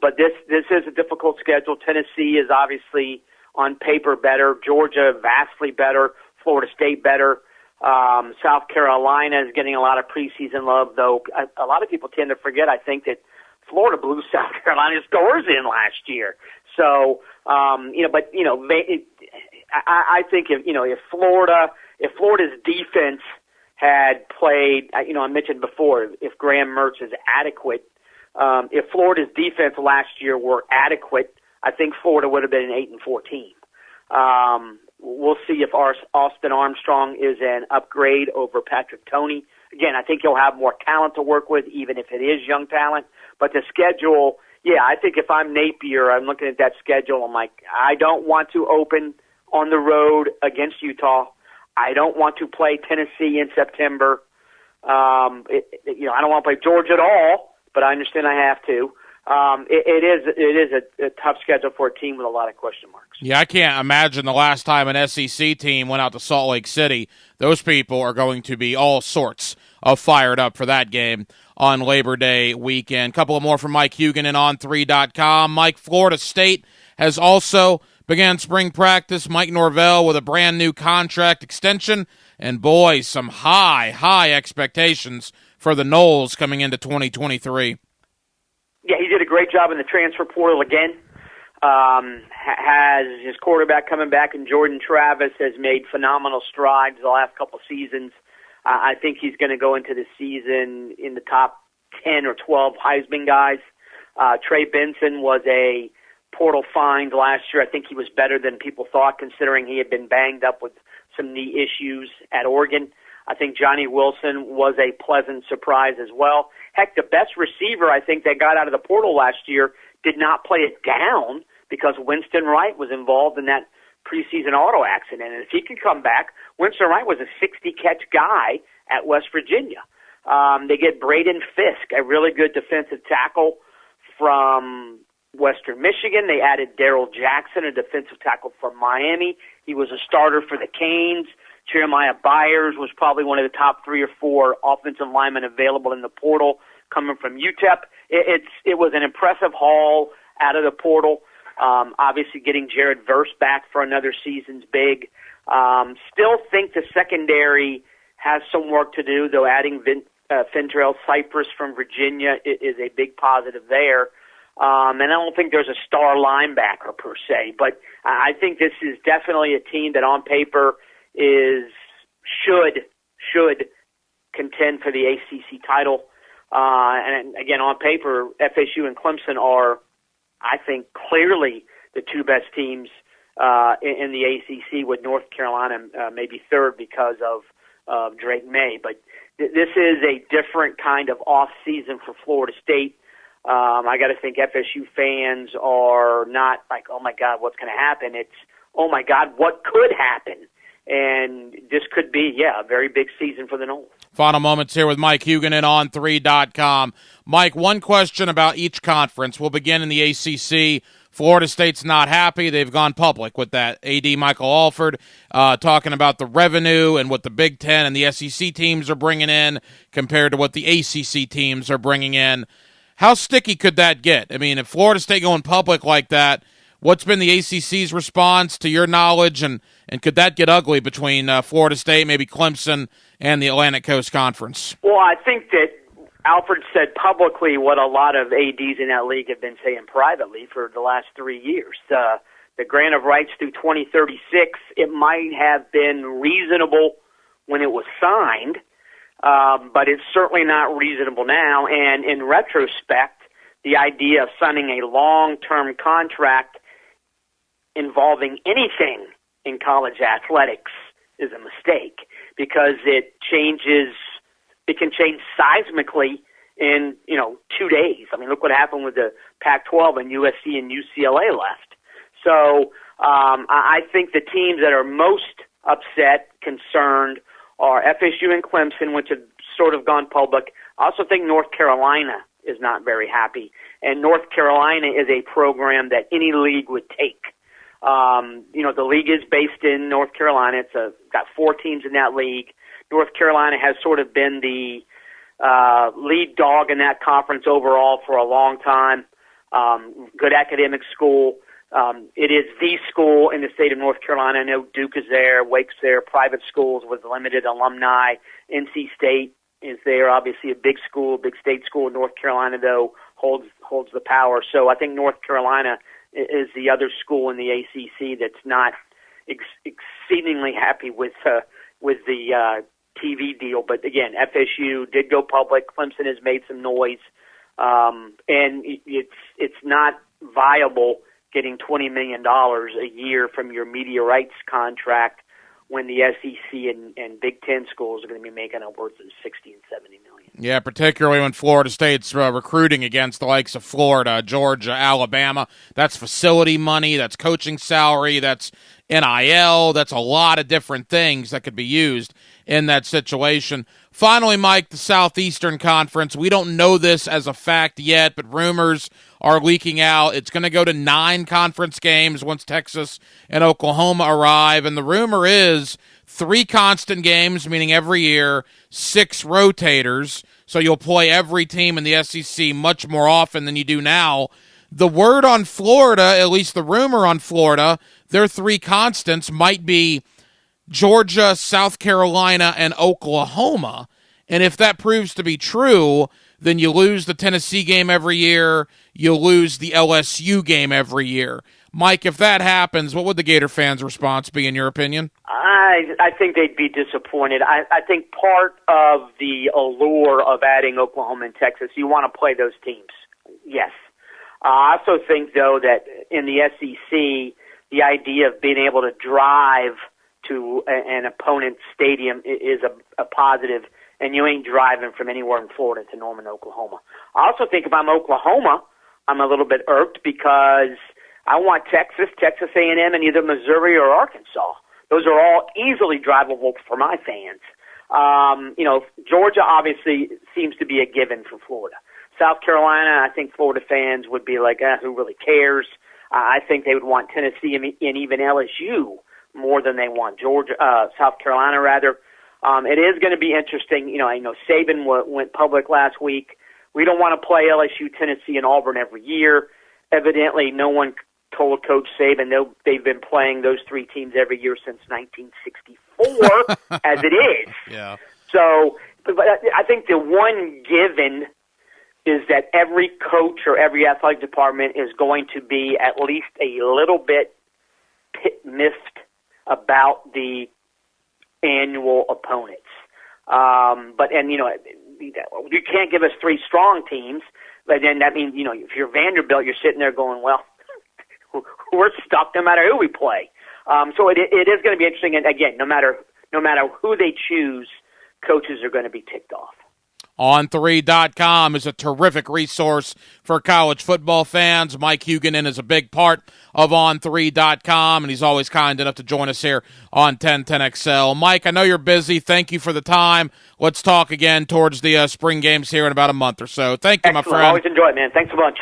Speaker 5: But this is a difficult schedule. Tennessee is obviously on paper better, Georgia vastly better, Florida State better. South Carolina is getting a lot of preseason love, though a lot of people tend to forget, I think, that Florida blew South Carolina's doors in last year. So, I think if Florida's defense had played, I mentioned before, if Graham Mertz is adequate, if Florida's defense last year were adequate, I think Florida would have been an 8-4 team. We'll see if Austin Armstrong is an upgrade over Patrick Toney. Again, I think he'll have more talent to work with, even if it is young talent. But the schedule, I think if I'm Napier, I'm looking at that schedule, I'm like, I don't want to open on the road against Utah. I don't want to play Tennessee in September. I don't want to play Georgia at all, but I understand I have to. it is a tough schedule for a team with a lot of question marks.
Speaker 3: Yeah, I can't imagine the last time an SEC team went out to Salt Lake City. Those people are going to be all sorts of fired up for that game on Labor Day weekend. Couple of more from Mike Huguenin on3.com. Mike, Florida State has also began spring practice. Mike Norvell with a brand new contract extension. And boy, some high expectations for the Noles coming into 2023.
Speaker 5: Yeah, he did a great job in the transfer portal again. Has his quarterback coming back, and Jordan Travis has made phenomenal strides the last couple seasons. I think he's going to go into the season in the top 10 or 12 Heisman guys. Trey Benson was a portal find last year. I think he was better than people thought, considering he had been banged up with some knee issues at Oregon. I think Johnny Wilson was a pleasant surprise as well. Heck, the best receiver I think that got out of the portal last year did not play it down because Winston Wright was involved in that preseason auto accident. And if he can come back, Winston Wright was a 60-catch guy at West Virginia. They get Braden Fisk, a really good defensive tackle from Western Michigan. They added Darrell Jackson, a defensive tackle from Miami. He was a starter for the Canes. Jeremiah Byers was probably one of the top 3 or 4 offensive linemen available in the portal coming from UTEP. It was an impressive haul out of the portal. Obviously getting Jared Verse back for another season's big. Still think the secondary has some work to do, though adding Fentrell Cypress from Virginia is a big positive there. And I don't think there's a star linebacker per se, but I think this is definitely a team that on paper should contend for the ACC title. And again, on paper, FSU and Clemson are, I think, clearly the 2 best teams in the ACC, with North Carolina maybe third because of Drake May. But this is a different kind of off season for Florida State. I got to think FSU fans are not like, oh my God, what's going to happen? It's, oh my God, what could happen? And this could be, a very big season for the Noles.
Speaker 3: Final moments here with Mike Huguenin on 3.com. Mike, one question about each conference. We'll begin in the ACC. Florida State's not happy. They've gone public with that. AD Michael Alford talking about the revenue and what the Big Ten and the SEC teams are bringing in compared to what the ACC teams are bringing in. How sticky could that get? I mean, if Florida State going public like that, what's been the ACC's response to your knowledge, and could that get ugly between Florida State, maybe Clemson, and the Atlantic Coast Conference?
Speaker 5: Well, I think that Alford said publicly what a lot of ADs in that league have been saying privately for the last 3 years. The grant of rights through 2036, it might have been reasonable when it was signed, but it's certainly not reasonable now. And in retrospect, the idea of signing a long-term contract involving anything in college athletics is a mistake, because it can change seismically in 2 days. I mean, look what happened with the Pac-12 and USC and UCLA left. So I think the teams that are most upset, concerned, are FSU and Clemson, which have sort of gone public. I also think North Carolina is not very happy, and North Carolina is a program that any league would take. The league is based in North Carolina. It's got 4 teams in that league. North Carolina has sort of been the lead dog in that conference overall for a long time. Good academic school. It is the school in the state of North Carolina. I know Duke is there, Wake's there, private schools with limited alumni. NC State is there, obviously a big school, big state school. North Carolina, though, holds the power. So I think North Carolina is the other school in the ACC that's not exceedingly happy with the TV deal. But again, FSU did go public. Clemson has made some noise, and it's not viable getting $20 million a year from your media rights contract when the SEC and Big Ten schools are going to be making upwards of $60 and $70 million.
Speaker 3: Yeah, particularly when Florida State's recruiting against the likes of Florida, Georgia, Alabama. That's facility money, that's coaching salary, that's NIL, that's a lot of different things that could be used. in that situation. Finally, Mike, the Southeastern Conference. We don't know this as a fact yet, but rumors are leaking out. It's going to go to 9 conference games once Texas and Oklahoma arrive. And the rumor is 3 constant games, meaning every year, 6 rotators. So you'll play every team in the SEC much more often than you do now. The word on Florida, at least the rumor on Florida, their 3 constants might be Georgia, South Carolina, and Oklahoma. And if that proves to be true, then you lose the Tennessee game every year, you lose the LSU game every year. Mike, if that happens, what would the Gator fans' response be, in your opinion?
Speaker 5: I think they'd be disappointed. I think part of the allure of adding Oklahoma and Texas, you want to play those teams. Yes. I also think, though, that in the SEC, the idea of being able to drive to an opponent's stadium is a positive, and you ain't driving from anywhere in Florida to Norman, Oklahoma. I also think if I'm Oklahoma, I'm a little bit irked because I want Texas A&M, and either Missouri or Arkansas. Those are all easily drivable for my fans. Georgia obviously seems to be a given for Florida. South Carolina, I think Florida fans would be like, who really cares? I think they would want Tennessee and even LSU more than they want South Carolina, rather. It is going to be interesting. I know Saban went public last week. We don't want to play LSU, Tennessee, and Auburn every year. Evidently, no one told Coach Saban they've been playing those 3 teams every year since 1964, as it is.
Speaker 3: Yeah.
Speaker 5: So, but I think the one given is that every coach or every athletic department is going to be at least a little bit miffed about the annual opponents. You can't give us 3 strong teams, but then that means, if you're Vanderbilt, you're sitting there going, well, we're stuck no matter who we play. So it is going to be interesting. And again, no matter who they choose, coaches are going to be ticked off.
Speaker 3: On3.com is a terrific resource for college football fans. Mike Huguenin is a big part of On3.com, and he's always kind enough to join us here on 1010XL. Mike, I know you're busy. Thank you for the time. Let's talk again towards the spring games here in about a month or so. Thank you,
Speaker 5: Excellent.
Speaker 3: my friend.
Speaker 5: Always enjoy it, man. Thanks a bunch.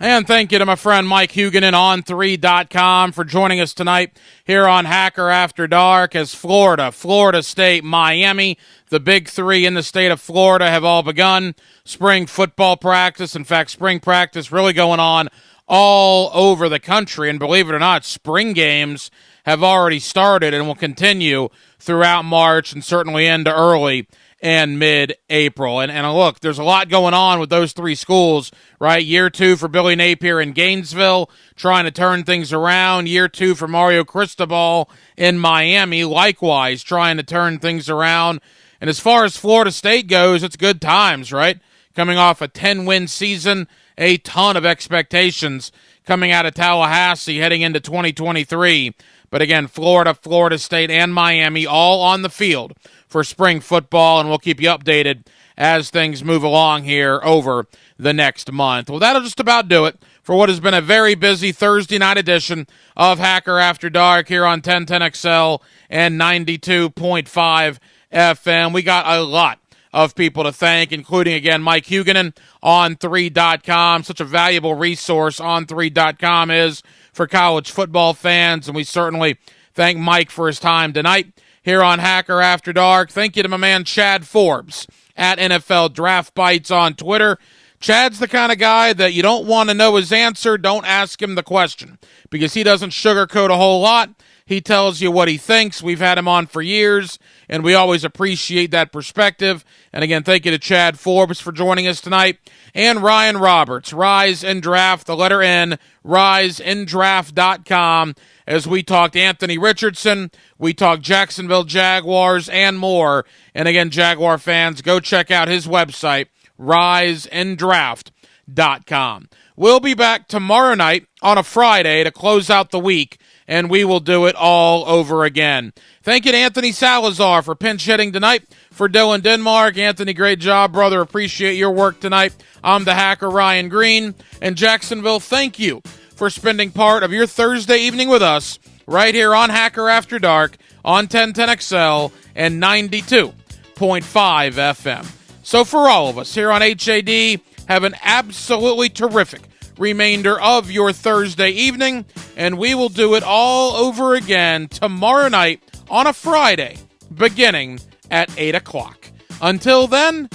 Speaker 3: And thank you to my friend Mike Huguenin on On3.com for joining us tonight here on Hacker After Dark as Florida, Florida State, Miami, the big 3 in the state of Florida have all begun spring football practice. In fact, spring practice really going on all over the country. And believe it or not, spring games have already started and will continue throughout March and certainly into early and mid-April. And look, there's a lot going on with those 3 schools, right? Year 2 for Billy Napier in Gainesville, trying to turn things around. Year 2 for Mario Cristobal in Miami, likewise, trying to turn things around. And as far as Florida State goes, it's good times, right? Coming off a 10-win season, a ton of expectations coming out of Tallahassee heading into 2023. But again, Florida, Florida State, and Miami all on the field for spring football, and we'll keep you updated as things move along here over the next month. Well, that'll just about do it for what has been a very busy Thursday night edition of Hacker After Dark here on 1010XL and 92.5 FM. We got a lot of people to thank, including, again, Mike Huguenin on On3.com. Such a valuable resource On3.com is for college football fans, and we certainly thank Mike for his time tonight here on Hacker After Dark. Thank you to my man Chad Forbes at NFL Draft Bites on Twitter. Chad's the kind of guy that you don't want to know his answer, don't ask him the question, because he doesn't sugarcoat a whole lot. He tells you what he thinks. We've had him on for years, and we always appreciate that perspective. And again, thank you to Chad Forbes for joining us tonight, and Ryan Roberts, Rise and Draft, the letter N, riseindraft.com, as we talked Anthony Richardson, we talked Jacksonville Jaguars, and more. And again, Jaguar fans, go check out his website, riseindraft.com. We'll be back tomorrow night on a Friday to close out the week, and we will do it all over again. Thank you to Anthony Salazar for pinch hitting tonight. For Dylan Denmark, Anthony, great job, brother. Appreciate your work tonight. I'm the Hacker, Ryan Green. And Jacksonville, thank you for spending part of your Thursday evening with us right here on Hacker After Dark on 1010XL and 92.5 FM. So for all of us here on HAD, have an absolutely terrific remainder of your Thursday evening, and we will do it all over again tomorrow night on a Friday, beginning at 8 o'clock. Until then,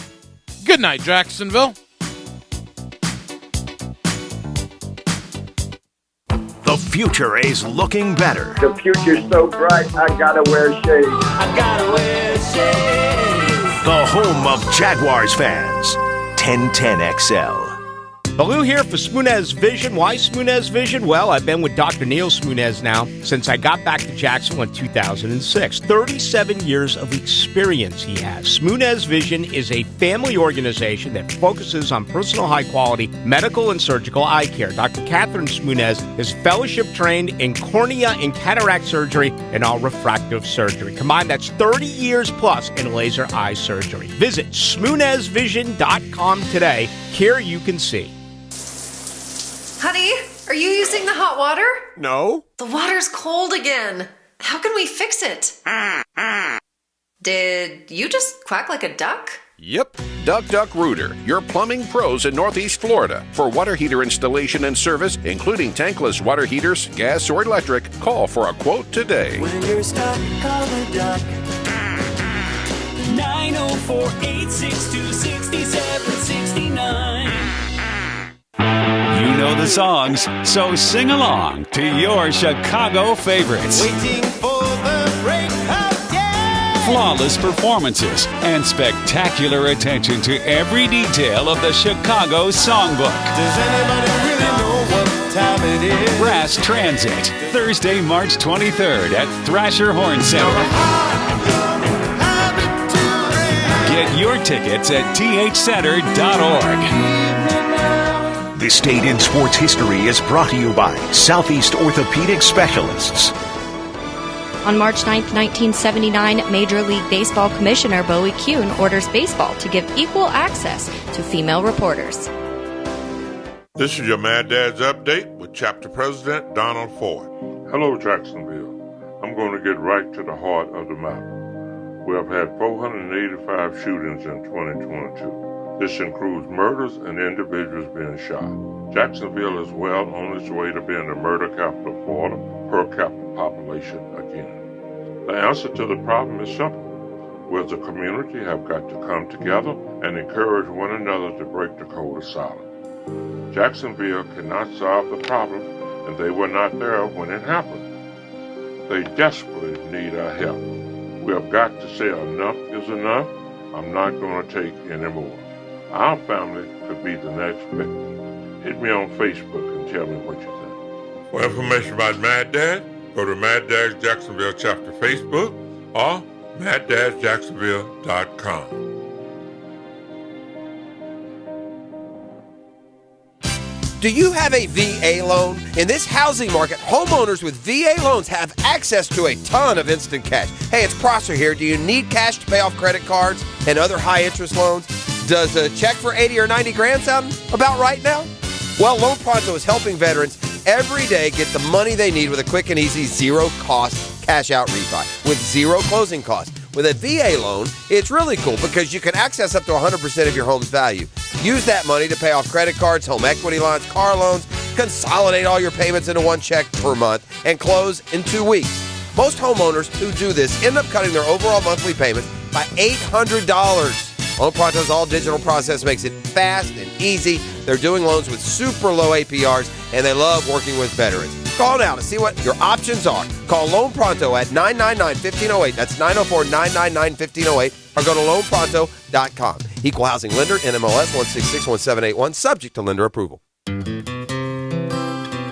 Speaker 3: good night, Jacksonville.
Speaker 2: The future is looking better.
Speaker 7: The future's so bright, I gotta wear shades.
Speaker 22: I gotta wear shades.
Speaker 2: The home of Jaguars fans. 1010XL.
Speaker 8: Baloo here for Smunez Vision. Why Smunez Vision? Well, I've been with Dr. Neil Smunez now since I got back to Jacksonville in 2006. 37 years of experience he has. Smunez Vision is a family organization that focuses on personal high-quality medical and surgical eye care. Dr. Catherine Smunez is fellowship trained in cornea and cataract surgery and all refractive surgery. Combined, that's 30 years plus in laser eye surgery. Visit SmunezVision.com today. Care you can see.
Speaker 11: Honey, are you using the hot water?
Speaker 8: No.
Speaker 11: The water's cold again. How can we fix it? Did you just quack like a duck?
Speaker 12: Yep. Duck Rooter, your plumbing pros in Northeast Florida. For water heater installation and service, including tankless water heaters, gas or electric, call for a quote today.
Speaker 22: When you're stuck, call the duck. 904-862-6769.
Speaker 19: You know the songs, so sing along to your Chicago favorites.
Speaker 22: Waiting for the breakout, yeah!
Speaker 19: Flawless performances and spectacular attention to every detail of the Chicago songbook.
Speaker 22: Does anybody really know what time it is?
Speaker 19: Brass Transit, Thursday, March 23rd at Thrasher Horn Center. Get your tickets at thcenter.org.
Speaker 2: This Date in Sports History is brought to you by Southeast Orthopedic Specialists.
Speaker 14: On March 9th, 1979, Major League Baseball Commissioner Bowie Kuhn orders baseball to give equal access to female reporters.
Speaker 18: This is your Mad Dad's Update with Chapter President Donald Ford.
Speaker 20: Hello, Jacksonville. I'm going to get right to the heart of the matter. We have had 485 shootings in 2022. This includes murders and individuals being shot. Jacksonville is well on its way to being the murder capital of Florida, per capita population again. The answer to the problem is simple. We as a community have got to come together and encourage one another to break the code of silence. Jacksonville cannot solve the problem, and they were not there when it happened. They desperately need our help. We have got to say enough is enough. I'm not going to take any more. Our family could be the next victim. Hit me on Facebook and tell me what you think.
Speaker 18: For information about Mad Dad, go to Mad Dad's Jacksonville Chapter Facebook or MadDad'sJacksonville.com.
Speaker 24: Do you have a VA loan? In this housing market, homeowners with VA loans have access to a ton of instant cash. Hey, it's Prosser here. Do you need cash to pay off credit cards and other high-interest loans? Does a check for 80 or 90 grand sound about right now? Well, Loan Pronto is helping veterans every day get the money they need with a quick and easy zero-cost cash-out refi with zero closing costs. With a VA loan, it's really cool because you can access up to 100% of your home's value. Use that money to pay off credit cards, home equity lines, car loans, consolidate all your payments into one check per month, and close in 2 weeks. Most homeowners who do this end up cutting their overall monthly payments by $800. Loan Pronto's all-digital process makes it fast and easy. They're doing loans with super low APRs, and they love working with veterans. Call now to see what your options are. Call Loan Pronto at 999-1508. That's 904-999-1508. Or go to loanpronto.com. Equal housing lender, NMLS 1661781, subject to lender approval.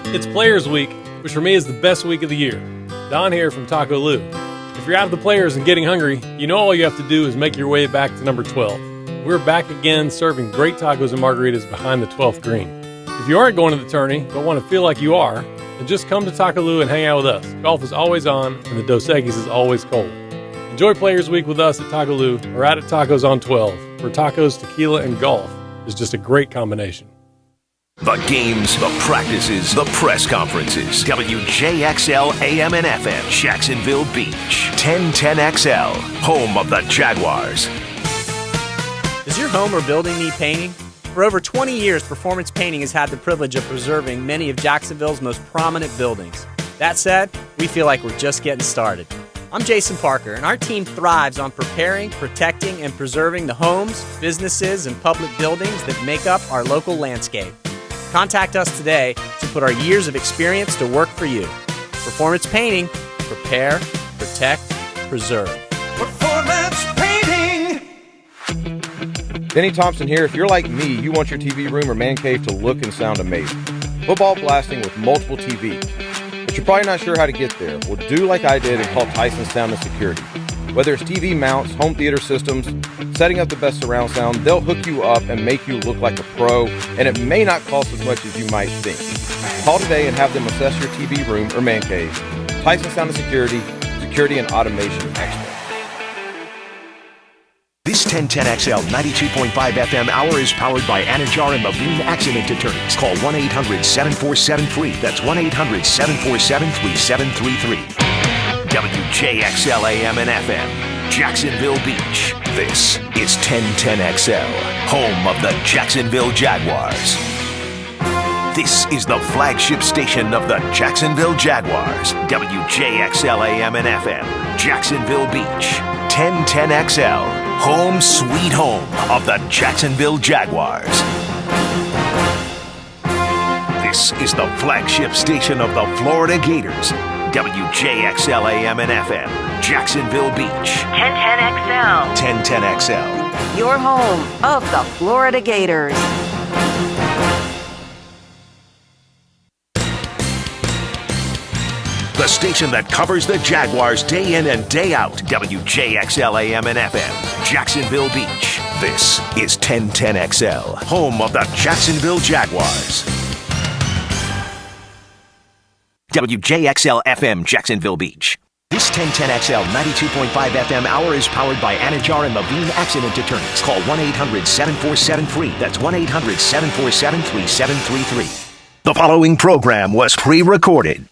Speaker 28: It's Players Week, which for me is the best week of the year. Don here from Taco Lou. If you're out of the players and getting hungry, you know all you have to do is make your way back to number 12. We're back again serving great tacos and margaritas behind the 12th green. If you aren't going to the tourney but want to feel like you are, then just come to Taco Lou and hang out with us. Golf is always on and the Dos Equis is always cold. Enjoy Players Week with us at Taco Lou or out at Tacos on 12, where tacos, tequila, and golf is just a great combination.
Speaker 2: The games, the practices, the press conferences. WJXL AM and FM, Jacksonville Beach. 1010XL, home of the Jaguars.
Speaker 6: Does your home or building need painting? For over 20 years, Performance Painting has had the privilege of preserving many of Jacksonville's most prominent buildings. That said, we feel like we're just getting started. I'm Jason Parker, and our team thrives on preparing, protecting, and preserving the homes, businesses, and public buildings that make up our local landscape. Contact us today to put our years of experience to work for you. Performance Painting. Prepare, protect, preserve.
Speaker 22: Performance Painting.
Speaker 9: Denny Thompson here. If you're like me, you want your TV room or man cave to look and sound amazing. Football blasting with multiple TVs. But you're probably not sure how to get there. Well, do like I did and call Tyson Sound and Security. Whether it's TV mounts, home theater systems, setting up the best surround sound, they'll hook you up and make you look like a pro, and it may not cost as much as you might think. Call today and have them assess your TV room or man cave. Tyson Sound and Security, security and automation expert.
Speaker 2: This 1010XL 92.5 FM hour is powered by Anajar and Levine Accident Attorneys. Call 1-800-747-FREE. That's 1-800-747-3733. WJXL AM and FM, Jacksonville Beach. This is 1010XL, home of the Jacksonville Jaguars. This is the flagship station of the Jacksonville Jaguars. WJXL AM and FM, Jacksonville Beach. 1010XL, home sweet home of the Jacksonville Jaguars. This is the flagship station of the Florida Gators. WJXL AM and FM, Jacksonville Beach.
Speaker 10: 1010XL.
Speaker 2: 1010XL.
Speaker 10: Your home of the Florida Gators.
Speaker 2: The station that covers the Jaguars day in and day out. WJXL AM and FM, Jacksonville Beach. This is 1010XL, home of the Jacksonville Jaguars. WJXL FM, Jacksonville Beach. This 1010XL 92.5 FM hour is powered by Anajar and Levine Accident Attorneys. Call 1-800-747-FREE. That's 1-800-747-3733. The following program was pre-recorded.